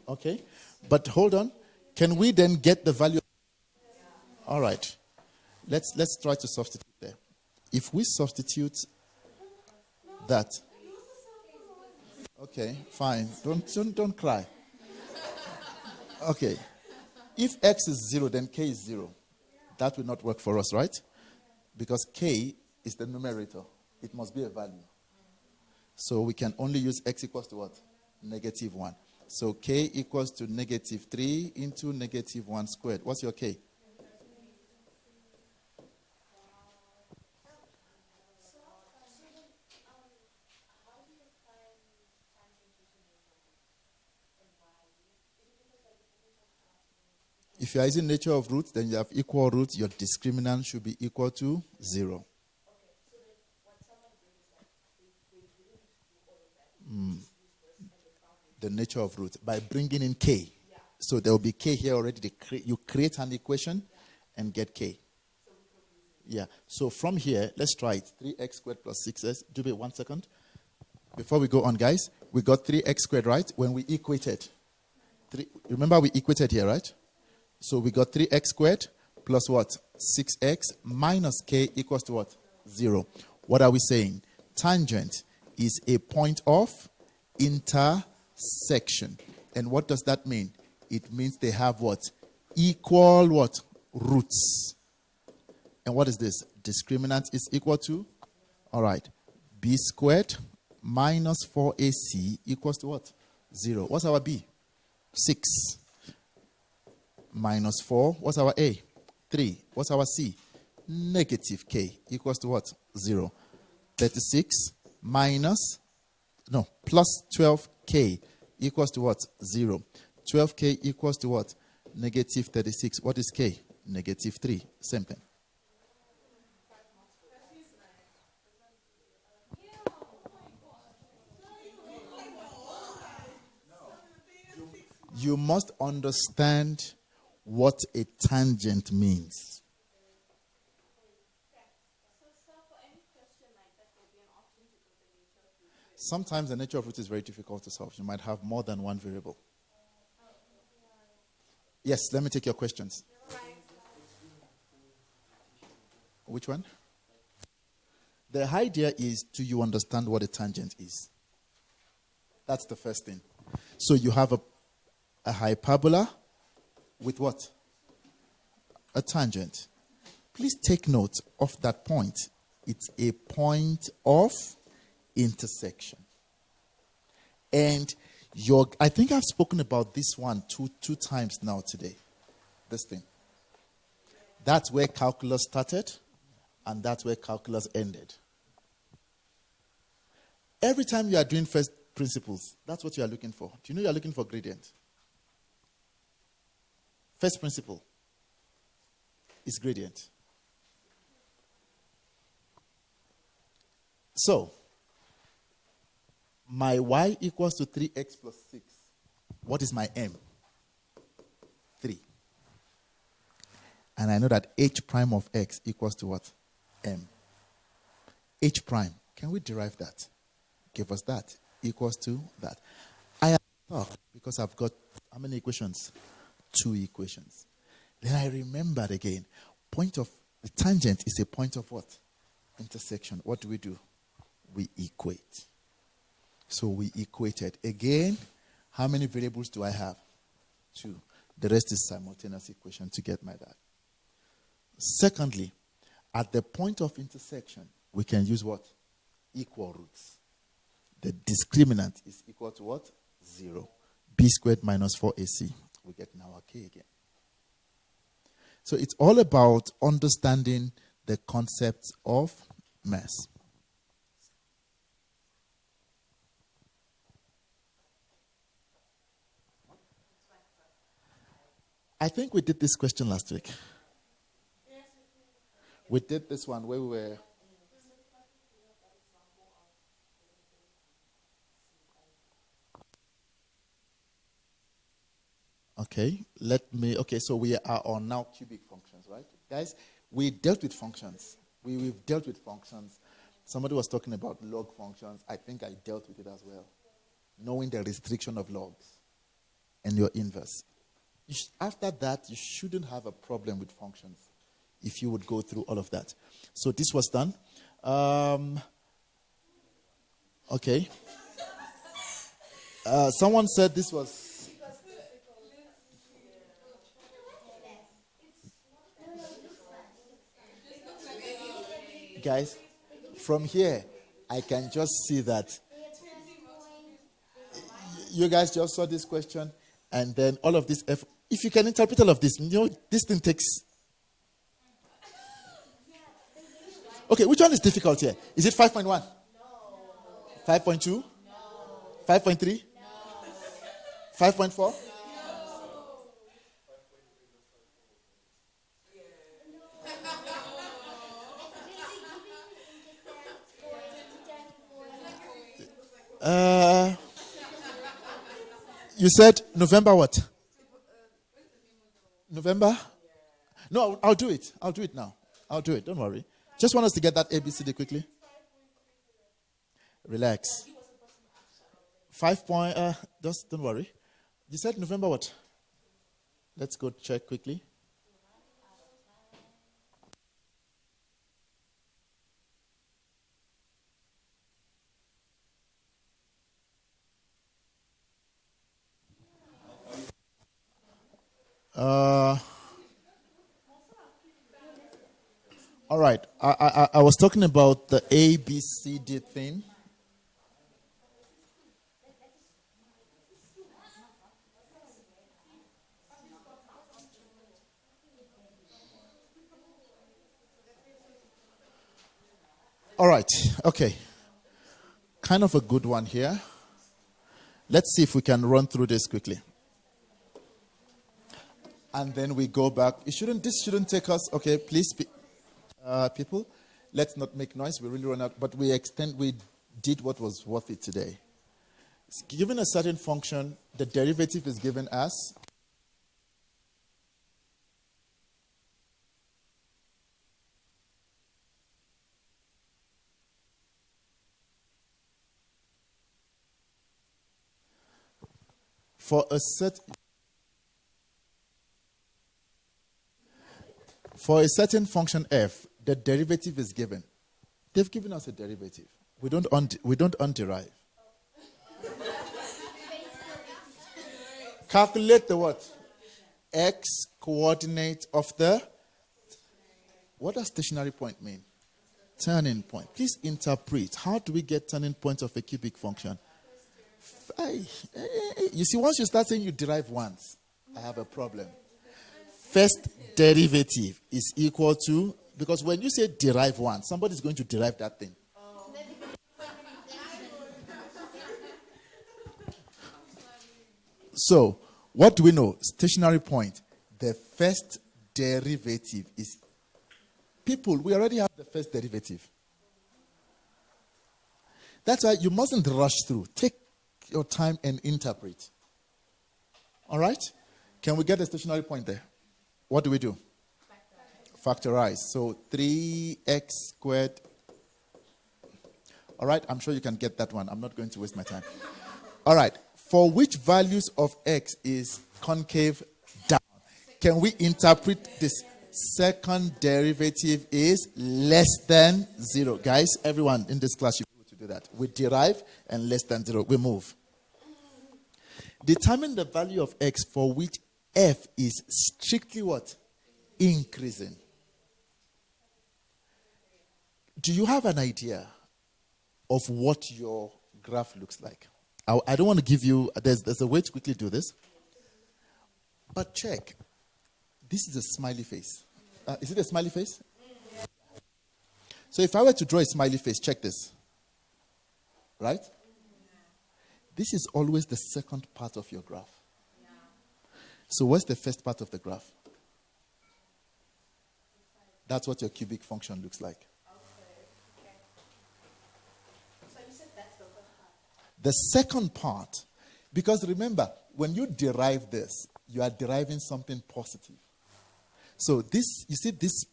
Okay? But hold on. Can we then get the value? All right. Let's try to substitute there. If we substitute that. Okay, fine. Don't cry. Okay. If x is 0, then k is 0. That will not work for us, right? Because k is the numerator. It must be a value. So we can only use x equals to what? Negative 1. So k equals to negative 3 into negative 1 squared. What's your k? If you are using nature of roots, then you have equal roots. Your discriminant should be equal to 0. The nature of roots by bringing in k. So there will be k here already. You create an equation and get k. Yeah. So from here, let's try it. 3x squared plus 6s. Do wait 1 second. Before we go on, guys, we got 3x squared, right? When we equated. Remember we equated here, right? So we got 3x squared plus what? 6x minus k equals to what? 0. What are we saying? Tangent is a point of intersection. And what does that mean? It means they have what? Equal what? Roots. And what is this? Discriminant is equal to? All right. B squared minus 4AC equals to what? 0. What's our B? 6. Minus 4. What's our A? 3. What's our C? Negative K equals to what? 0. 36 plus 12K equals to what? 0. 12K equals to what? Negative 36. What is K? Negative 3. Same thing. You must understand what a tangent means. Sometimes the nature of root is very difficult to solve. You might have more than one variable. Yes, let me take your questions. Which one? The idea is, do you understand what a tangent is? That's the first thing. So you have a hyperbola with what? A tangent. Please take note of that point. It's a point of intersection. And I think I've spoken about this one two times now today. This thing. That's where calculus started, and that's where calculus ended. Every time you are doing first principles, that's what you are looking for. Do you know you are looking for gradient? First principle is gradient. So, my y equals to 3x plus 6. What is my m? 3. And I know that h prime of x equals to what? M. H prime. Can we derive that? Give us that. Equals to that. I am stuck because I've got how many equations? 2 equations. Then I remembered again. The tangent is a point of what? Intersection. What do? We equate. So we equated. Again, how many variables do I have? 2. The rest is simultaneous equation to get my that. Secondly, at the point of intersection, we can use what? Equal roots. The discriminant is equal to what? 0. B squared minus 4AC. We get now our K again. So it's all about understanding the concepts of mass. I think we did this question last week. We did this one where we were. Okay, so we are on now cubic functions, right? Guys, we dealt with functions. We've dealt with functions. Somebody was talking about log functions. I think I dealt with it as well. Knowing the restriction of logs and your inverse. After that, you shouldn't have a problem with functions if you would go through all of that. So this was done. Okay. Someone said this was... Guys, from here, I can just see that you guys just saw this question, and then all of this effort. If you can interpret all of this, this thing takes... Okay, which one is difficult here? Is it 5.1? No. 5.2? No. 5.3? No. 5.4? You said November what? November? No, I'll do it. I'll do it now. I'll do it. Don't worry. Just want us to get that ABCD quickly. Relax. 5 point. Just don't worry. You said November what? Let's go check quickly. All right. I was talking about the A, B, C, D thing. All right. Okay. Kind of a good one here. Let's see if we can run through this quickly. And then we go back. This shouldn't take us. Okay, please, people, let's not make noise. We really run out. But we did what was worth it today. Given a certain function, the derivative is given as for a certain function f, the derivative is given. They've given us a derivative. We don't underive. Calculate the what? X coordinate of the. What does stationary point mean? Turning point. Please interpret. How do we get turning point of a cubic function? You see, once you start saying you derive once, I have a problem. First derivative is equal to, because when you say derive once, somebody's going to derive that thing. So, what do we know? Stationary point. The first derivative is. People, we already have the first derivative. That's why you mustn't rush through. Take your time and interpret. All right? Can we get the stationary point there? What do we do? Factorize. So 3x squared. All right? I'm sure you can get that one. I'm not going to waste my time. All right. For which values of x is concave down? Can we interpret this? Second derivative is less than 0. Guys, everyone in this class, you be able to do that. We derive and less than 0. We move. Determine the value of x for which f is strictly what? Increasing. Do you have an idea of what your graph looks like? I don't want to give you, there's a way to quickly do this. But check. This is a smiley face. Is it a smiley face? So if I were to draw a smiley face, check this. Right? This is always the second part of your graph. So what's the first part of the graph? That's what your cubic function looks like. So you said that's the first part. The second part, because remember, when you derive this, you are deriving something positive. So this, you see, this is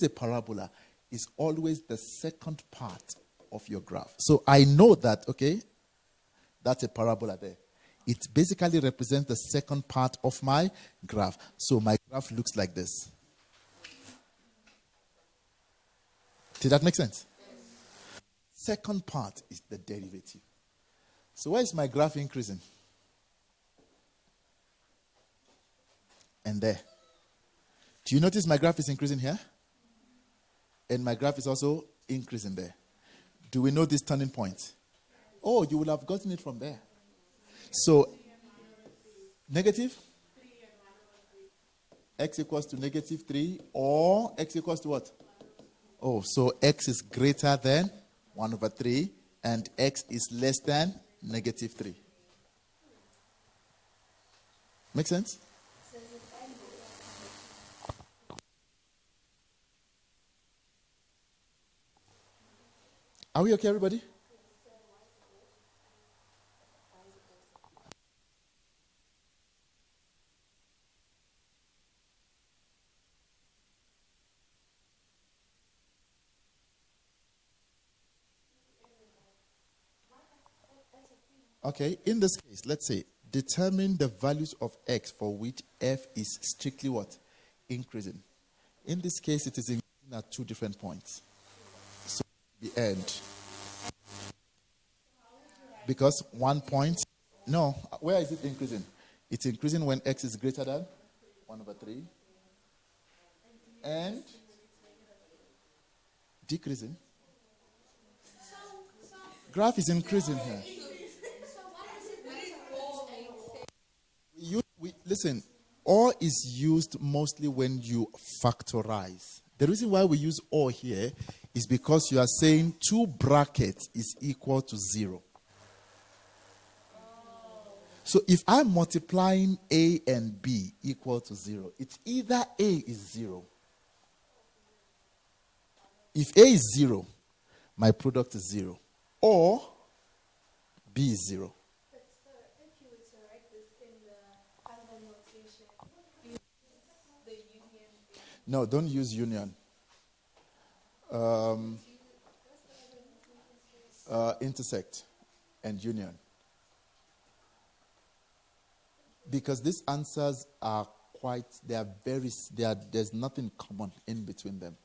a parabola, is always the second part of your graph. So I know that, okay, that's a parabola there. It basically represents the second part of my graph. So my graph looks like this. Did that make sense? Yes. Second part is the derivative. So why is my graph increasing? And there. Do you notice my graph is increasing here? And my graph is also increasing there. Do we know this turning point? Oh, you will have gotten it from there. So, negative? X equals to negative 3 or x equals to what? Oh, so x is greater than 1 over 3 and x is less than negative 3. Make sense? Are we okay, everybody? Okay, in this case, let's say, determine the values of x for which f is strictly what? Increasing. In this case, it is increasing at 2 different points. So, the end. Because 1 point, no, where is it increasing? It's increasing when x is greater than 1 over 3. And decreasing. Graph is increasing here. Listen, or is used mostly when you factorize. The reason why we use or here is because you are saying 2 brackets is equal to 0. So if I'm multiplying A and B equal to 0, it's either A is 0. If A is 0, my product is 0. Or B is 0. But sir, if you would write this in the other notation, use the union. No, don't use union. Intersect and union. Because these answers are there's nothing common in between them.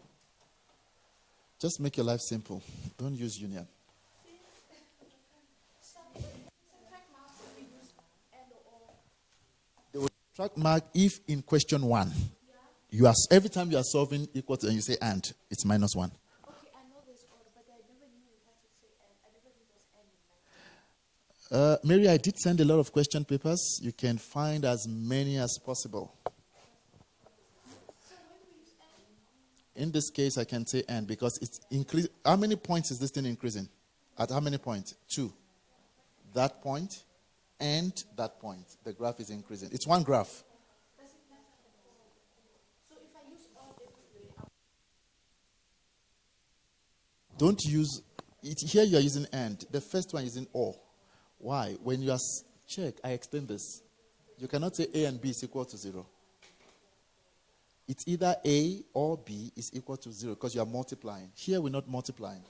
Just make your life simple. Don't use union. They will subtract mark if in question 1, you are every time you are solving equal to and you say and, it's minus 1. Okay, I know this order, but I never knew you had to say and. I never knew there was and in Mary, I did send a lot of question papers. You can find as many as possible. In this case, I can say and because it's increased. How many points is this thing increasing? At how many points? 2. That point and that point. The graph is increasing. It's one graph. So if I use all everywhere, Don't use it. Here you are using and. The first one is in or. Why? When you are check, I explain this. You cannot say A and B is equal to 0. It's either A or B is equal to 0 because you are multiplying. Here we're not multiplying.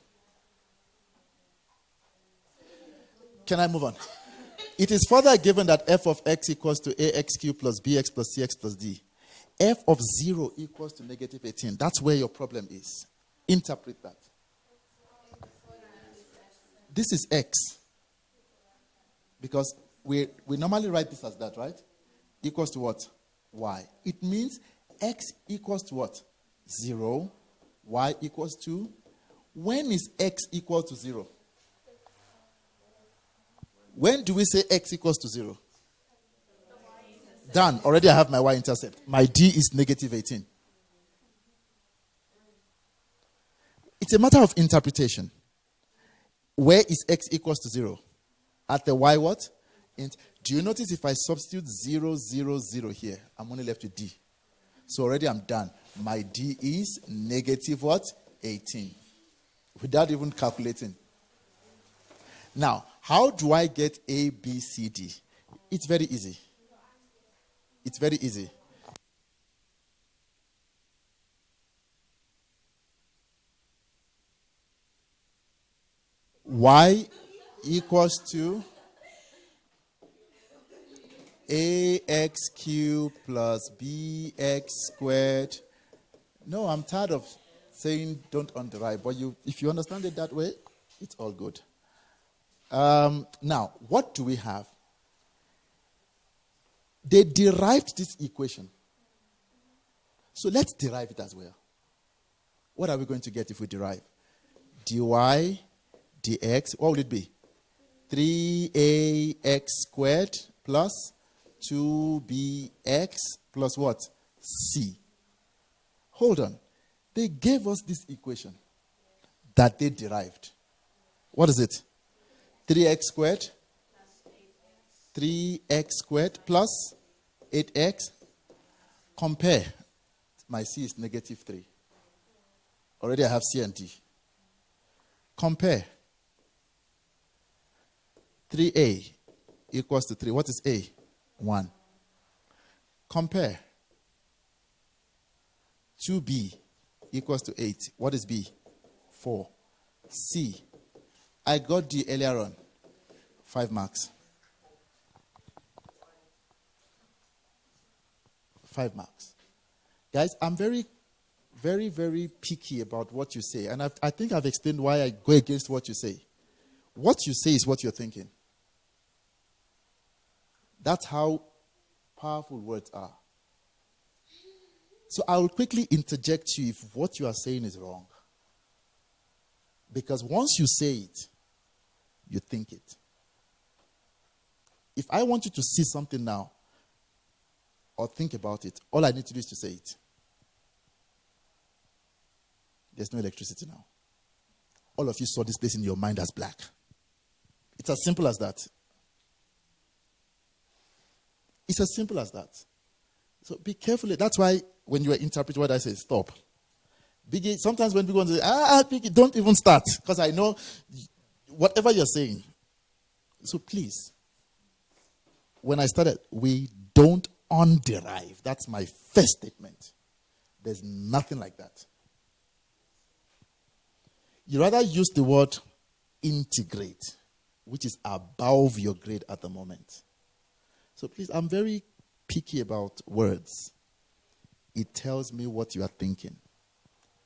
Can I move on? It is further given that f of x equals to ax cubed plus bx plus cx plus d. F of 0 equals to negative 18. That's where your problem is. Interpret that. This is x. Because we normally write this as that, right? Equals to what? Y. It means x equals to what? 0. Y equals to. When is x equal to 0? When do we say x equals to 0? Done. Already I have my y-intercept. My d is negative 18. It's a matter of interpretation. Where is x equals to 0? At the y what? Do you notice if I substitute 0, 0, 0 here, I'm only left with d. So already I'm done. My d is negative what? 18. Without even calculating. Now, how do I get A, B, C, D? It's very easy. It's very easy. Y equals to ax cubed plus bx squared. No, I'm tired of saying don't underwrite, but if you understand it that way, it's all good. Now, what do we have? They derived this equation. So let's derive it as well. What are we going to get if we derive? dy dx, what will it be? 3ax squared plus 2bx plus what? C. Hold on. They gave us this equation that they derived. What is it? 3x squared. 3x squared plus 8x. Compare. My C is negative 3. Already I have C and D. Compare. 3a equals to 3. What is A? 1. Compare. 2b equals to 8. What is B? 4. C. I got D earlier on. 5 marks. 5 marks. Guys, I'm very, very, very picky about what you say. And I think I've explained why I go against what you say. What you say is what you're thinking. That's how powerful words are. So I will quickly interject you if what you are saying is wrong. Because once you say it, you think it. If I want you to see something now or think about it, all I need to do is to say it. There's no electricity now. All of you saw this place in your mind as black. It's as simple as that. It's as simple as that. So be careful. That's why when you interpret what I say, stop. Biggie, sometimes when people say, Biggie, don't even start. Because I know whatever you're saying. So please, when I started, we don't underive. That's my first statement. There's nothing like that. You rather use the word integrate, which is above your grade at the moment. So please, I'm very picky about words. It tells me what you are thinking.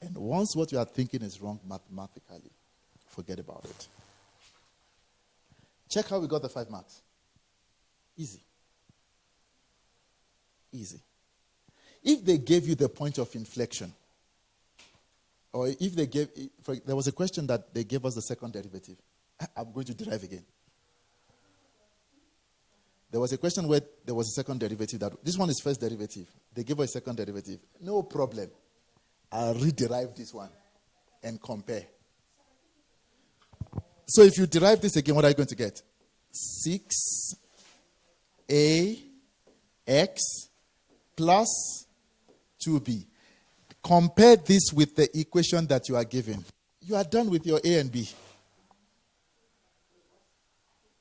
And once what you are thinking is wrong mathematically, forget about it. Check how we got the 5 marks. Easy. Easy. If they gave you the point of inflection, or if they gave, there was a question that they gave us the second derivative. I'm going to derive again. There was a question where there was a second derivative. This one is first derivative. They gave us a second derivative. No problem. I'll rederive this one and compare. So if you derive this again, what are you going to get? 6ax plus 2b. Compare this with the equation that you are given. You are done with your a and b.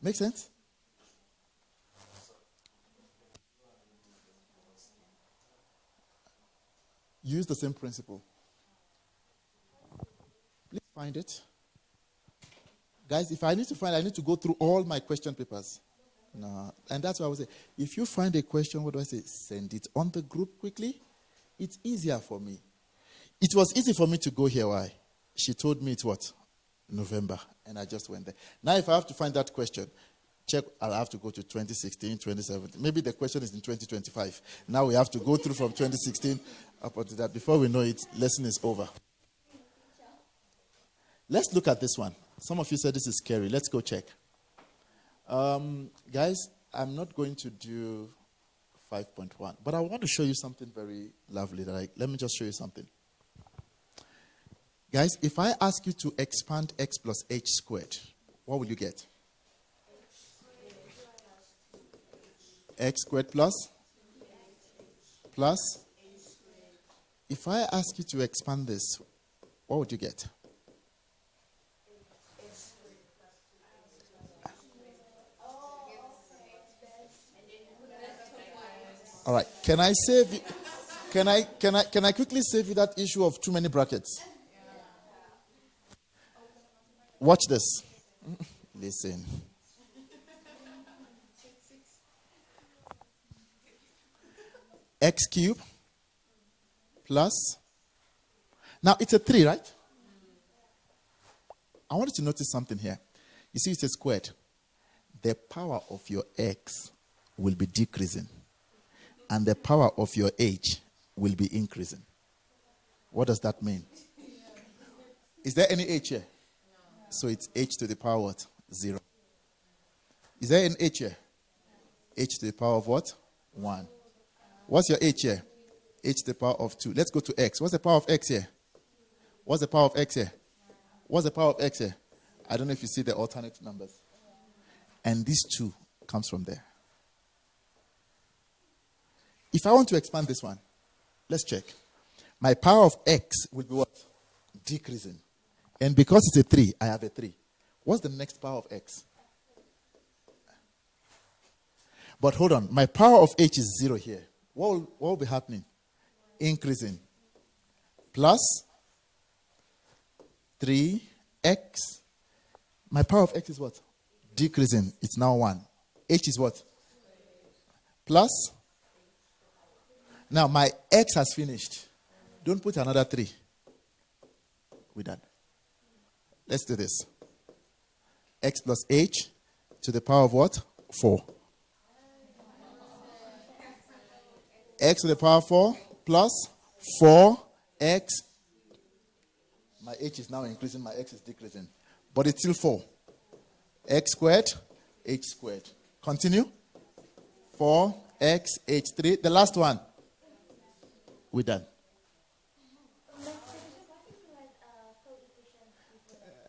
Make sense? Use the same principle. Please find it. Guys, if I need to find, I need to go through all my question papers. No. And that's why I would say, if you find a question, what do I say? Send it on the group quickly. It's easier for me. It was easy for me to go here. Why? She told me it's what? November. And I just went there. Now, if I have to find that question, check, I'll have to go to 2016, 2017. Maybe the question is in 2025. Now we have to go through from 2016 up until that. Before we know it, lesson is over. Let's look at this one. Some of you said this is scary. Let's go check. Guys, I'm not going to do 5.1, but I want to show you something very lovely. Let me just show you something. Guys, if I ask you to expand x plus h squared, what will you get? X squared plus? If I ask you to expand this, what would you get? All right. Can I save you? Can I quickly save you that issue of too many brackets? Watch this. Listen. X cubed plus. Now it's a 3, right? I want you to notice something here. You see, it's a squared. The power of your x will be decreasing, and the power of your h will be increasing. What does that mean? Is there any h here? So it's h to the power what? 0. Is there an h here? H to the power of what? 1. What's your h here? H to the power of 2. Let's go to x. What's the power of x here? What's the power of x here? What's the power of x here? I don't know if you see the alternate numbers. And this 2 comes from there. If I want to expand this one, let's check. My power of x will be what? Decreasing. And because it's a 3, I have a 3. What's the next power of x? But hold on. My power of h is 0 here. What will be happening? Increasing. Plus 3x. My power of x is what? Decreasing. It's now 1. H is what? Plus. Now my x has finished. Don't put another 3. We're done. Let's do this. X plus h to the power of what? 4. X to the power of 4 plus 4x. My h is now increasing, my x is decreasing. But it's still 4. X squared, h squared. Continue. 4x, h3. The last one. We're done.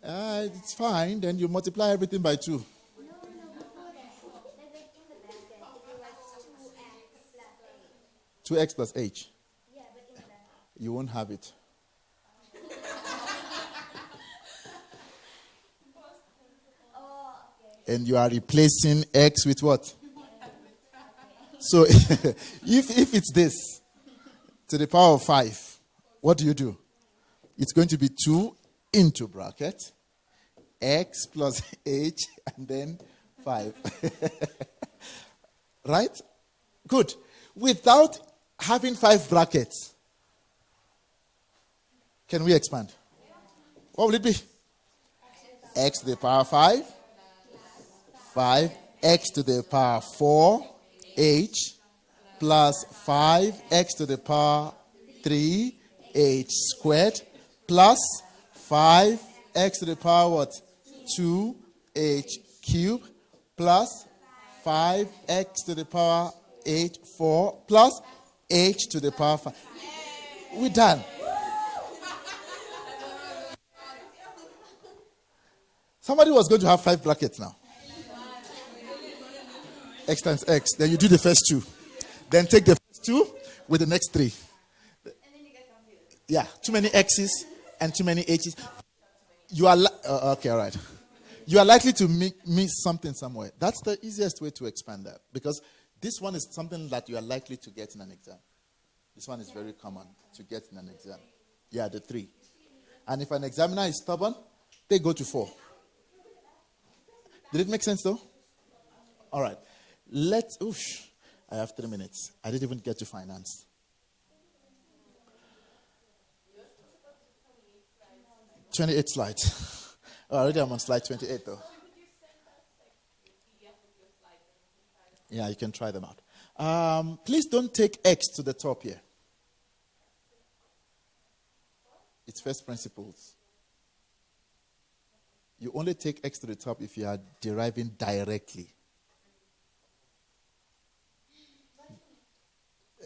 It's fine. Then you multiply everything by 2. No, before that. Like in the bracket, it was 2x plus 8. 2x plus h. Yeah, but in the bracket. You won't have it. And you are replacing x with what? So if it's this to the power of 5, what do? It's going to be 2 into bracket x plus h and then 5. Right? Good. Without having 5 brackets, can we expand? What will it be? X to the power 5. 5 x to the power 4 h plus 5 x to the power 3 h squared plus 5 x to the power what? 2 h cubed plus 5 x to the power h 4 plus h to the power 5. We're done. Somebody was going to have 5 brackets now. X times x. Then you do the first 2. Then take the first 2 with the next 3. And then you get confused. Yeah, too many x's and too many h's. You are okay, all right. You are likely to miss something somewhere. That's the easiest way to expand that, because this one is something that you are likely to get in an exam. This one is very common to get in an exam. Yeah, the 3. And if an examiner is stubborn, they go to 4. Did it make sense though? All right. I have 3 minutes. I didn't even get to finance. '28 slides. Already I'm on slide 28 though. Yeah, you can try them out. Please don't take x to the top here. It's first principles. You only take x to the top if you are deriving directly.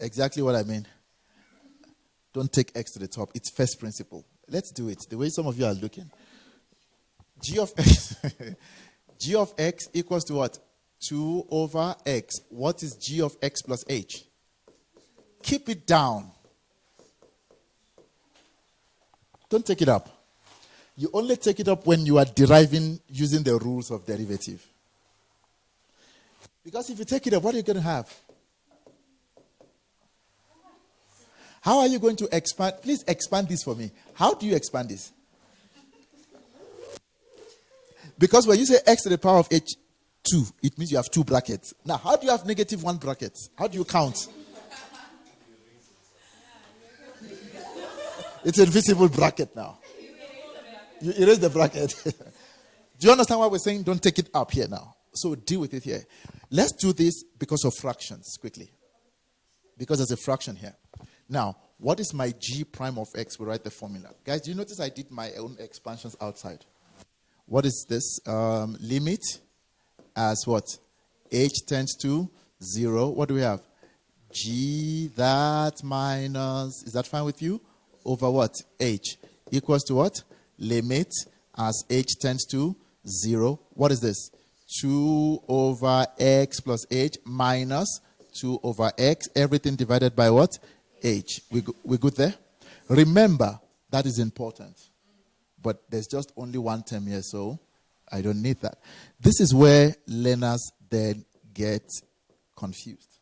Exactly what I mean. Don't take x to the top. It's first principle. Let's do it. The way some of you are looking. G of x. G of x equals to what? 2 over x. What is g of x plus h? Keep it down. Don't take it up. You only take it up when you are deriving using the rules of derivative. Because if you take it up, what are you going to have? How are you going to expand? Please expand this for me. How do you expand this? Because when you say x to the power of h2, it means you have 2 brackets. Now, how do you have negative 1 bracket? How do you count? It's an invisible bracket now. You erase the bracket. Do you understand why we're saying don't take it up here now? So deal with it here. Let's do this because of fractions quickly. Because there's a fraction here. Now, what is my g prime of x? We write the formula. Guys, do you notice I did my own expansions outside? What is this? Limit as what? H tends to 0. What do we have? G that minus, is that fine with you? Over what? H equals to what? Limit as h tends to 0. What is this? 2 over x plus h minus 2 over x. Everything divided by what? H. We good there? Remember, that is important. But there's just only one term here, so I don't need that. This is where learners then get confused.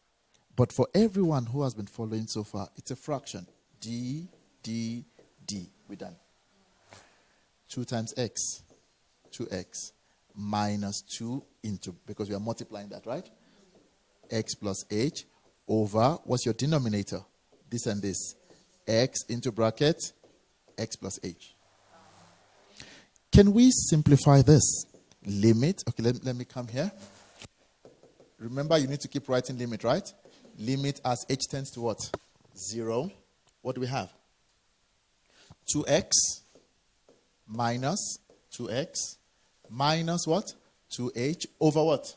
But for everyone who has been following so far, it's a fraction. D. We're done. 2 times x, 2x, minus 2 into, because we are multiplying that, right? X plus h over, what's your denominator? This and this. X into bracket, x plus h. Can we simplify this? Limit, okay, let me come here. Remember, you need to keep writing limit, right? Limit as h tends to what? 0. What do we have? 2x minus 2x minus what? 2h over what?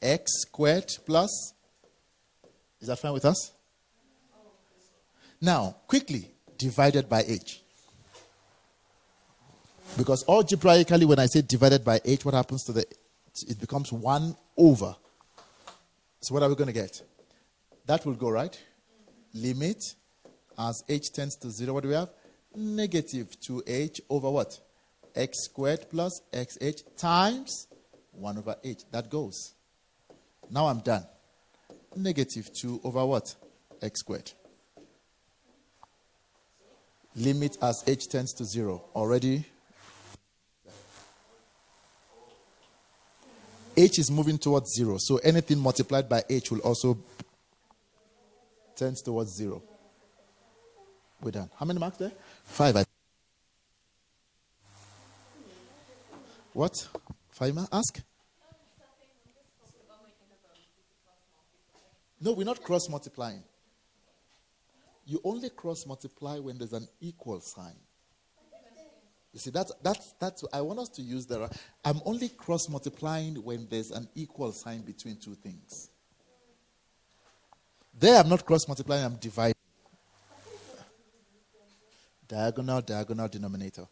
X squared plus. Is that fine with us? Now, quickly, divided by h. Because algebraically, when I say divided by h, what happens to it becomes 1 over. So what are we going to get? That will go, right? Limit, as h tends to 0, what do we have? Negative 2h over what? X squared plus xh times 1 over h. That goes. Now I'm done. Negative 2 over what? X squared. Limit as h tends to 0. Already. H is moving towards 0. So anything multiplied by h will also tends towards 0. We're done. How many marks there? 5. What? 5 marks? Ask. No, we're not cross multiplying. You only cross multiply when there's an equal sign. You see, that's I want us to use the. I'm only cross multiplying when there's an equal sign between two things. There, I'm not cross multiplying. I'm dividing. Diagonal, denominator.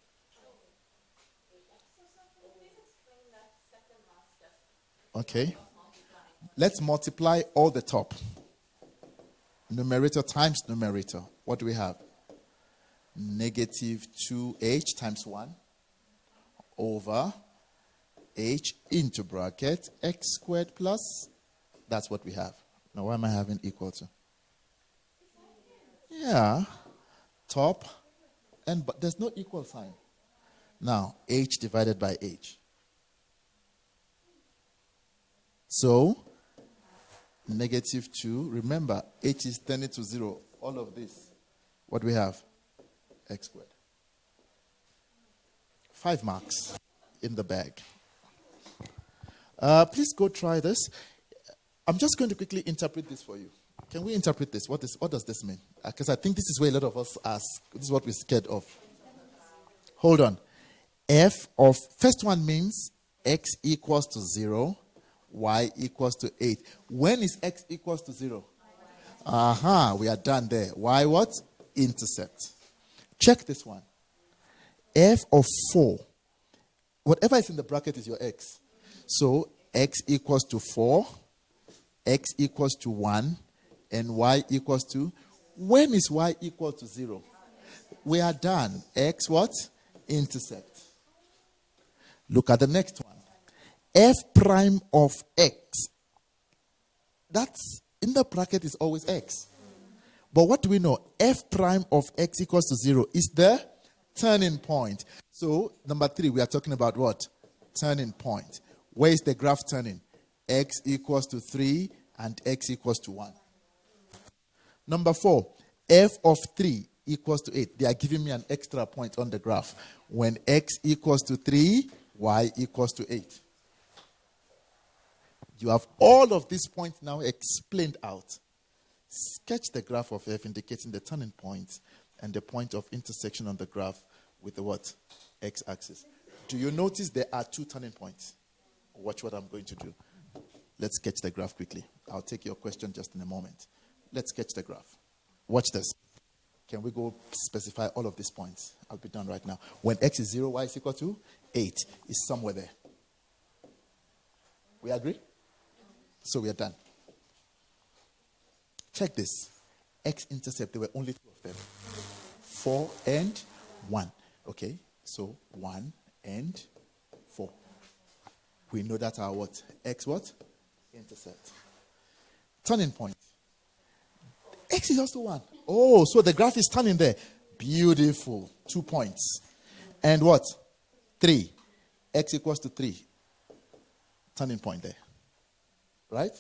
Okay. Let's multiply all the top. Numerator times numerator. What do we have? Negative 2h times 1 over h into bracket x squared plus. That's what we have. Now, why am I having equal to? Yeah. Top. But there's no equal sign. Now, h divided by h. So, negative 2. Remember, h is tending to 0. All of this. What do we have? X squared. 5 marks in the bag. Please go try this. I'm just going to quickly interpret this for you. Can we interpret this? What does this mean? Because I think this is where a lot of us ask. This is what we're scared of. Hold on. F of first one means x equals to 0, y equals to 8. When is x equals to 0? We are done there. Y what? Intercept. Check this one. F of 4. Whatever is in the bracket is your x. So x equals to 4, x equals to 1, and y equals to. When is y equal to 0? We are done. X what? Intercept. Look at the next one. F prime of x. That's in the bracket is always x. But what do we know? F prime of x equals to 0 is the turning point. So, number 3, we are talking about what? Turning point. Where is the graph turning? X equals to 3 and x equals to 1. Number 4, f of 3 equals to 8. They are giving me an extra point on the graph. When x equals to 3, y equals to 8. You have all of these points now explained out. Sketch the graph of f indicating the turning point and the point of intersection on the graph with the what? X-axis. Do you notice there are 2 turning points? Watch what I'm going to do. Let's sketch the graph quickly. I'll take your question just in a moment. Let's sketch the graph. Watch this. Can we go specify all of these points? I'll be done right now. When x is 0, y is equal to 8. Is somewhere there. We agree? So we are done. Check this. X-intercept, there were only 2 of them. 4 and 1. Okay, so 1 and 4. We know that our what? X what? Intercept. Turning point. X is also 1. Oh, so the graph is turning there. Beautiful. 2 points. And what? 3. X equals to 3. Turning point there. Right?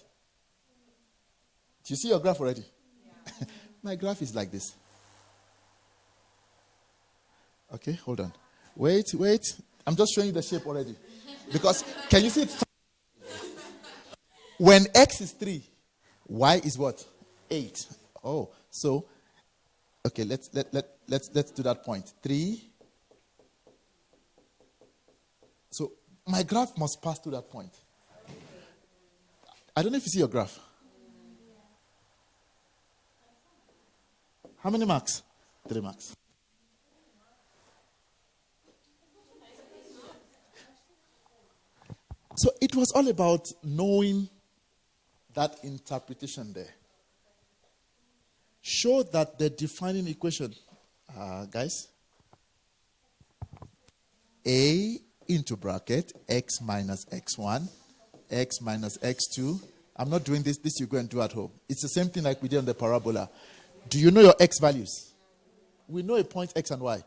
Do you see your graph already? Yeah. My graph is like this. Okay, hold on. Wait. I'm just showing you the shape already. Because, can you see it? When x is 3, y is what? 8. Oh, so Okay, let's do that point. 3. So my graph must pass through that point. I don't know if you see your graph. How many marks? 3 marks. So it was all about knowing that interpretation there. Show that the defining equation, guys, a into bracket x minus x1, x minus x2. I'm not doing this you go and do at home. It's the same thing like we did on the parabola. Do you know your x values? We know a point x and y,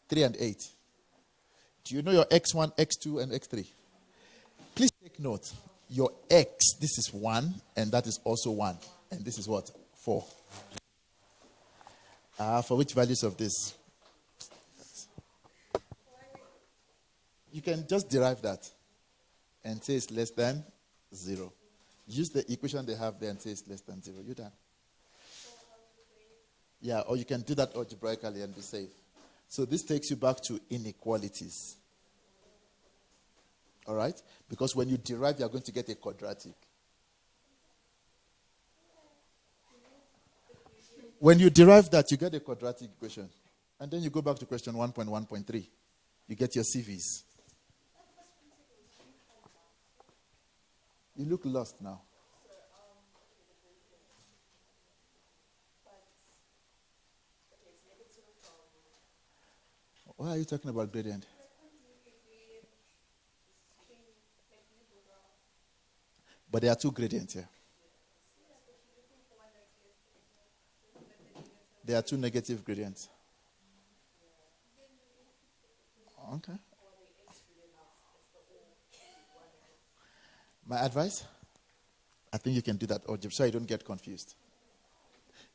3 and 8. Do you know your x1, x2, and x3? Please take note. Your x, this is 1, and that is also 1. And this is what? 4. For which values of this? You can just derive that and say it's less than 0. Use the equation they have there and say it's less than 0. You're done. Yeah, or you can do that algebraically and be safe. So this takes you back to inequalities. All right? Because when you derive, you're going to get a quadratic. When you derive that, you get a quadratic equation. And then you go back to question 1.1.3. You get your CVs. You look lost now. Why are you talking about gradient? But there are 2 gradients here. There are 2 negative gradients. Okay. My advice? I think you can do that algebra so you don't get confused.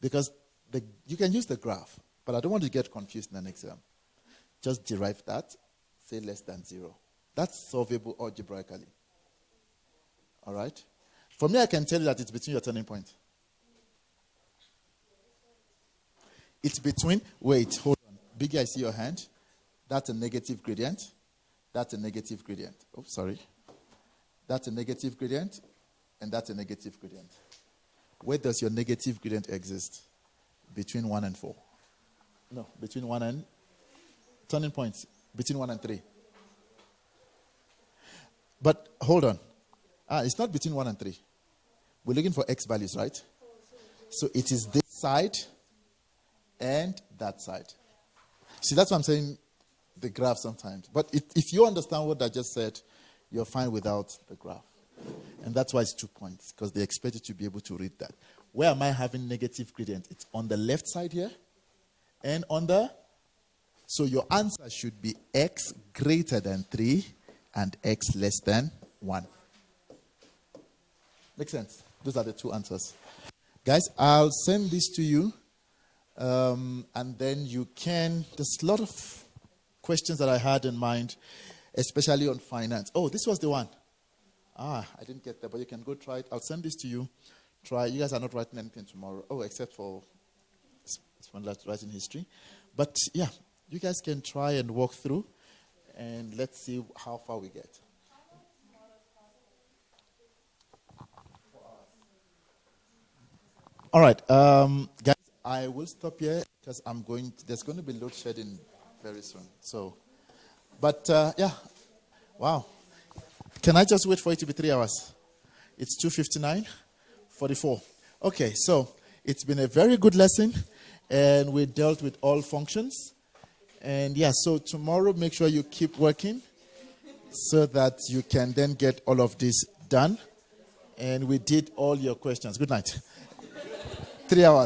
Because you can use the graph, but I don't want to get confused in an exam. Just derive that, say less than 0. That's solvable algebraically. All right? For me, I can tell you that it's between your turning point. It's between, wait, hold on. Biggie, I see your hand. That's a negative gradient. That's a negative gradient. Oh, sorry. That's a negative gradient, and that's a negative gradient. Where does your negative gradient exist? Between 1 and 4. No, between 1 and... Turning points, between 1 and 3. But, hold on. It's not between 1 and 3. We're looking for x values, right? So it is this side and that side. See, that's what I'm saying, the graph sometimes. But if you understand what I just said, you're fine without the graph. And that's why it's 2 points, because they expect you to be able to read that. Where am I having negative gradient? It's on the left side here and on the... So your answer should be x greater than 3 and x less than 1. Make sense? Those are the 2 answers. Guys, I'll send this to you. And then you can... There's a lot of questions that I had in mind, especially on finance. Oh, this was the one. I didn't get that, but you can go try it. I'll send this to you. Try. You guys are not writing anything tomorrow. Oh, except for writing history. But yeah, you guys can try and walk through, and let's see how far we get. All right, guys, I will stop here because there's going to be load shedding very soon. So, but yeah, wow. Can I just wait for it to be 3 hours? It's 2:59, 44. Okay, so it's been a very good lesson, and we dealt with all functions. And yeah, so tomorrow make sure you keep working so that you can then get all of this done. And we did all your questions. Good night. 3 hours.